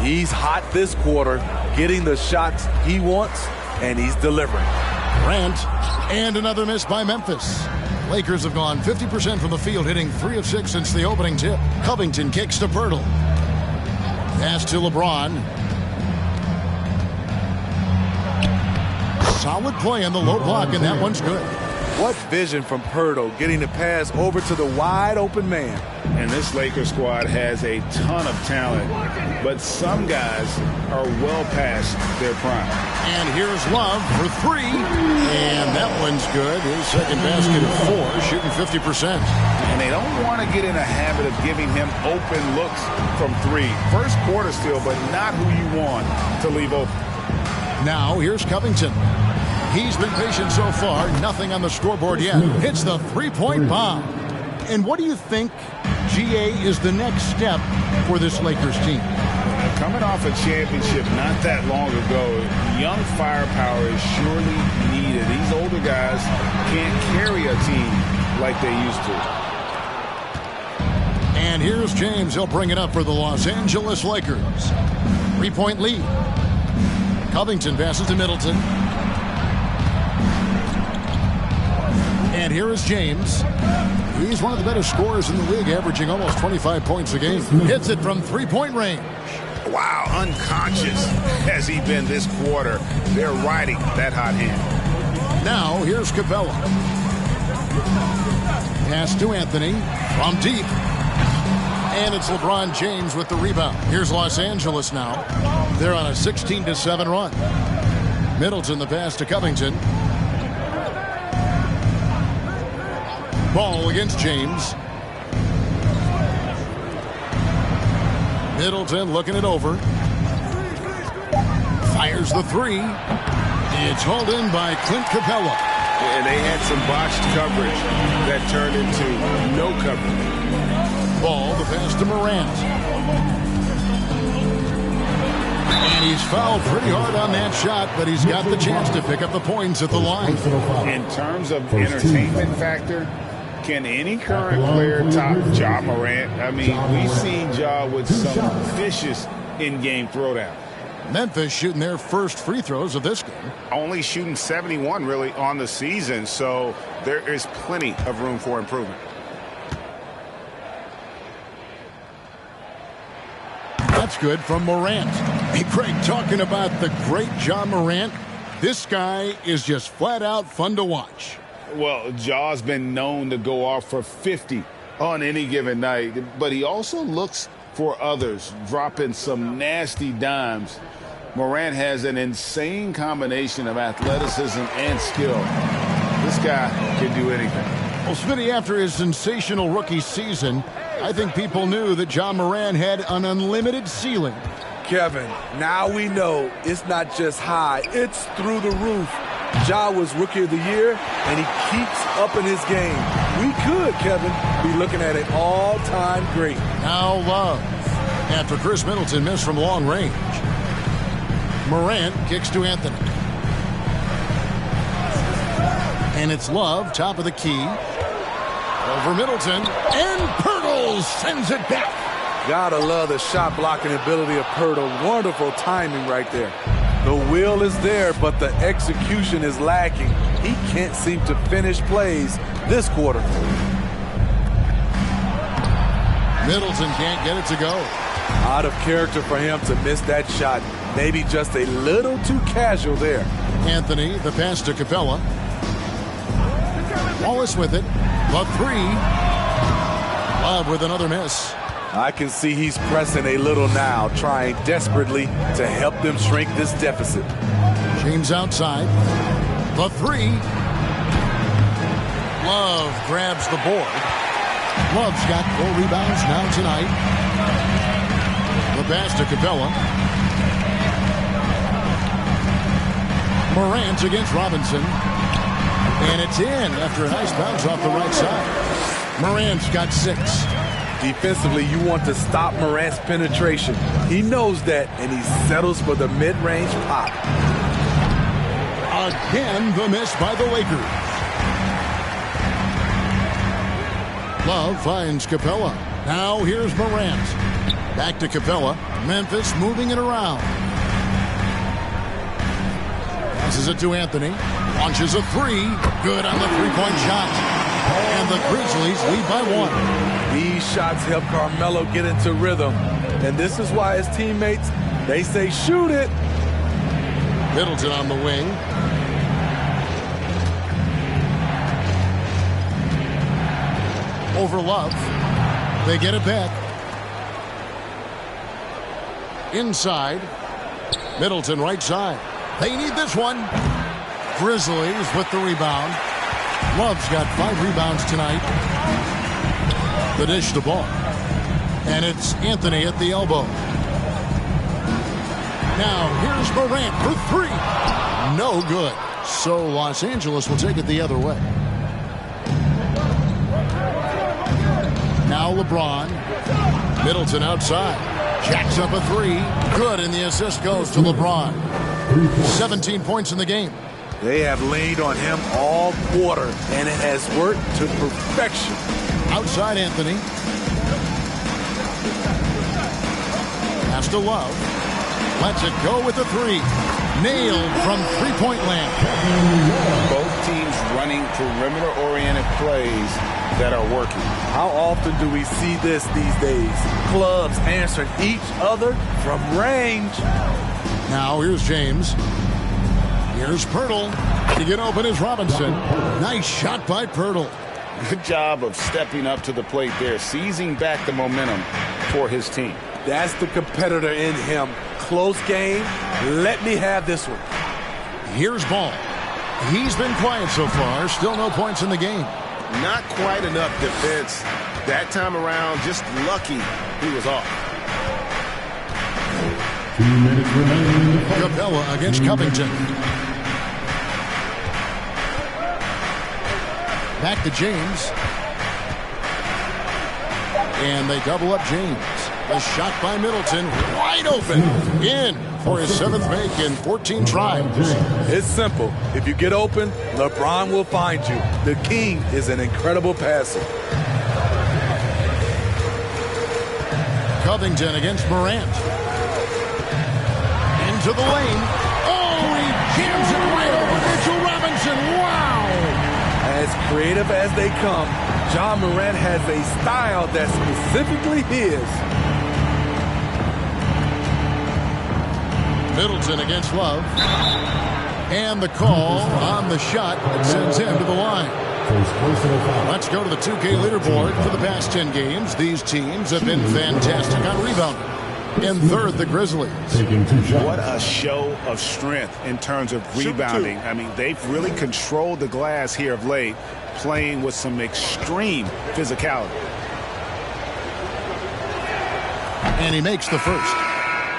He's hot this quarter, getting the shots he wants, and he's delivering. Grant. And another miss by Memphis. Lakers have gone 50% from the field, hitting 3 of 6 since the opening tip. Covington kicks to Purtle. Pass to LeBron. Solid play in the low block, and that one's good. What vision from Purtle, getting the pass over to the wide open man. And this Lakers squad has a ton of talent, but some guys are well past their prime. And here's Love for 3. And that one's good. His second basket of 4, shooting 50%. And they don't want to get in a habit of giving him open looks from 3. First quarter still, but not who you want to leave open. Now here's Covington. He's been patient so far. Nothing on the scoreboard yet. Hits the 3-point bomb. And what do you think, GA, is the next step for this Lakers team? Coming off a championship not that long ago, young firepower is surely needed. These older guys can't carry a team like they used to. And here's James. He'll bring it up for the Los Angeles Lakers. 3-point lead. Covington passes to Middleton. And here is James. He's one of the better scorers in the league, averaging almost 25 points a game. Hits it from 3-point range. Wow, unconscious has he been this quarter. They're riding that hot hand. Now, here's Capella. Pass to Anthony from deep. And it's LeBron James with the rebound. Here's Los Angeles now. They're on a 16-7 run. Middleton the pass to Covington. Ball against James. Middleton looking it over. Fires the three. It's hauled in by Clint Capella. And they had some botched coverage that turned into no coverage. Ball, the pass to Morant. And he's fouled pretty hard on that shot, but he's got the chance to pick up the points at the line. In terms of entertainment factor, can any current player top Ja Morant? I mean, we've seen Ja with some vicious in-game throwdown. Memphis shooting their first free throws of this game. Only shooting 71 really on the season, so there is plenty of room for improvement. That's good from Morant. Hey, Craig, talking about the great Ja Morant, this guy is just flat out fun to watch. Well, Ja's been known to go off for 50 on any given night, but he also looks for others, dropping some nasty dimes. Morant has an insane combination of athleticism and skill. This guy can do anything. Well, Smitty, after his sensational rookie season, I think people knew that Ja Morant had an unlimited ceiling. Kevin, now we know it's not just high, it's through the roof. Ja was Rookie of the Year, and he keeps upping his game. We could, Kevin, be looking at an all-time great. Now Love. After Chris Middleton missed from long range. Morant kicks to Anthony. And it's Love, top of the key. Over Middleton. And Pirtle sends it back. Gotta love the shot blocking ability of Pirtle. Wonderful timing right there. The will is there, but the execution is lacking. He can't seem to finish plays this quarter. Middleton can't get it to go. Out of character for him to miss that shot. Maybe just a little too casual there. Anthony, the pass to Capella. Wallace with it. The three. Love with another miss. I can see he's pressing a little now, trying desperately to help them shrink this deficit. James outside. The three. Love grabs the board. Love's got 4 rebounds now tonight. The pass to Capella. Morant against Robinson. And it's in after a nice bounce off the right side. Morant's got 6. Defensively, you want to stop Morant's penetration. He knows that, and he settles for the mid-range pop. Again, the miss by the Lakers. Love finds Capella. Now here's Morant. Back to Capella. Memphis moving it around. Passes it to Anthony. Launches a three. Good on the three-point shot. And the Grizzlies lead by 1. These shots help Carmelo get into rhythm. And this is why his teammates, they say shoot it. Middleton on the wing. Over Love. They get it back. Inside. Middleton right side. They need this one. Grizzlies with the rebound. Love's got 5 rebounds tonight. The dish to ball. And it's Anthony at the elbow. Now here's Morant for 3. No good. So Los Angeles will take it the other way. Now LeBron. Middleton outside. Jacks up a 3. Good, and the assist goes to LeBron. 17 points in the game. They have leaned on him all quarter, and it has worked to perfection. Outside Anthony. Pass to Love. Lets it go with the 3. Nailed from three-point land. Both teams running perimeter-oriented plays that are working. How often do we see this these days? Clubs answering each other from range. Now here's James. Here's Pirtle. To get open is Robinson. Nice shot by Pirtle. Good job of stepping up to the plate there, seizing back the momentum for his team. That's the competitor in him. Close game. Let me have this one. Here's Ball. He's been quiet so far. Still no points in the game. Not quite enough defense. That time around, just lucky he was off. 2 minutes remaining in the Capella against Covington. Back to James. And they double up James. A shot by Middleton, wide open, in for his 7th make in 14 tries. It's simple. If you get open, LeBron will find you. The king is an incredible passer. Covington against Morant. Into the lane. Oh, he jams it right over Mitchell Robinson. Wow! As creative as they come, Ja Morant has a style that's specifically his. Middleton against Love. And the call on the shot that sends him to the line. Let's go to the 2K leaderboard. For the past 10 games, these teams have been fantastic on rebounding. In third, the Grizzlies. What a show of strength in terms of rebounding. I mean, they've really controlled the glass here of late, playing with some extreme physicality. And he makes the first.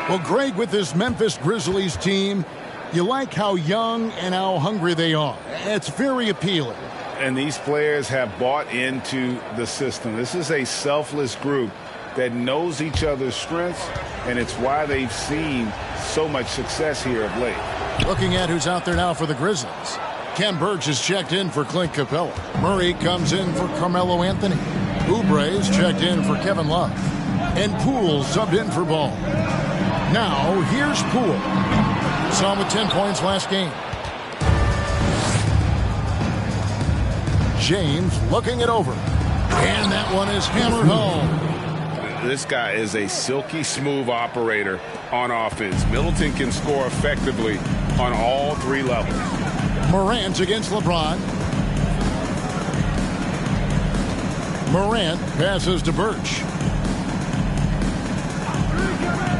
Well, Greg, with this Memphis Grizzlies team, you like how young and how hungry they are. It's very appealing. And these players have bought into the system. This is a selfless group that knows each other's strengths, and it's why they've seen so much success here of late. Looking at who's out there now for the Grizzlies. Ken Burge is checked in for Clint Capella. Murray comes in for Carmelo Anthony. Oubre is checked in for Kevin Love. And Poole subbed in for Ball. Now, here's Poole. Saw him with 10 points last game. James looking it over. And that one is hammered home. This guy is a silky smooth operator on offense. Middleton can score effectively on all 3 levels. Morant against LeBron. Morant passes to Birch.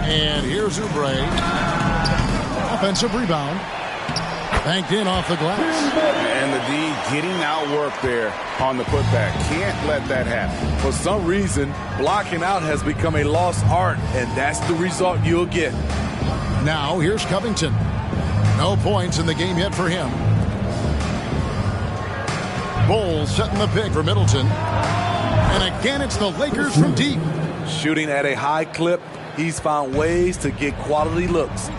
And here's Oubre. Offensive rebound. Banked in off the glass. And the D getting outworked there on the putback. Can't let that happen. For some reason, blocking out has become a lost art, and that's the result you'll get. Now, here's Covington. No points in the game yet for him. Bowles setting the pick for Middleton. And again, it's the Lakers from deep. Shooting at a high clip, he's found ways to get quality looks.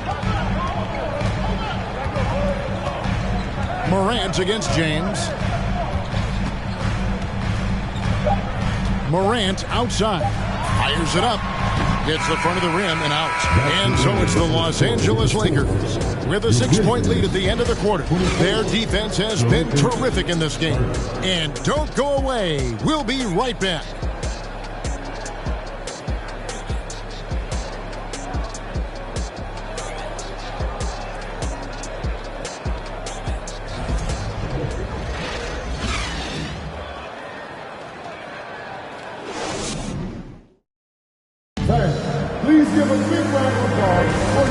Morant against James. Morant outside. Fires it up. Gets the front of the rim and out. And so it's the Los Angeles Lakers with a 6-point lead at the end of the quarter. Their defense has been terrific in this game. And don't go away. We'll be right back.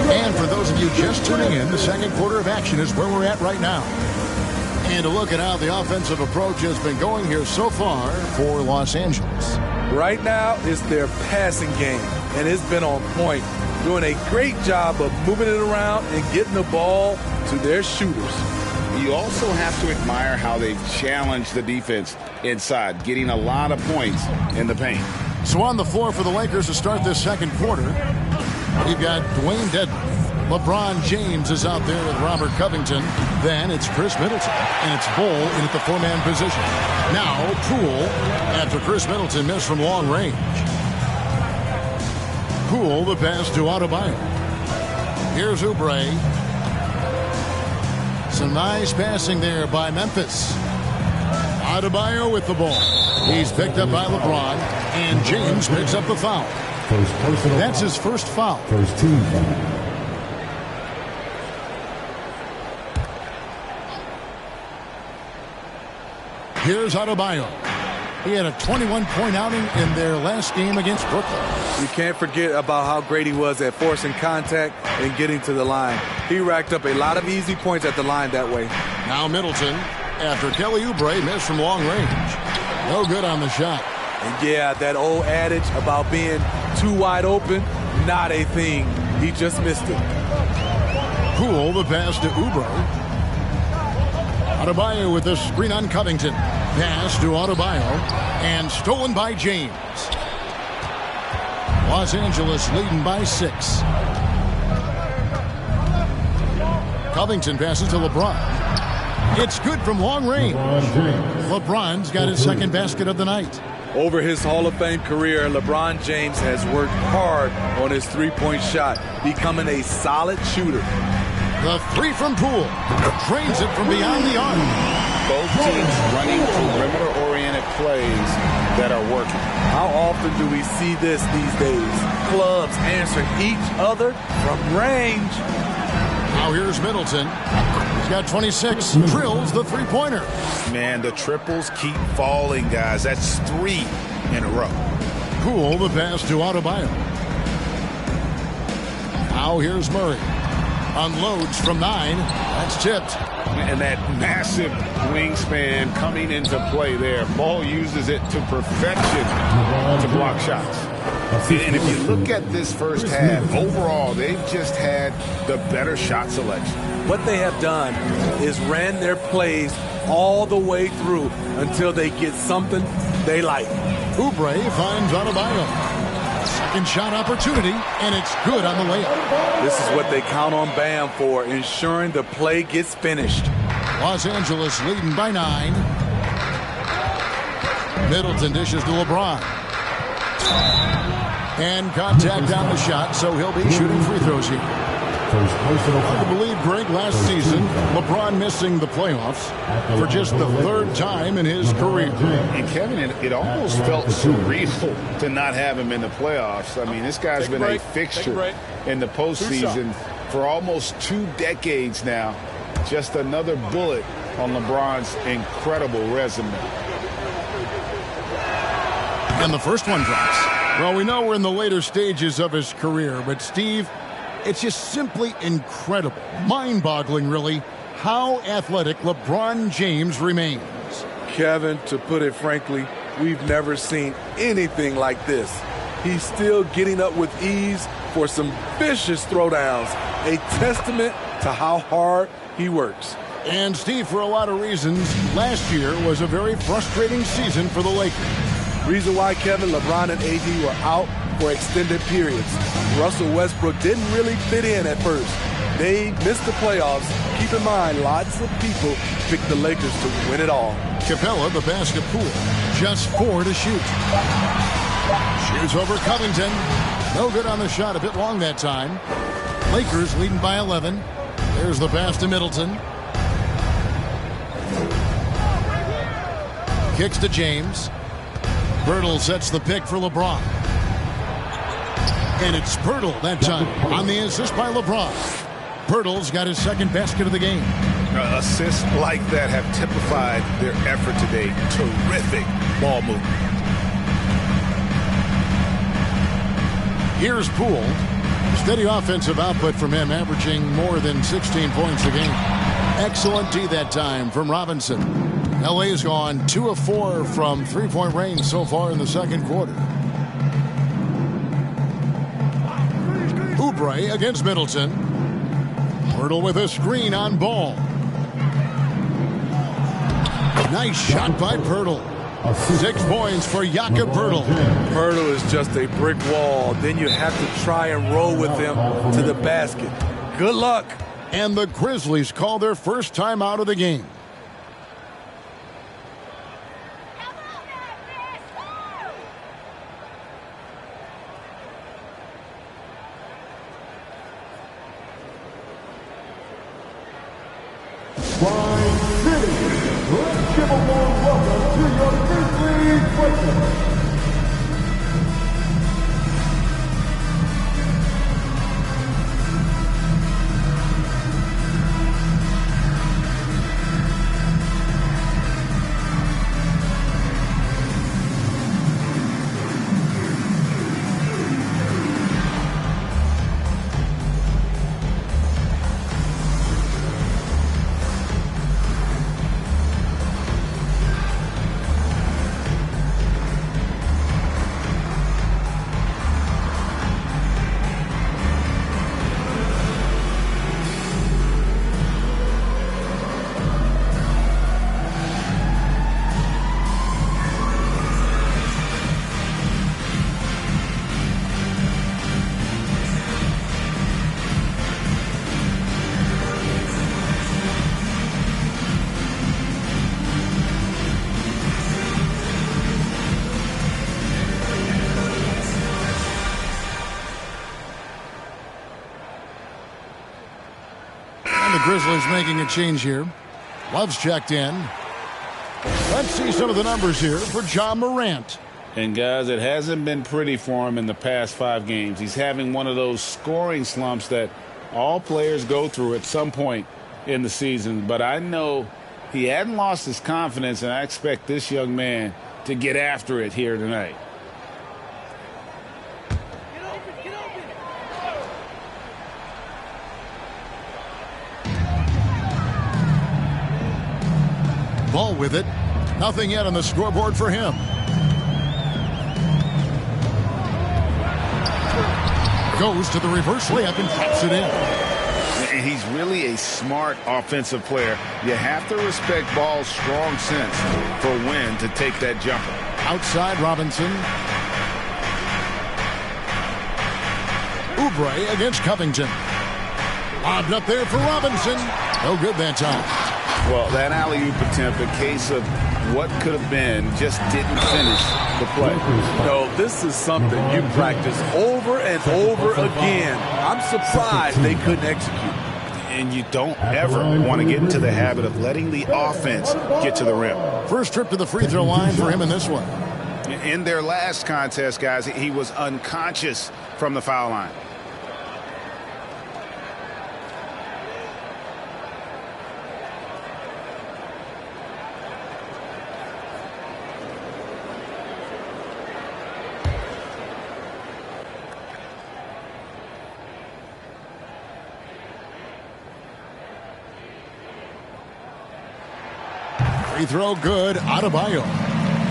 And for those of you just tuning in, the second quarter of action is where we're at right now. And to look at how the offensive approach has been going here so far for Los Angeles. Right now, it's their passing game, and it's been on point. Doing a great job of moving it around and getting the ball to their shooters. You also have to admire how they've challenged the defense inside, getting a lot of points in the paint. So on the floor for the Lakers to start this second quarter, we've got Dwayne Dedmon. LeBron James is out there with Robert Covington. Then it's Chris Middleton, and it's Bol in at the 4-man position. Now Poole, after Chris Middleton missed from long range. Poole, the pass to Adebayo. Here's Oubre. Some nice passing there by Memphis. Adebayo with the ball. He's picked up by LeBron, and James picks up the foul. That's his first foul. First team foul. Here's Adebayo. He had a 21-point outing in their last game against Brooklyn. You can't forget about how great he was at forcing contact and getting to the line. He racked up a lot of easy points at the line that way. Now Middleton, after Kelly Oubre missed from long range. No good on the shot. And yeah, that old adage about being too wide open, not a thing. He just missed it. Poole, the pass to Oubre. Adebayo with the screen on Covington. Pass to Adebayo. And stolen by James. Los Angeles leading by 6. Covington passes to LeBron. It's good from long range. LeBron's got his second basket of the night. Over his Hall of Fame career, LeBron James has worked hard on his three-point shot, becoming a solid shooter. The three from Poole. Drains it from beyond the arc. Both teams running perimeter-oriented plays that are working. How often do we see this these days? Clubs answering each other from range. Now here's Middleton. He's got 26. Drills the three-pointer. Man, the triples keep falling, guys. That's 3 in a row. Poole, the pass to Adebayo. Now here's Murray. Unloads from 9. That's tipped. And that massive wingspan coming into play there. Ball uses it to perfection to block shots. And if you look at this first half, overall, they've just had the better shot selection. What they have done is ran their plays all the way through until they get something they like. Oubre finds Adebayo. Second shot opportunity, and it's good on the layup. This is what they count on Bam for, ensuring the play gets finished. Los Angeles leading by 9. Middleton dishes to LeBron. And contact on the shot, so he'll be shooting free throws here. I believe, Greg, last season, LeBron missing the playoffs for just the 3rd time in his career. And Kevin, it almost felt surreal to not have him in the playoffs. I mean, this guy's been a fixture in the postseason for almost 2 decades now. Just another bullet on LeBron's incredible resume. And the first one drops. Well, we know we're in the later stages of his career, but Steve, it's just simply incredible, mind-boggling, really, how athletic LeBron James remains. Kevin, to put it frankly, we've never seen anything like this. He's still getting up with ease for some vicious throwdowns, a testament to how hard he works. And Steve, for a lot of reasons, last year was a very frustrating season for the Lakers. Reason why, Kevin, LeBron and AD were out for extended periods. Russell Westbrook didn't really fit in at first. They missed the playoffs. Keep in mind, lots of people picked the Lakers to win it all. Capella, the basket Poole. Just 4 to shoot. Shoots over Covington. No good on the shot. A bit long that time. Lakers leading by 11. There's the pass to Middleton. Kicks to James. Birtle sets the pick for LeBron. And it's Birtle that time on the assist by LeBron. Birtle's got his second basket of the game. Assists like that have typified their effort today. Terrific ball movement. Here's Poole. Steady offensive output from him, averaging more than 16 points a game. Excellent D that time from Robinson. LA's gone 2 of 4 from three-point range so far in the second quarter. Oubre against Middleton. Birtle with a screen on Ball. Nice shot by Birtle. 6 points for Jakob Birtle. Birtle is just a brick wall. Then you have to try and roll with him to the basket. Good luck. And the Grizzlies call their first time out of the game. Let's give a warm welcome to your Grizzlies breakfast. Mosley's making a change here. Love's checked in. Let's see some of the numbers here for John Morant. And, guys, it hasn't been pretty for him in the past 5 games. He's having one of those scoring slumps that all players go through at some point in the season. But I know he hadn't lost his confidence, and I expect this young man to get after it here tonight. Ball with it. Nothing yet on the scoreboard for him. Goes to the reverse layup and taps it in. And he's really a smart offensive player. You have to respect Ball's strong sense for when to take that jumper. Outside Robinson. Oubre against Covington. Lobbed up there for Robinson. No good that time. Well, that alley-oop attempt, a case of what could have been, just didn't finish the play. No, this is something you practice over and over again. I'm surprised they couldn't execute. And you don't ever want to get into the habit of letting the offense get to the rim. First trip to the free throw line for him in this one. In their last contest, guys, he was unconscious from the foul line. Free throw good, Adebayo.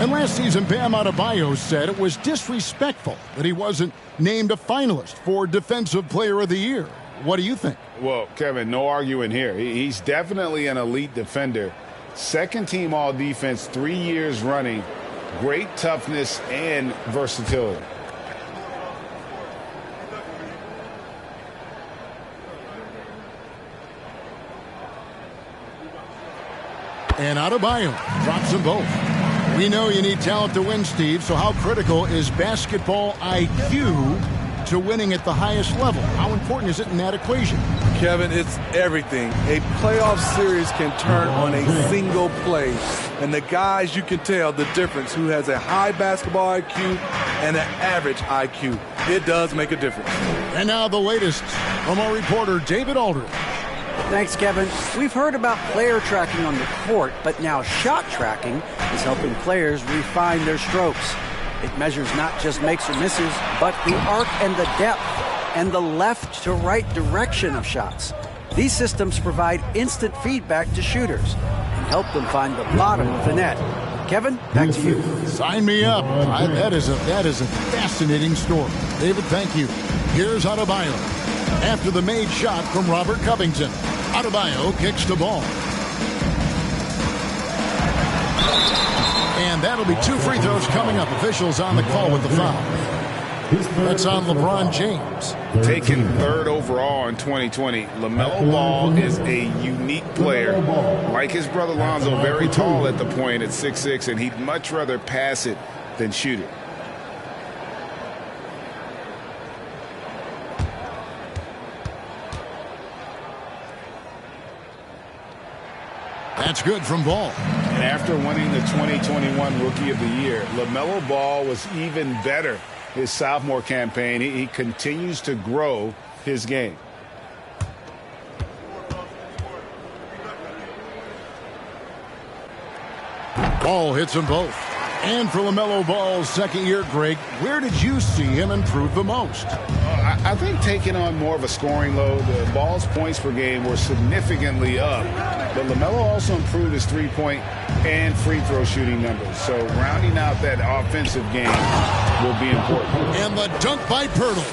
And last season, Bam Adebayo said it was disrespectful that he wasn't named a finalist for Defensive Player of the Year. What do you think? Well, Kevin, no arguing here. He's definitely an elite defender. Second team all defense 3 years running. Great toughness and versatility. And Adebayo drops them both. We know you need talent to win, Steve, so how critical is basketball IQ to winning at the highest level? How important is it in that equation? Kevin, it's everything. A playoff series can turn on a single play. And the guys, you can tell the difference who has a high basketball IQ and an average IQ. It does make a difference. And now the latest from our reporter, David Aldridge. Thanks, Kevin. We've heard about player tracking on the court, but now shot tracking is helping players refine their strokes. It measures not just makes or misses, but the arc and the depth and the left to right direction of shots. These systems provide instant feedback to shooters and help them find the bottom of the net. Kevin, back to you. Sign me up. That is a fascinating story. David, thank you. Here's Adebayo. After the made shot from Robert Covington. Adebayo kicks the ball. And that'll be 2 free throws coming up. Officials on the call with the foul. That's on LeBron James. Taken 3rd overall in 2020, LaMelo Ball is a unique player. Like his brother Lonzo, very tall at the point at 6'6", and he'd much rather pass it than shoot it. That's good from Ball. And after winning the 2021 Rookie of the Year, LaMelo Ball was even better his sophomore campaign. He continues to grow his game. Ball hits them both. And for LaMelo Ball's second year, Greg, where did you see him improve the most? I think taking on more of a scoring load. Ball's points per game were significantly up, but LaMelo also improved his three-point and free throw shooting numbers. So rounding out that offensive game will be important. And the dunk by Pirtle.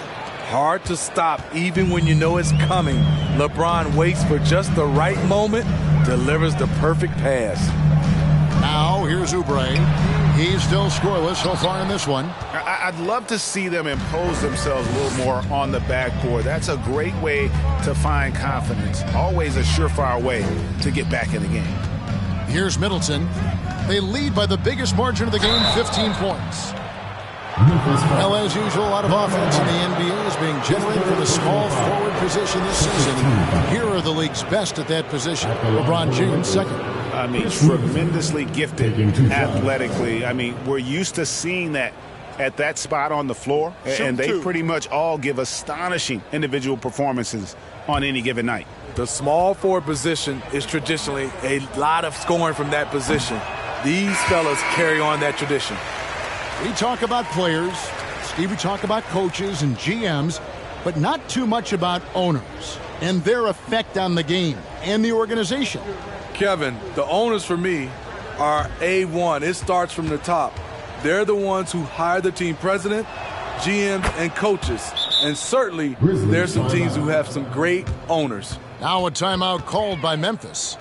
Hard to stop even when you know it's coming. LeBron waits for just the right moment, delivers the perfect pass. Now here's Oubre. He's still scoreless so far in this one. I'd love to see them impose themselves a little more on the backboard. That's a great way to find confidence. Always a surefire way to get back in the game. Here's Middleton. They lead by the biggest margin of the game, 15 points. Well, as usual, a lot of offense in the NBA is being generated from the small forward position this season. Here are the league's best at that position. LeBron James, second. I mean, tremendously gifted athletically. I mean, we're used to seeing that at that spot on the floor, and they pretty much all give astonishing individual performances on any given night. The small forward position is traditionally a lot of scoring from that position. These fellas carry on that tradition. We talk about players, Steve, we talk about coaches and GMs, but not too much about owners and their effect on the game and the organization. Kevin, the owners for me are A1. It starts from the top. They're the ones who hire the team president, GMs, and coaches. And certainly, there's some teams who have some great owners. Now a timeout called by Memphis.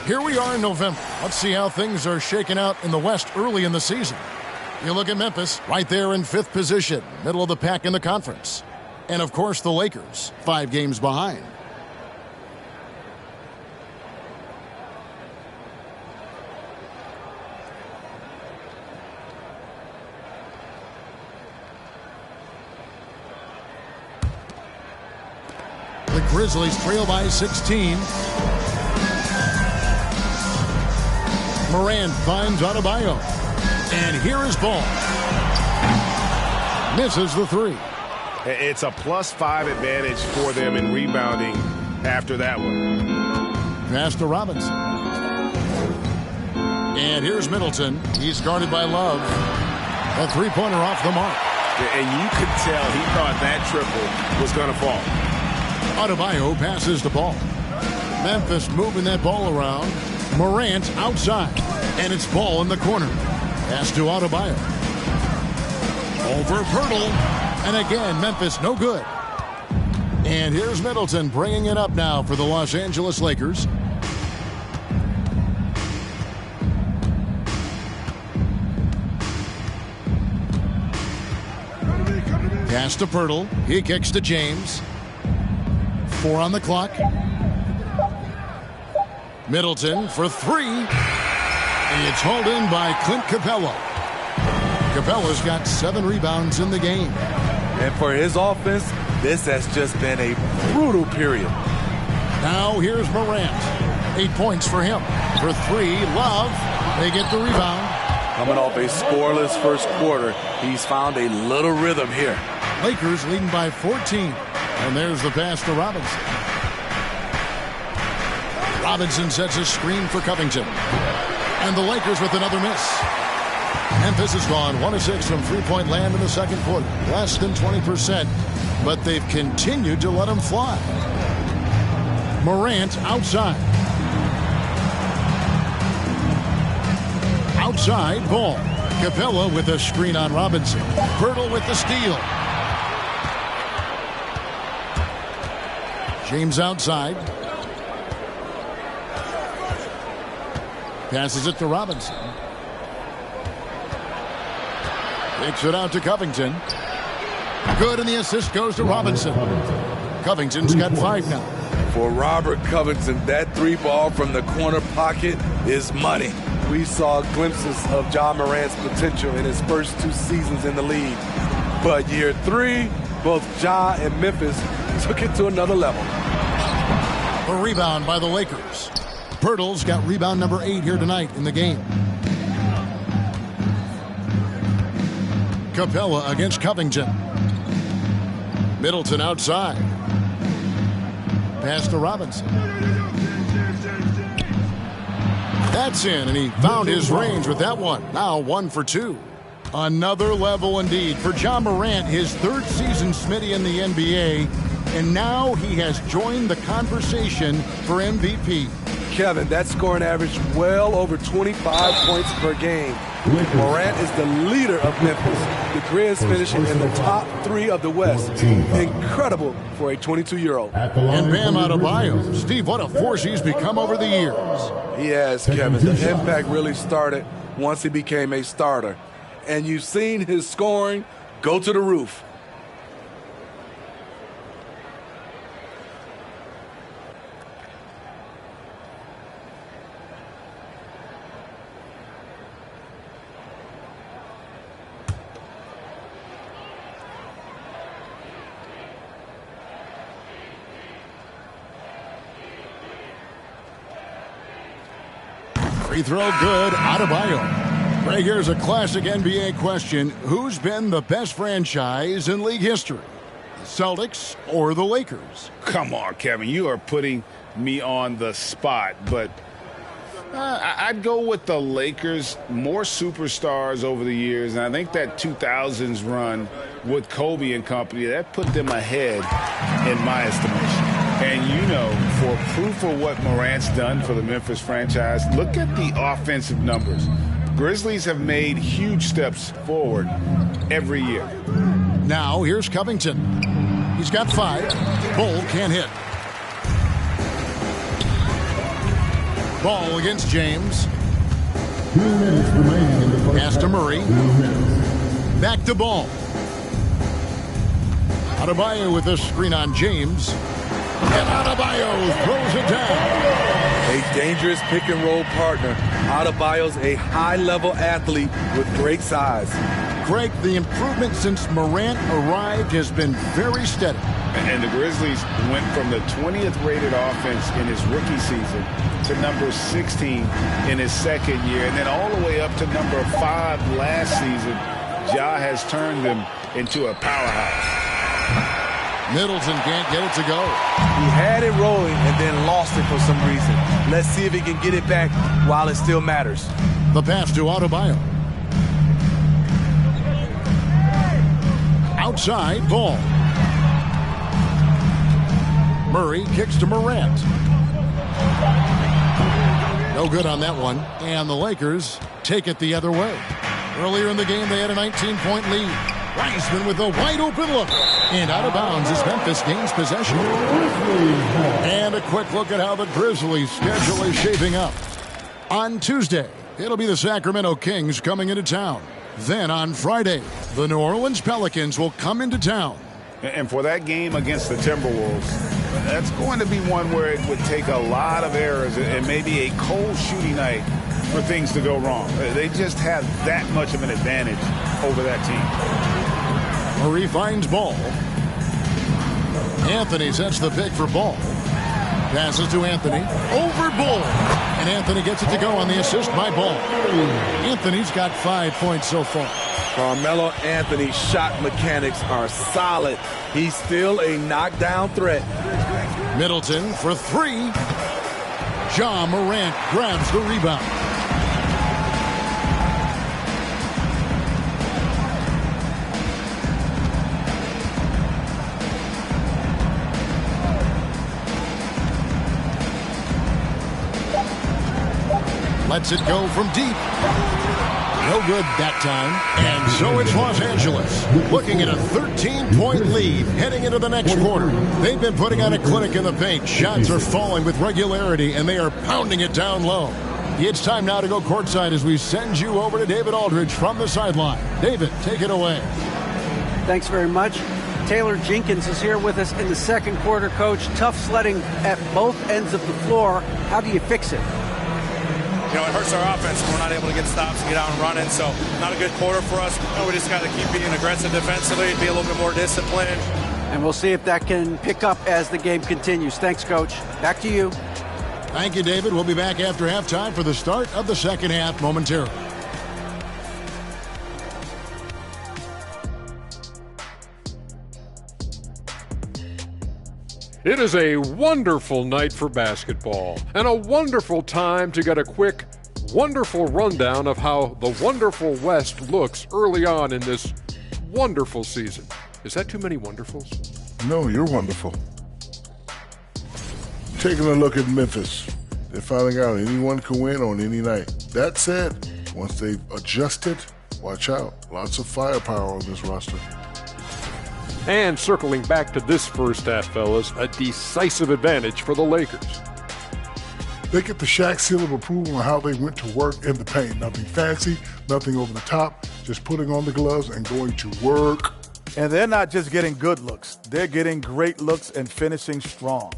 Here we are in November. Let's see how things are shaking out in the West early in the season. You look at Memphis, right there in 5th position, middle of the pack in the conference. And, of course, the Lakers, 5 games behind. The Grizzlies trail by 16. Morant finds Adebayo. And here is Ball. Misses the 3. It's a +5 advantage for them in rebounding after that one. Pass to Robinson. And here's Middleton. He's guarded by Love. A 3-pointer off the mark. And you could tell he thought that triple was going to fall. Adebayo passes the ball. Memphis moving that ball around. Morant outside. And it's Ball in the corner. Pass to Adebayo. Over Pirtle. And again, Memphis no good. And here's Middleton bringing it up now for the Los Angeles Lakers. Pass to Pirtle. He kicks to James. 4 on the clock. Middleton for 3. It's hauled in by Clint Capella. Capella's got 7 rebounds in the game. And for his offense, this has just been a brutal period. Now here's Morant. 8 points for him. For 3, Love. They get the rebound. Coming off a scoreless first quarter, he's found a little rhythm here. Lakers leading by 14. And there's the pass to Robinson. Robinson sets a screen for Covington. And the Lakers with another miss. Memphis has gone 1 of 6 from three-point land in the second quarter. Less than 20%. But they've continued to let them fly. Morant outside. Outside, Ball. Capella with a screen on Robinson. Pirtle with the steal. James outside. Passes it to Robinson. Kicks it out to Covington. Good, and the assist goes to Robinson. Covington's got 5 now. For Robert Covington, that 3 ball from the corner pocket is money. We saw glimpses of Ja Morant's potential in his first 2 seasons in the league. But year 3, both Ja and Memphis took it to another level. A rebound by the Lakers. Pirtle's got rebound number 8 here tonight in the game. Capella against Covington. Middleton outside. Pass to Robinson. That's in, and he found his range with that one. Now 1 for 2. Another level indeed for Ja Morant, his 3rd season Smitty in the NBA, and now he has joined the conversation for MVP. Kevin, that scoring average well over 25 points per game. Morant is the leader of Memphis. The Grizz finishing in the top 3 of the West. Incredible for a 22-year-old. And Bam Adebayo. Steve, what a force he's become over the years. He has, Kevin. The impact really started once he became a starter. And you've seen his scoring go to the roof. Free throw good, Adebayo. Greg, here's a classic NBA question. Who's been the best franchise in league history? The Celtics or the Lakers? Come on, Kevin. You are putting me on the spot, but I'd go with the Lakers. More superstars over the years, and I think that 2000s run with Kobe and company, that put them ahead in my estimation. And you know, for proof of what Morant's done for the Memphis franchise, look at the offensive numbers. Grizzlies have made huge steps forward every year. Now here's Covington. He's got 5. Bull can't hit. Ball against James. 2 minutes remaining in the first. Pass to Murray. Back to Ball. Adebayo with this screen on James. And Adebayo throws it down. A dangerous pick-and-roll partner. Adebayo's a high-level athlete with great size. Greg, the improvement since Morant arrived has been very steady. And the Grizzlies went from the 20th rated offense in his rookie season to number 16 in his 2nd year, and then all the way up to number 5 last season. Ja has turned them into a powerhouse. Middleton can't get it to go. He had it rolling and then lost it for some reason. Let's see if he can get it back while it still matters. The pass to Adebayo. Outside, Ball. Murray kicks to Morant. No good on that one. And the Lakers take it the other way. Earlier in the game, they had a 19-point lead. Wiseman with a wide-open look. And out of bounds as Memphis gains possession. And a quick look at how the Grizzlies' schedule is shaping up. On Tuesday, it'll be the Sacramento Kings coming into town. Then on Friday, the New Orleans Pelicans will come into town. And for that game against the Timberwolves, that's going to be one where it would take a lot of errors and maybe a cold shooting night for things to go wrong. They just have that much of an advantage over that team. Murray finds Ball. Anthony sets the pick for Ball. Passes to Anthony. Over Ball. And Anthony gets it to go on the assist by Ball. Anthony's got 5 points so far. Carmelo Anthony's shot mechanics are solid. He's still a knockdown threat. Middleton for 3. Ja Morant grabs the rebound. Lets it go from deep. No good that time. And so it's Los Angeles looking at a 13-point lead heading into the next quarter. They've been putting on a clinic in the paint. Shots are falling with regularity, and they are pounding it down low. It's time now to go courtside as we send you over to David Aldridge from the sideline. David, take it away. Thanks very much. Taylor Jenkins is here with us in the second quarter, Coach. Tough sledding at both ends of the floor. How do you fix it? You know, it hurts our offense when we're not able to get stops and get out and running. So not a good quarter for us. You know, we just got to keep being aggressive defensively, be a little bit more disciplined. And we'll see if that can pick up as the game continues. Thanks, Coach. Back to you. Thank you, David. We'll be back after halftime for the start of the second half momentarily. It is a wonderful night for basketball and a wonderful time to get a quick, wonderful rundown of how the wonderful West looks early on in this wonderful season. Is that too many wonderfuls? No, you're wonderful. Taking a look at Memphis, they're finding out anyone can win on any night. That said, once they've adjusted, watch out. Lots of firepower on this roster. And circling back to this first half, fellas, a decisive advantage for the Lakers. They get the Shaq seal of approval on how they went to work in the paint. Nothing fancy, nothing over the top, just putting on the gloves and going to work. And they're not just getting good looks. They're getting great looks and finishing strong.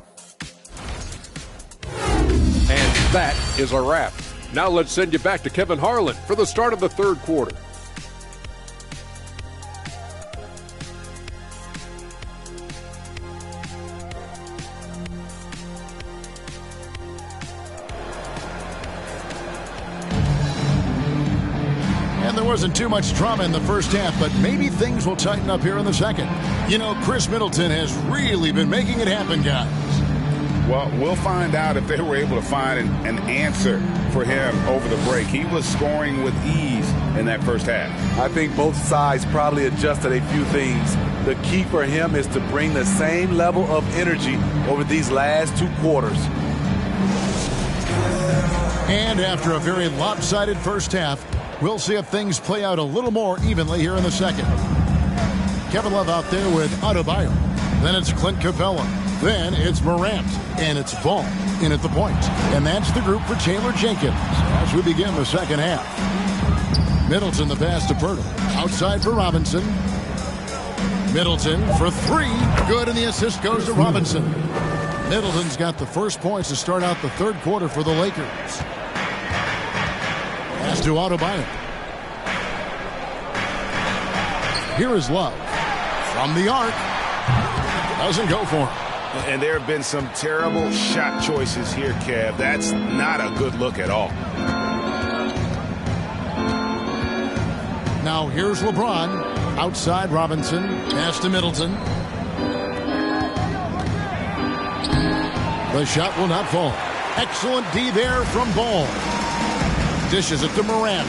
And that is a wrap. Now let's send you back to Kevin Harlan for the start of the third quarter. And there wasn't too much drama in the first half, but maybe things will tighten up here in the second. You know, Chris Middleton has really been making it happen, guys. Well, we'll find out if they were able to find an answer for him over the break. He was scoring with ease in that first half. I think both sides probably adjusted a few things. The key for him is to bring the same level of energy over these last two quarters. And after a very lopsided first half, we'll see if things play out a little more evenly here in the second. Kevin Love out there with Adebayo. Then it's Clint Capella. Then it's Morant. And it's Ball in at the point. And that's the group for Taylor Jenkins as we begin the second half. Middleton the pass to Pirtle. Outside for Robinson. Middleton for three. Good, and the assist goes to Robinson. Middleton's got the first points to start out the third quarter for the Lakers. Pass to Adebayo. Here is Love. From the arc. Doesn't go for him. And there have been some terrible shot choices here, Kev. That's not a good look at all. Now here's LeBron. Outside Robinson. Pass to Middleton. The shot will not fall. Excellent D there from Ball. Dishes it to Morant.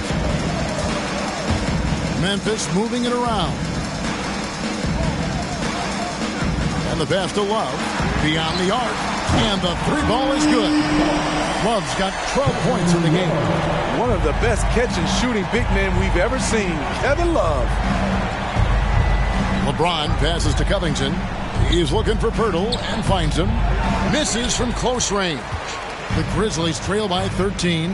Memphis moving it around. And the pass to Love. Beyond the arc. And the three ball is good. Love's got 12 points in the game. One of the best catch and shooting big men we've ever seen. Kevin Love. LeBron passes to Covington. He's looking for Pirtle and finds him. Misses from close range. The Grizzlies trail by 13.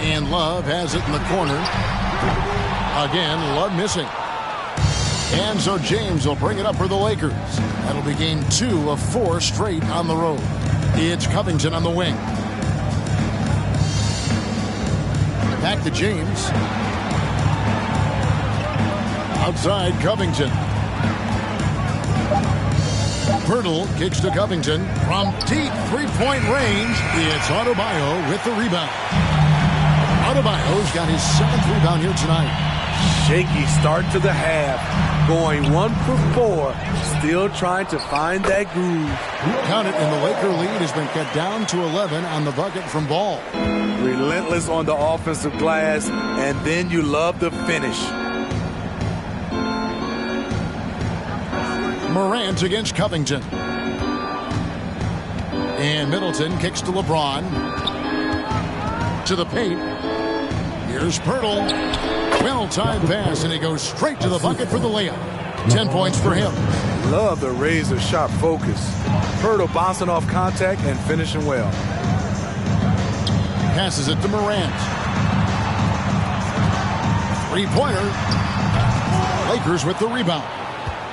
And Love has it in the corner. Again, Love missing. And so James will bring it up for the Lakers. That'll be game 2 of 4 straight on the road. It's Covington on the wing. Back to James. Outside Covington. Pirtle kicks to Covington. From deep three-point range, it's Adebayo with the rebound. Adebayo's got his 7th rebound here tonight. Shaky start to the half. Going 1 for 4. Still trying to find that groove. Count it, and the Laker lead has been cut down to 11 on the bucket from Ball. Relentless on the offensive glass, and then you love the finish. Morant against Covington. And Middleton kicks to LeBron. To the paint. Here's Pirtle. Well-timed pass, and he goes straight to the bucket for the layup. 10 points for him. Love the razor-sharp focus. Pirtle bouncing off contact and finishing well. Passes it to Morant. Three-pointer. Lakers with the rebound.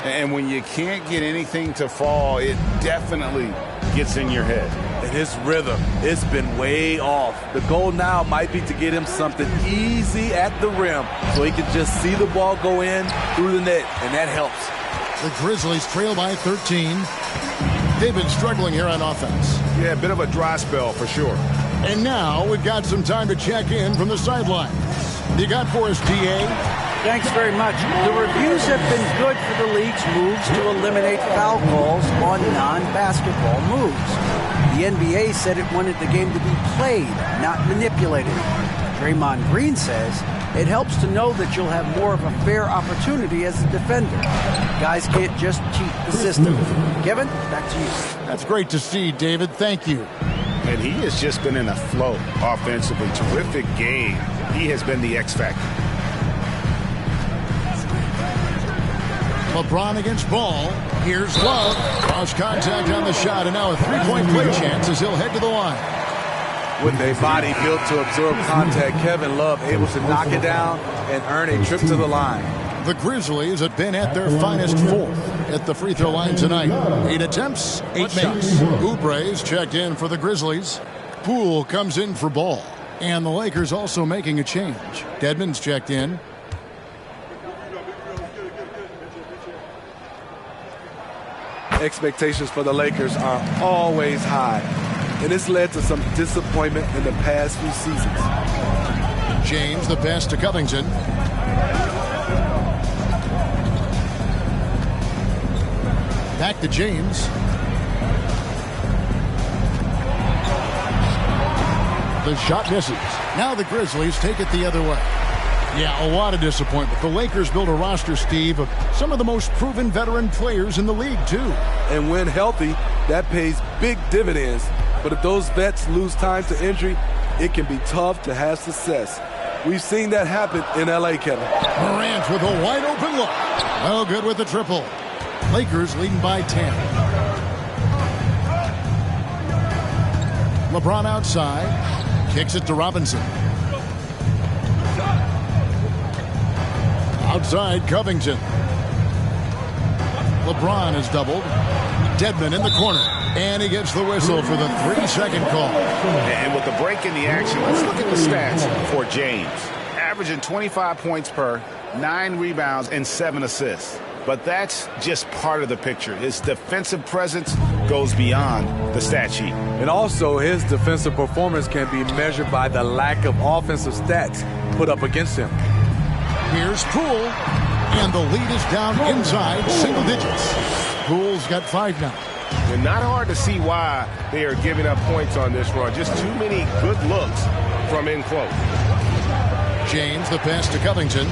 And when you can't get anything to fall, it definitely gets in your head. And his rhythm, it's been way off. The goal now might be to get him something easy at the rim so he can just see the ball go in through the net, and that helps. The Grizzlies trail by 13. They've been struggling here on offense. Yeah, a bit of a dry spell for sure. And now we've got some time to check in from the sidelines. You got for us, DA? Thanks very much. The reviews have been good for the league's moves to eliminate foul calls on non-basketball moves. The NBA said it wanted the game to be played, not manipulated. Draymond Green says it helps to know that you'll have more of a fair opportunity as a defender. Guys can't just cheat the system. Kevin, back to you. That's great to see, David. Thank you. And he has just been in a flow offensively. Terrific game. He has been the X factor. LeBron against Ball. Here's Love. Cross contact on the shot, and now a three-point play chance as he'll head to the line. With a body built to absorb contact, Kevin Love able to knock it down and earn a trip to the line. The Grizzlies have been at their finest fourth at the free throw line tonight. 8 attempts, 8 makes. Oubre's checked in for the Grizzlies. Poole comes in for Ball. And the Lakers also making a change. Dedmon's checked in. Expectations for the Lakers are always high, and it's led to some disappointment in the past few seasons. James, the pass to Covington. Back to James. The shot misses. Now the Grizzlies take it the other way. Yeah, a lot of disappointment. The Lakers built a roster, Steve, of some of the most proven veteran players in the league, too. And when healthy, that pays big dividends. But if those vets lose time to injury, it can be tough to have success. We've seen that happen in L.A., Kevin. Morant with a wide-open look. Well, good with the triple. Lakers leading by 10. LeBron outside. Kicks it to Robinson. Outside, Covington. LeBron is doubled. Dedmon in the corner. And he gets the whistle for the 3-second call. And with the break in the action, let's look at the stats for James. Averaging 25 points per, 9 rebounds, and 7 assists. But that's just part of the picture. His defensive presence goes beyond the stat sheet. And also, his defensive performance can be measured by the lack of offensive stats put up against him. Here's Poole, and the lead is down inside single digits. Poole's got 5 now. And not hard to see why they are giving up points on this run. Just too many good looks from in close. James, the pass to Covington.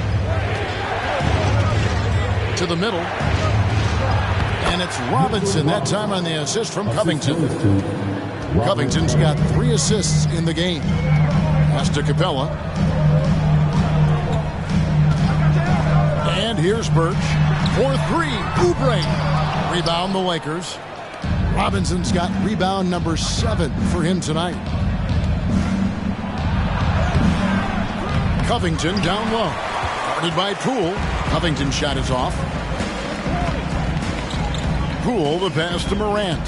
To the middle. And it's Robinson that time on the assist from Covington. Covington's got 3 assists in the game. Pass to Capella. And here's Birch for 3. Oubre. Rebound the Lakers. Robinson's got rebound number 7 for him tonight. Covington down low. Guarded by Poole. Covington's shot is off. Poole, the pass to Morant.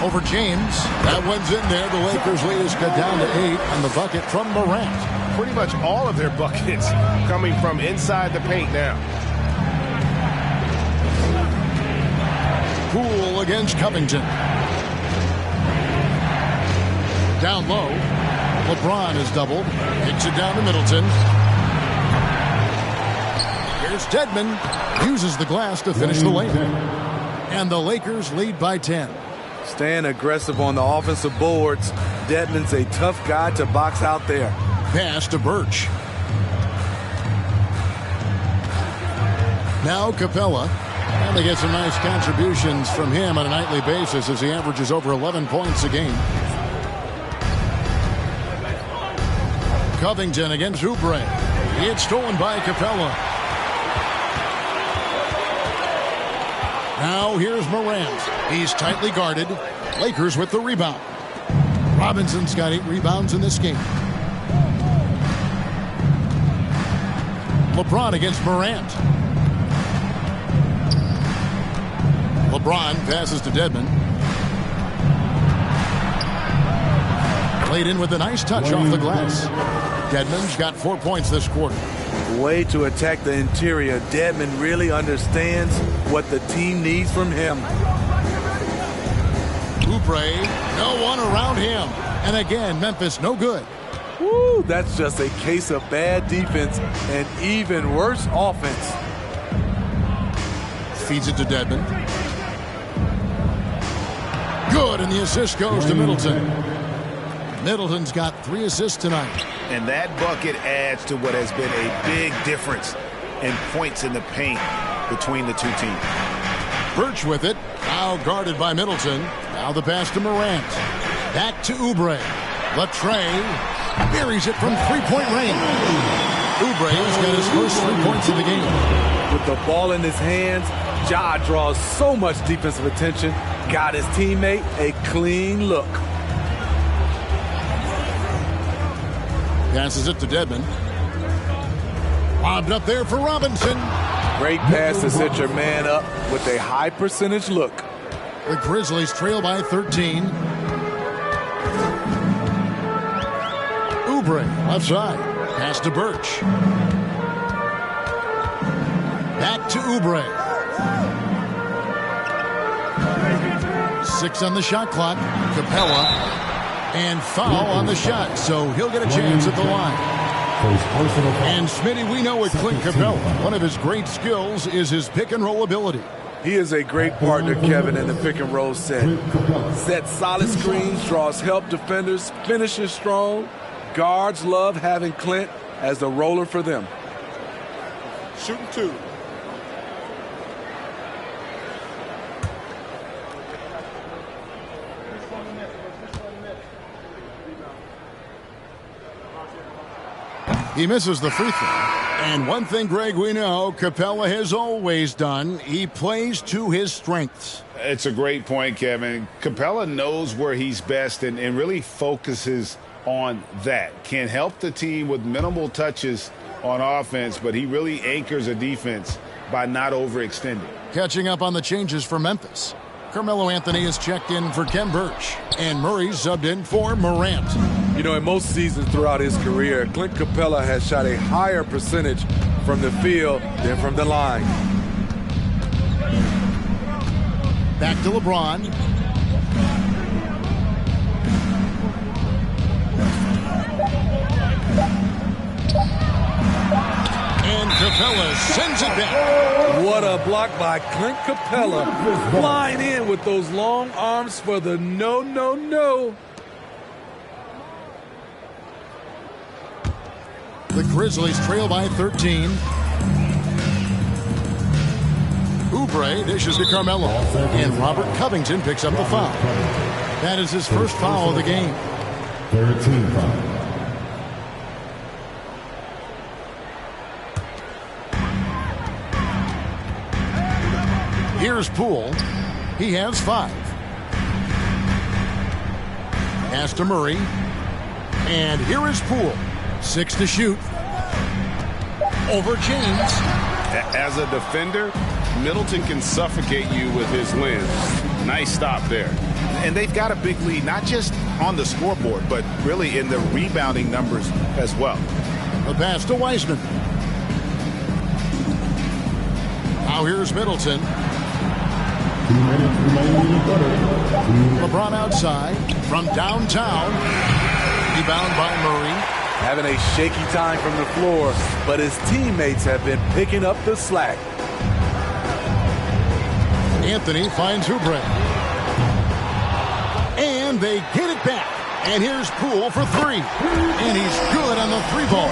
Over James. That one's in there. The Lakers lead is cut down to 8 on the bucket from Morant. Pretty much all of their buckets coming from inside the paint now. Poole against Covington. Down low. LeBron is doubled. Kicks it down to Middleton. Here's Dedmon. Uses the glass to finish the lane. And the Lakers lead by 10. Staying aggressive on the offensive boards. Dedmon's a tough guy to box out there. Pass to Birch. Now Capella. And they get some nice contributions from him on a nightly basis as he averages over 11 points a game. Covington against Oubre. It's stolen by Capella. Now here's Morant. He's tightly guarded. Lakers with the rebound. Robinson's got 8 rebounds in this game. LeBron against Morant. LeBron passes to Dedmon. Played in with a nice touch off the glass. Dedmon's got 4 points this quarter. Way to attack the interior. Dedmon really understands what the team needs from him. Oubre, no one around him. And again, Memphis no good. Woo, that's just a case of bad defense and even worse offense. Feeds it to Dedmon. Good, and the assist goes to Middleton. Middleton's got 3 assists tonight. And that bucket adds to what has been a big difference in points in the paint between the two teams. Birch with it. Now guarded by Middleton. Now the pass to Morant. Back to Oubre. Latrey buries it from three-point range. Oubre's got his first 3 points of the game. With the ball in his hands, Ja draws so much defensive attention. Got his teammate a clean look. Passes it to Dedmon. Lobbed up there for Robinson. Great pass to set your man up with a high percentage look. The Grizzlies trail by 13. Oubre, left side. Pass to Birch. Back to Oubre. 6 on the shot clock. Capella. And foul on the shot, so he'll get a chance at the line. And Smitty, we know with Clint Capella, one of his great skills is his pick and roll ability. He is a great partner, Kevin, in the pick and roll set. Sets solid screens, draws help defenders, finishes strong. Guards love having Clint as the roller for them. Shooting 2. He misses the free throw. And one thing, Greg, we know Capella has always done, he plays to his strengths. It's a great point, Kevin. Capella knows where he's best and really focuses on that. Can help the team with minimal touches on offense, but he really anchors a defense by not overextending. Catching up on the changes for Memphis. Carmelo Anthony is checked in for Ken Birch, and Murray's subbed in for Morant. You know, in most seasons throughout his career, Clint Capella has shot a higher percentage from the field than from the line. Back to LeBron. And Capella sends it back. What a block by Clint Capella. Flying in with those long arms for the no. The Grizzlies trail by 13. Oubre dishes to Carmelo. And Robert Covington picks up the foul. That is his first foul of the game. 13 foul. Here's Poole. He has 5. Pass to Murray. And here is Poole. 6 to shoot. Over James. As a defender, Middleton can suffocate you with his lens. Nice stop there. And they've got a big lead, not just on the scoreboard, but really in the rebounding numbers as well. The pass to Wiseman. Now here's Middleton. 2 minutes remaining in the quarter. LeBron outside from downtown. Rebound by Murray. Having a shaky time from the floor, but his teammates have been picking up the slack. Anthony finds Oubre. And they get it back. And here's Poole for 3. And he's good on the 3-ball.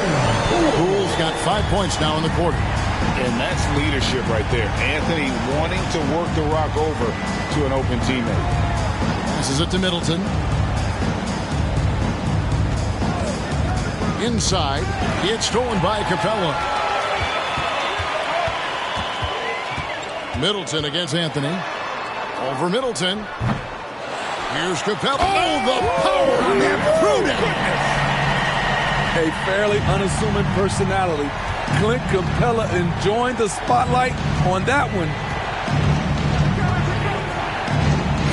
Poole's got 5 points now in the quarter. And that's leadership right there. Anthony wanting to work the rock over to an open teammate. Passes it to Middleton. Inside, it's stolen by Capella. Middleton against Anthony. Over Middleton. Here's Capella. Oh, the power on that throw-down. A fairly unassuming personality. Clint Capella enjoying the spotlight on that one.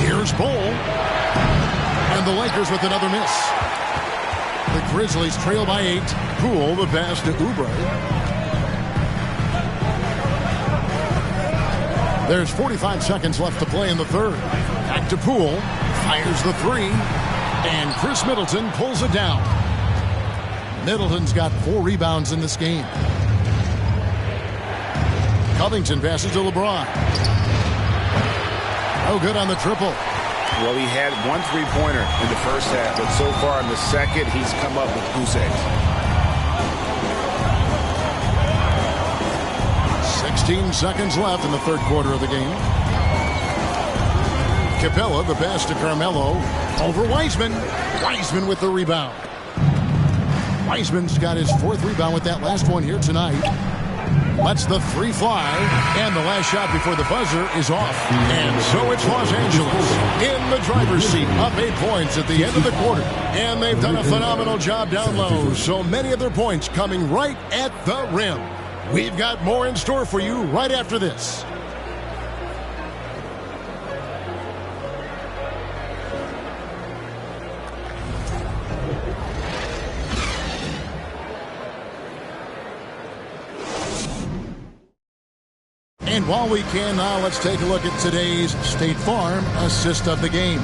Here's Bull. And the Lakers with another miss. The Grizzlies trail by 8. Poole, the pass to Oubre. There's 45 seconds left to play in the third. Back to Poole. Fires the three. And Chris Middleton pulls it down. Middleton's got 4 rebounds in this game. Covington passes to LeBron. No good on the triple. Well, he had 1 3-pointer in the first half, but so far in the second, he's come up with goose eggs. 16 seconds left in the third quarter of the game. Capella, the pass to Carmelo. Over Wiseman. Wiseman with the rebound. Wiseman's got his 4th rebound with that last one here tonight. Lets the 3 fly, and the last shot before the buzzer is off. And so it's Los Angeles in the driver's seat, up 8 points at the end of the quarter. And they've done a phenomenal job down low, so many of their points coming right at the rim. We've got more in store for you right after this. And while we can now, let's take a look at today's State Farm assist of the game.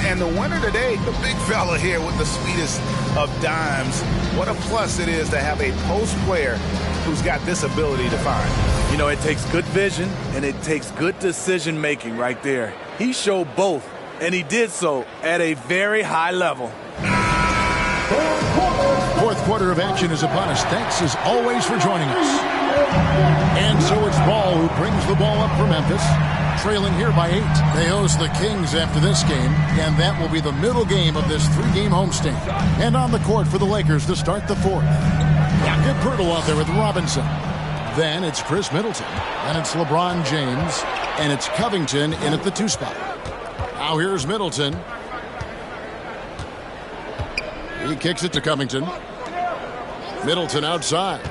And the winner today, the big fella here with the sweetest of dimes. What a plus it is to have a post player who's got this ability to find. You know, it takes good vision and it takes good decision making right there. He showed both, and he did so at a very high level. Fourth quarter of action is upon us. Thanks as always for joining us. And so it's Ball who brings the ball up for Memphis, trailing here by 8. They host the Kings after this game, and that will be the middle game of this 3-game homestand. And on the court for the Lakers to start the fourth. Jakob Poeltl out there with Robinson. Then it's Chris Middleton. Then it's LeBron James. And it's Covington in at the 2 spot. Now here's Middleton. He kicks it to Covington. Middleton outside.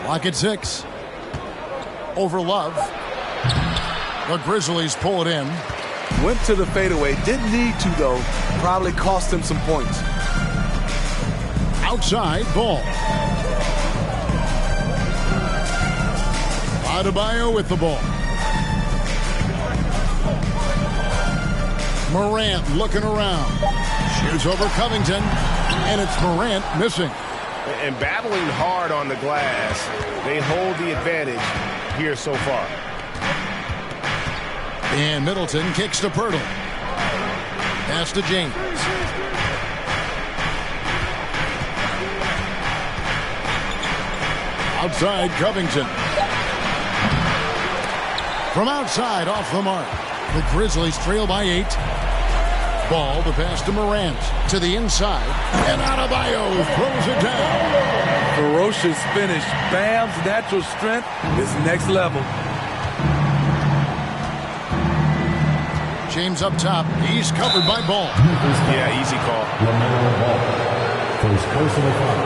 Clock at 6. Over Love. The Grizzlies pull it in. Went to the fadeaway. Didn't need to, though. Probably cost him some points. Outside, Ball. Adebayo with the ball. Morant looking around. Shoots over Covington. And it's Morant missing. And battling hard on the glass, they hold the advantage here so far. And Middleton kicks to Poeltl. Pass to James. Outside, Covington. From outside, off the mark. The Grizzlies trail by 8. Ball, the pass to Morant. To the inside. And Adebayo throws it down. Ferocious finish. Bam's natural strength is next level. James up top. He's covered by Ball. Yeah, easy call. First personal foul.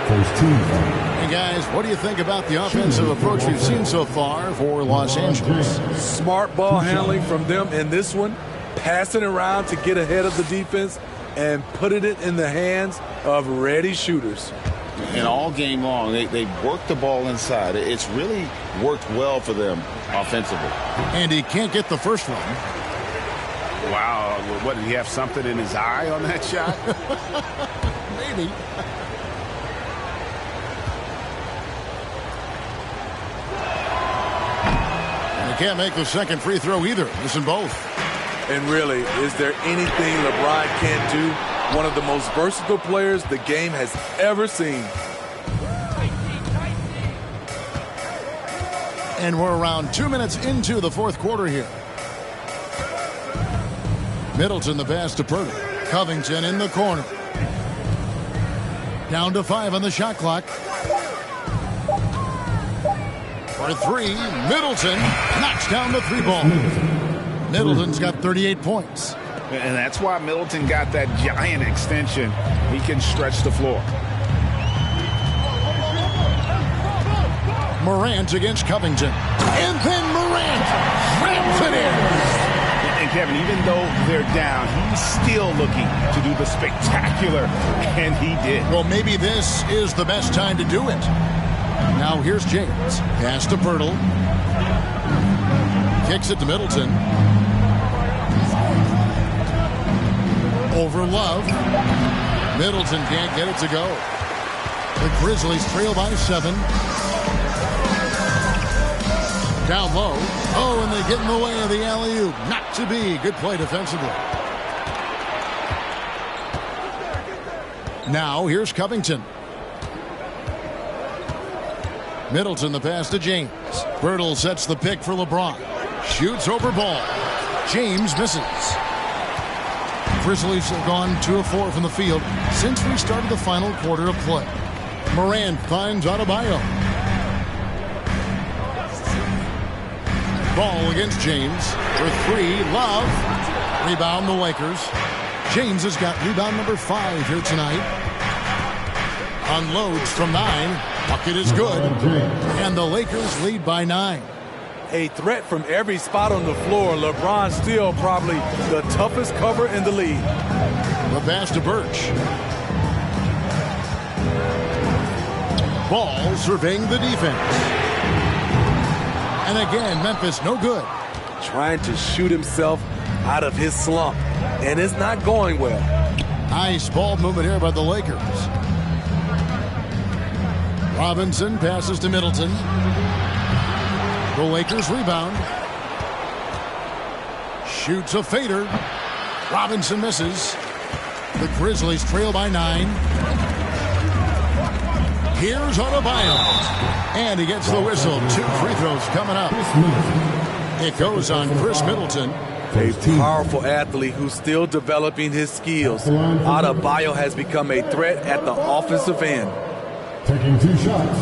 First team foul. Hey guys, what do you think about the offensive approach we've seen so far for Los Angeles? Smart ball handling from them in this one. Passing around to get ahead of the defense and putting it in the hands of ready shooters. And all game long, they work the ball inside. It's really worked well for them offensively. And he can't get the first one. Wow, what, did he have something in his eye on that shot? Maybe. And he can't make the second free throw either. Missing both. And really, is there anything LeBron can't do? One of the most versatile players the game has ever seen. And we're around 2 minutes into the fourth quarter here. Middleton the pass to Poeltl. Covington in the corner. Down to 5 on the shot clock. For 3, Middleton knocks down the 3 ball. Middleton's got 38 points. And that's why Middleton got that giant extension. He can stretch the floor. Morant against Covington. And then Morant rams it in. And Kevin, even though they're down, he's still looking to do the spectacular, and he did. Well, maybe this is the best time to do it. Now here's James. Pass to Pirtle. Kicks it to Middleton. Over Love. Middleton can't get it to go. The Grizzlies trail by 7. Down low. Oh, and they get in the way of the alley-oop. Not to be. Good play defensively. Now, here's Covington. Middleton, the pass to James. Birtle sets the pick for LeBron. Shoots over Ball. James misses. Grizzlies have gone 2 of 4 from the field since we started the final quarter of play. Morant finds Adebayo. Ball against James for 3. Love. Rebound the Lakers. James has got rebound number 5 here tonight. Unloads from 9. Bucket is good. And the Lakers lead by 9. A threat from every spot on the floor. LeBron still probably the toughest cover in the league. The pass to Birch. Ball surveying the defense. And again, Memphis no good. Trying to shoot himself out of his slump. And it's not going well. Nice ball movement here by the Lakers. Robinson passes to Middleton. The Lakers rebound. Shoots a fader. Robinson misses. The Grizzlies trail by 9. Here's Adebayo. And he gets the whistle. 2 free throws coming up. It goes on Chris Middleton. A powerful athlete who's still developing his skills. Adebayo has become a threat at the offensive end. Taking 2 shots.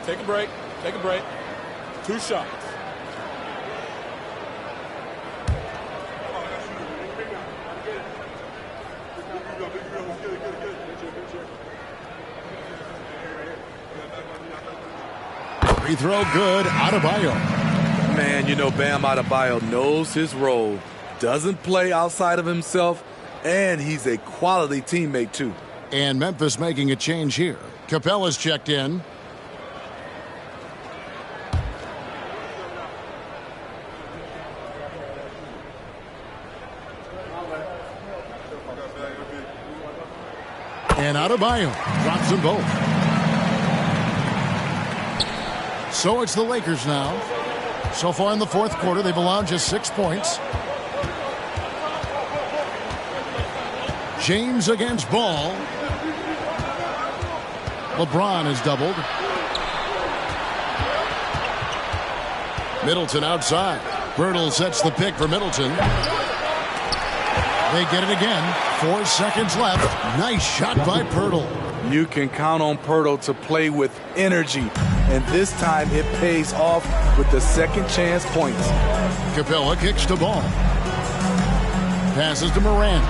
Take a break. Take a break. 2 shots. Free throw good. Adebayo. Man, you know Bam Adebayo knows his role. Doesn't play outside of himself. And he's a quality teammate, too. And Memphis making a change here. Capella's checked in. And Adebayo drops them both. So it's the Lakers now. So far in the fourth quarter, they've allowed just 6 points. James against Ball. LeBron is doubled. Middleton outside. Birtle sets the pick for Middleton. They get it again. 4 seconds left. Nice shot by Pirtle. You can count on Pirtle to play with energy. And this time it pays off with the second chance points. Capella kicks the ball. Passes to Morant.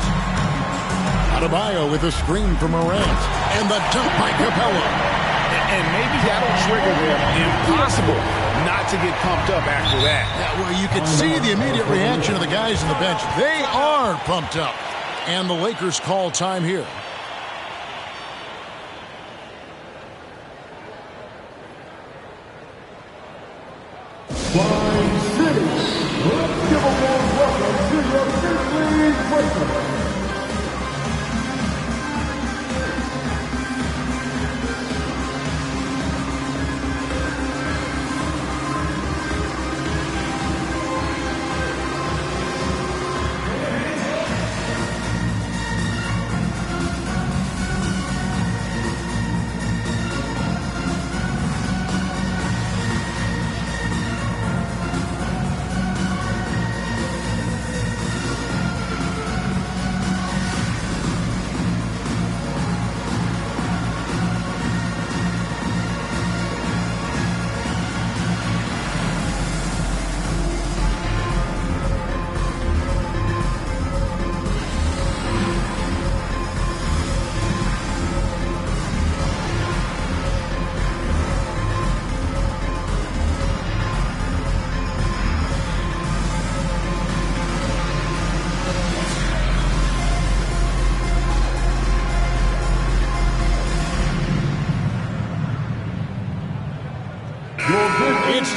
Adebayo with a screen for Morant. And the dunk by Capella. And maybe that'll trigger them. Impossible not to get pumped up after that. Yeah, well, you could see the immediate reaction of the guys on the bench. They are pumped up. And the Lakers call time here. Flying City. Let's give a warm welcome to your Grizzlies Lakers.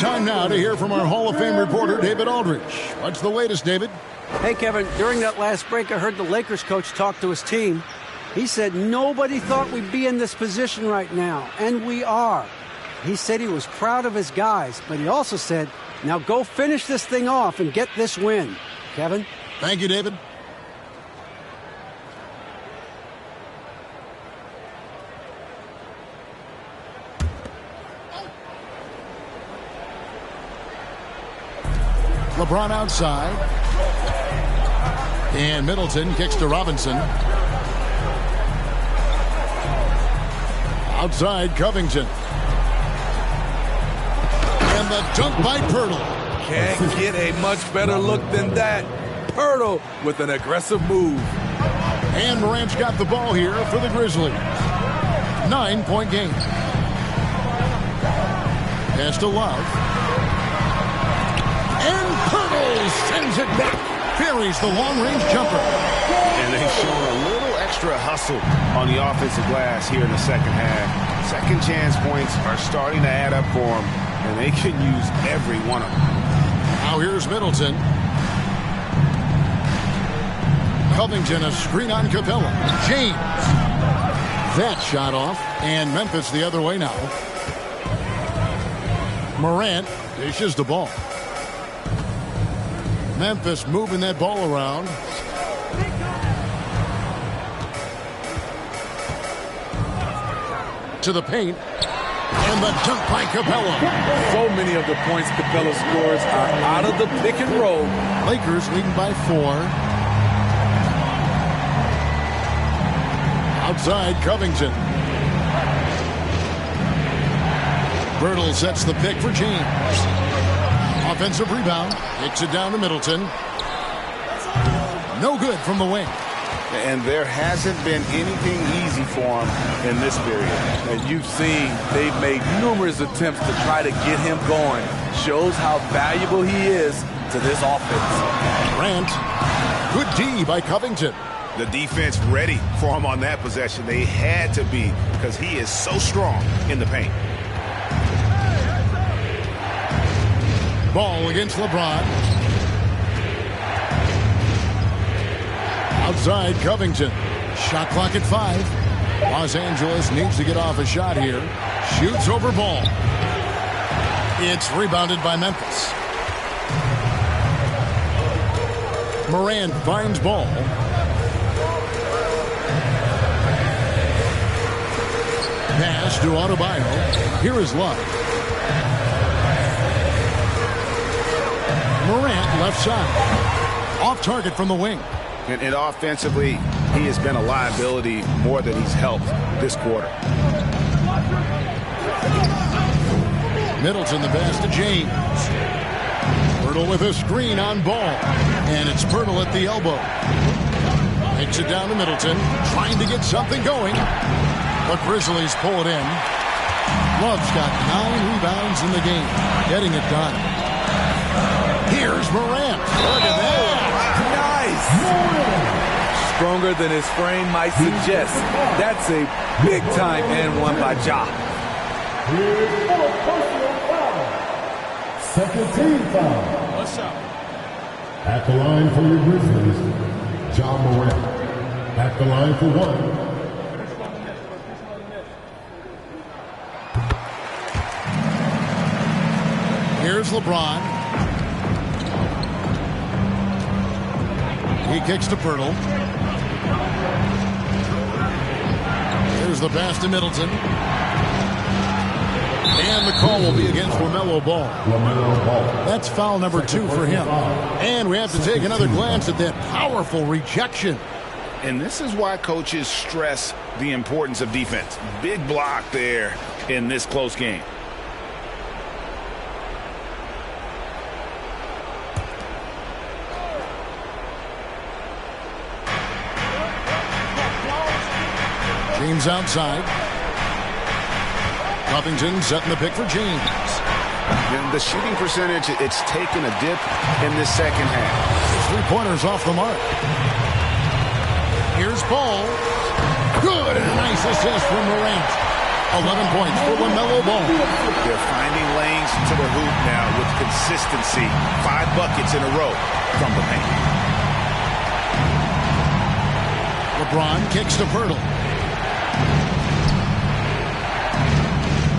Time now to hear from our Hall of Fame reporter, David Aldridge. What's the latest, David? Hey, Kevin, during that last break, I heard the Lakers coach talk to his team. He said nobody thought we'd be in this position right now, and we are. He said he was proud of his guys, but he also said, now go finish this thing off and get this win. Kevin? Thank you, David. LeBron outside. And Middleton kicks to Robinson. Outside, Covington. And the dunk by Pirtle. Can't get a much better look than that. Pirtle with an aggressive move. And Morant's got the ball here for the Grizzlies. 9-point game. Pass to Love. And Pirtle sends it back. Buries the long-range jumper. And they've shown a little extra hustle on the offensive glass here in the second half. Second chance points are starting to add up for them, and they can use every one of them. Now here's Middleton. Covington, a screen on Capella. James. That shot off, and Memphis the other way now. Morant dishes the ball. Memphis moving that ball around. To the paint. And the dunk by Capella. So many of the points Capella scores are out of the pick and roll. Lakers leading by 4. Outside, Covington. Birtle sets the pick for James. Offensive rebound. Kicks it down to Middleton. No good from the wing. And there hasn't been anything easy for him in this period. And you've seen they've made numerous attempts to try to get him going. Shows how valuable he is to this offense. Grant. Good D by Covington. The defense ready for him on that possession. They had to be, because he is so strong in the paint. Ball against LeBron. Outside, Covington. Shot clock at 5. Los Angeles needs to get off a shot here. Shoots over Ball. It's rebounded by Memphis. Morant finds Ball. Pass to Adebayo. Here is Love. Morant left side. Off target from the wing. And offensively, he has been a liability more than he's helped this quarter. Middleton the pass to James. Pirtle with a screen on Ball. And it's Pirtle at the elbow. Takes it down to Middleton. Trying to get something going. The Grizzlies pull it in. Love's got 9 rebounds in the game. Getting it done. Here's Morant. Look at that. Nice. Stronger than his frame might suggest. That's a big-time and one by Ja. Second team foul. What's up? At the line for your Grizzlies, Ja Morant. At the line for 1. Here's LeBron. He kicks to Pirtle. Here's the pass to Middleton. And the call will be against LaMelo Ball. That's foul number 2 for him. And we have to take another glance at that powerful rejection. And this is why coaches stress the importance of defense. Big block there in this close game. James outside. Covington setting the pick for James. And the shooting percentage, it's taken a dip in this second half. 3-pointers off the mark. Here's Ball. Good. And a nice assist from Morant. 11 points for LaMelo Ball. They're finding lanes to the hoop now with consistency. 5 buckets in a row from the paint. LeBron kicks to Pirtle.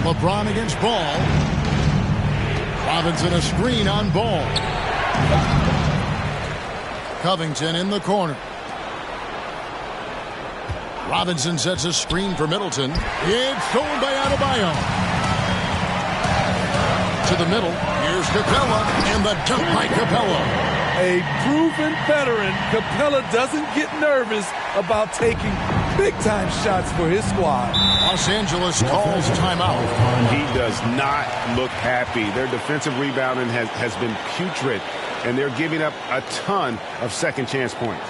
LeBron against Ball. Robinson a screen on Ball. Covington in the corner. Robinson sets a screen for Middleton. It's stolen by Adebayo. To the middle. Here's Capella, and the dunk by Capella. A proven veteran, Capella doesn't get nervous about taking big-time shots for his squad. Los Angeles calls timeout. He does not look happy. Their defensive rebounding has been putrid, and they're giving up a ton of second-chance points.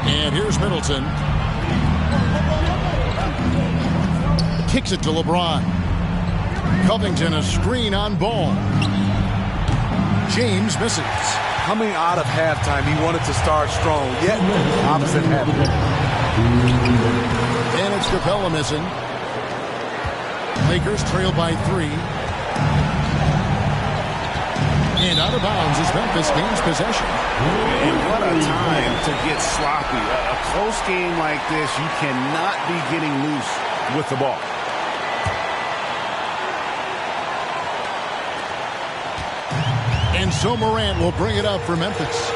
And here's Middleton. Kicks it to LeBron. Covington a screen on Ball. James misses. Coming out of halftime, he wanted to start strong, yet opposite happened. And it's Capella missing. Lakers trail by 3. And out of bounds as Memphis gains possession. And what a time to get sloppy. A close game like this, you cannot be getting loose with the ball. And so Morant will bring it up for Memphis.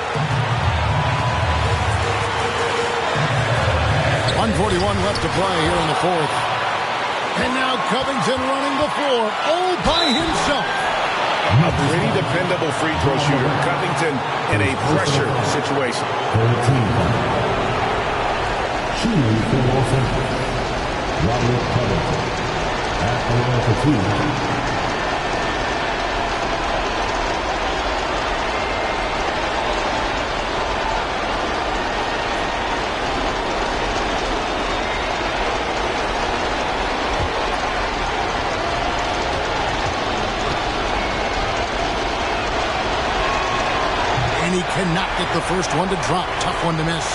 1:41 left to play here in the fourth. And now Covington running the floor all by himself. A pretty dependable free throw shooter. Covington in a pressure situation. Shooting for Los Angeles, Robert Covington. At the line for 2. And he cannot get the first one to drop. Tough one to miss.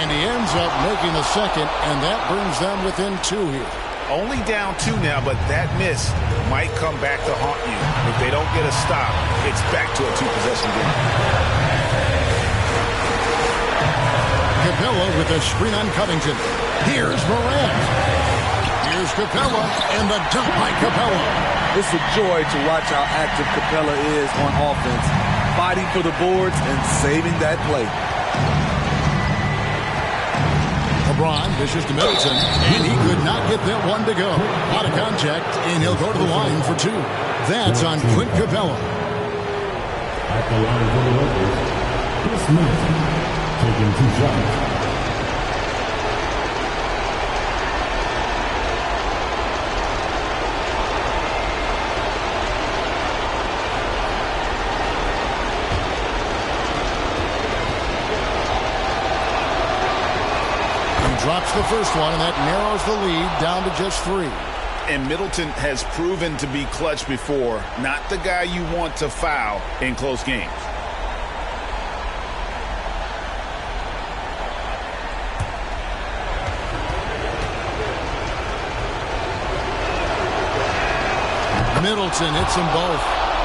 And he ends up making the second, and that brings them within 2 here. Only down 2 now, but that miss might come back to haunt you. If they don't get a stop, it's back to a 2-possession game. Capella with a screen on Covington. Here's Morant. Here's Capella, and the dunk by Capella. It's a joy to watch how active Capella is on offense, fighting for the boards and saving that play. LeBron dishes to Middleton, and he could not get that one to go. Out of contact, and he'll go to the line for two. That's on Clint Capella. At the line for the Lakers, Chris Middleton, taking 2 shots. Drops the first one, and that narrows the lead down to just 3. And Middleton has proven to be clutch before, not the guy you want to foul in close games. Middleton hits them both.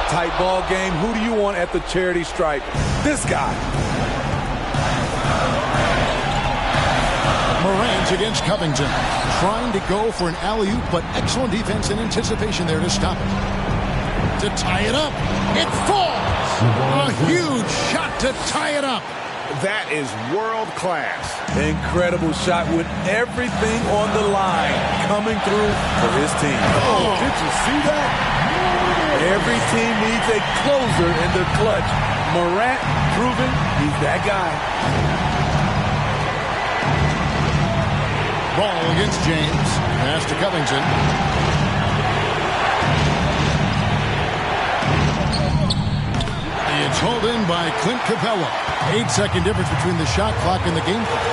Tight ball game. Who do you want at the charity stripe? This guy. Morant against Covington, trying to go for an alley-oop, but excellent defense and anticipation there to stop it. To tie it up, it falls! A huge shot to tie it up. That is world class. Incredible shot with everything on the line coming through for his team. Oh, did you see that? Every team needs a closer in the clutch. Morant proving he's that guy. Ball against James. Pass to Covington. It's hauled in by Clint Capella. 8-second difference between the shot clock and the game clock.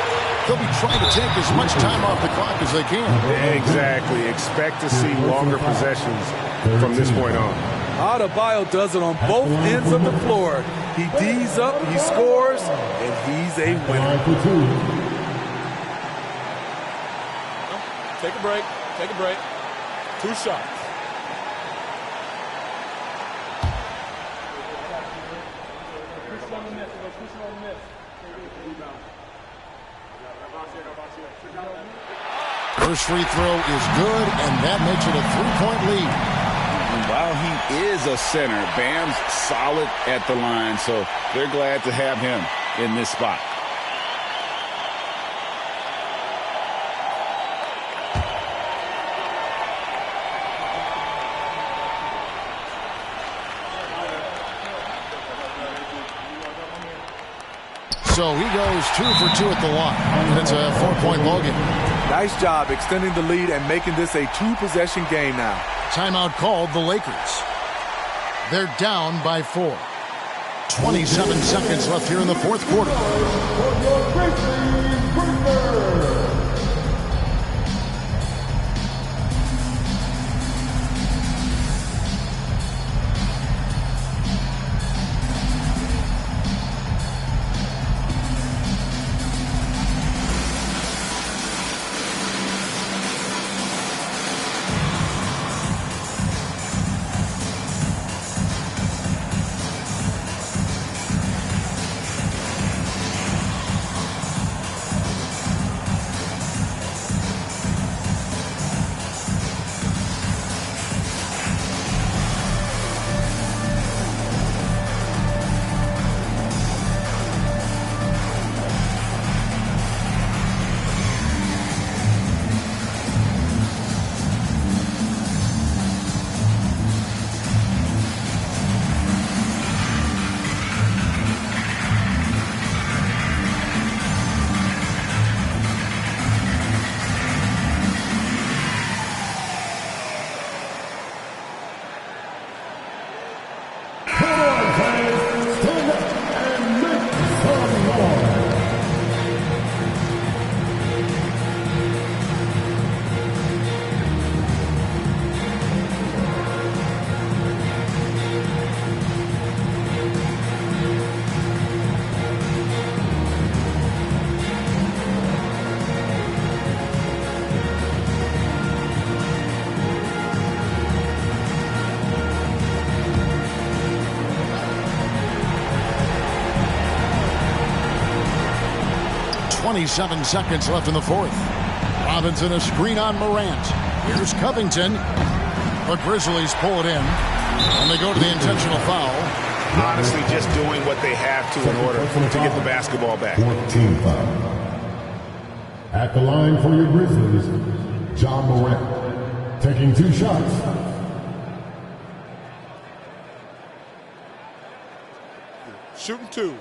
They'll be trying to take as much time off the clock as they can. Exactly. Expect to see longer possessions from this point on. Adebayo does it on both ends of the floor. He D's up, he scores, and he's a winner. Take a break. Take a break. 2 shots. First free throw is good, and that makes it a 3-point lead. And while he is a center, Bam's solid at the line, so they're glad to have him in this spot. So he goes 2 for 2 at the line. And it's a 4-point ball game. Nice job extending the lead and making this a 2-possession game now. Timeout called the Lakers. They're down by 4. 27 seconds left here in the fourth quarter. .27 seconds left in the fourth. Robinson a screen on Morant. Here's Covington. The Grizzlies pull it in, and they go to the intentional foul. Honestly, just doing what they have to in order to get the basketball back. 14 foul. At the line for your Grizzlies, John Morant, taking 2 shots. Shooting 2.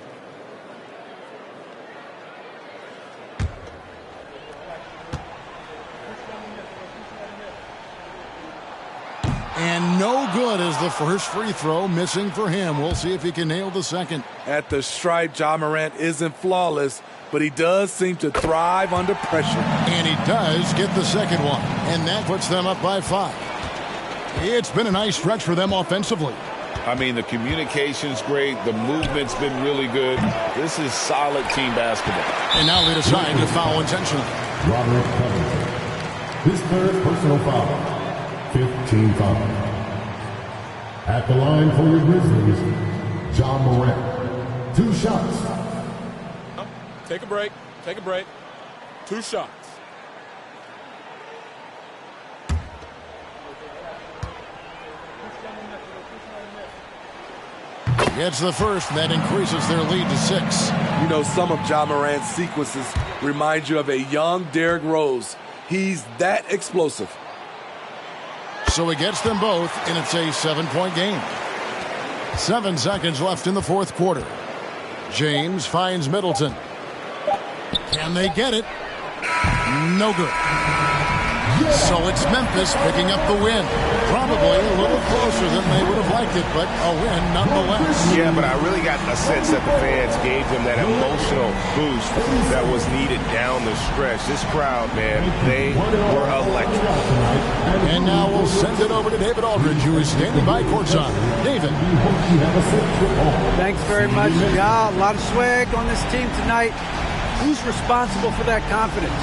And no good as the first free throw missing for him. We'll see if he can nail the second. At the stripe, Ja Morant isn't flawless, but he does seem to thrive under pressure. And he does get the second one, and that puts them up by 5. It's been a nice stretch for them offensively. I mean, the communication's great. The movement's been really good. This is solid team basketball. And now they decide to foul intentionally. Robert Covington. His third personal foul. 15 foul. At the line for your Grizzlies, John Morant. 2 shots. Take a break. Take a break. 2 shots. Gets the first, and that increases their lead to 6. You know, some of Ja Morant's sequences remind you of a young Derrick Rose. He's that explosive. So he gets them both, and it's a 7-point game. 7 seconds left in the fourth quarter. James finds Middleton. Can they get it? No good. So it's Memphis picking up the win. Probably a little closer than they would have liked it, but a win nonetheless. Yeah, but I really got a sense that the fans gave them that emotional boost that was needed down the stretch. This crowd, man, they were electric. And now we'll send it over to David Aldridge, who is standing by courtside. David. Thanks very much. Yeah, a lot of swag on this team tonight. Who's responsible for that confidence?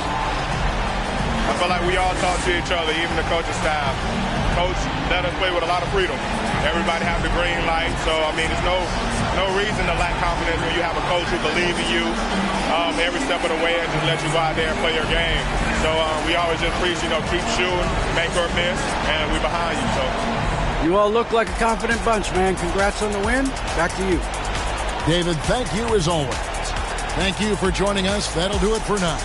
I feel like we all talk to each other, even the coaching staff. Coach let us play with a lot of freedom. Everybody have the green light, so I mean, there's no reason to lack confidence when you have a coach who believes in you every step of the way and just let you go out there and play your game. So we always just preach, keep shooting, make or miss, and we're behind you. So you all look like a confident bunch, man. Congrats on the win. Back to you. David, thank you as always. Thank you for joining us. That'll do it for now.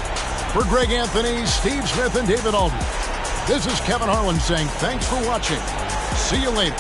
For Greg Anthony, Steve Smith, and David Aldridge, this is Kevin Harlan saying thanks for watching. See you later.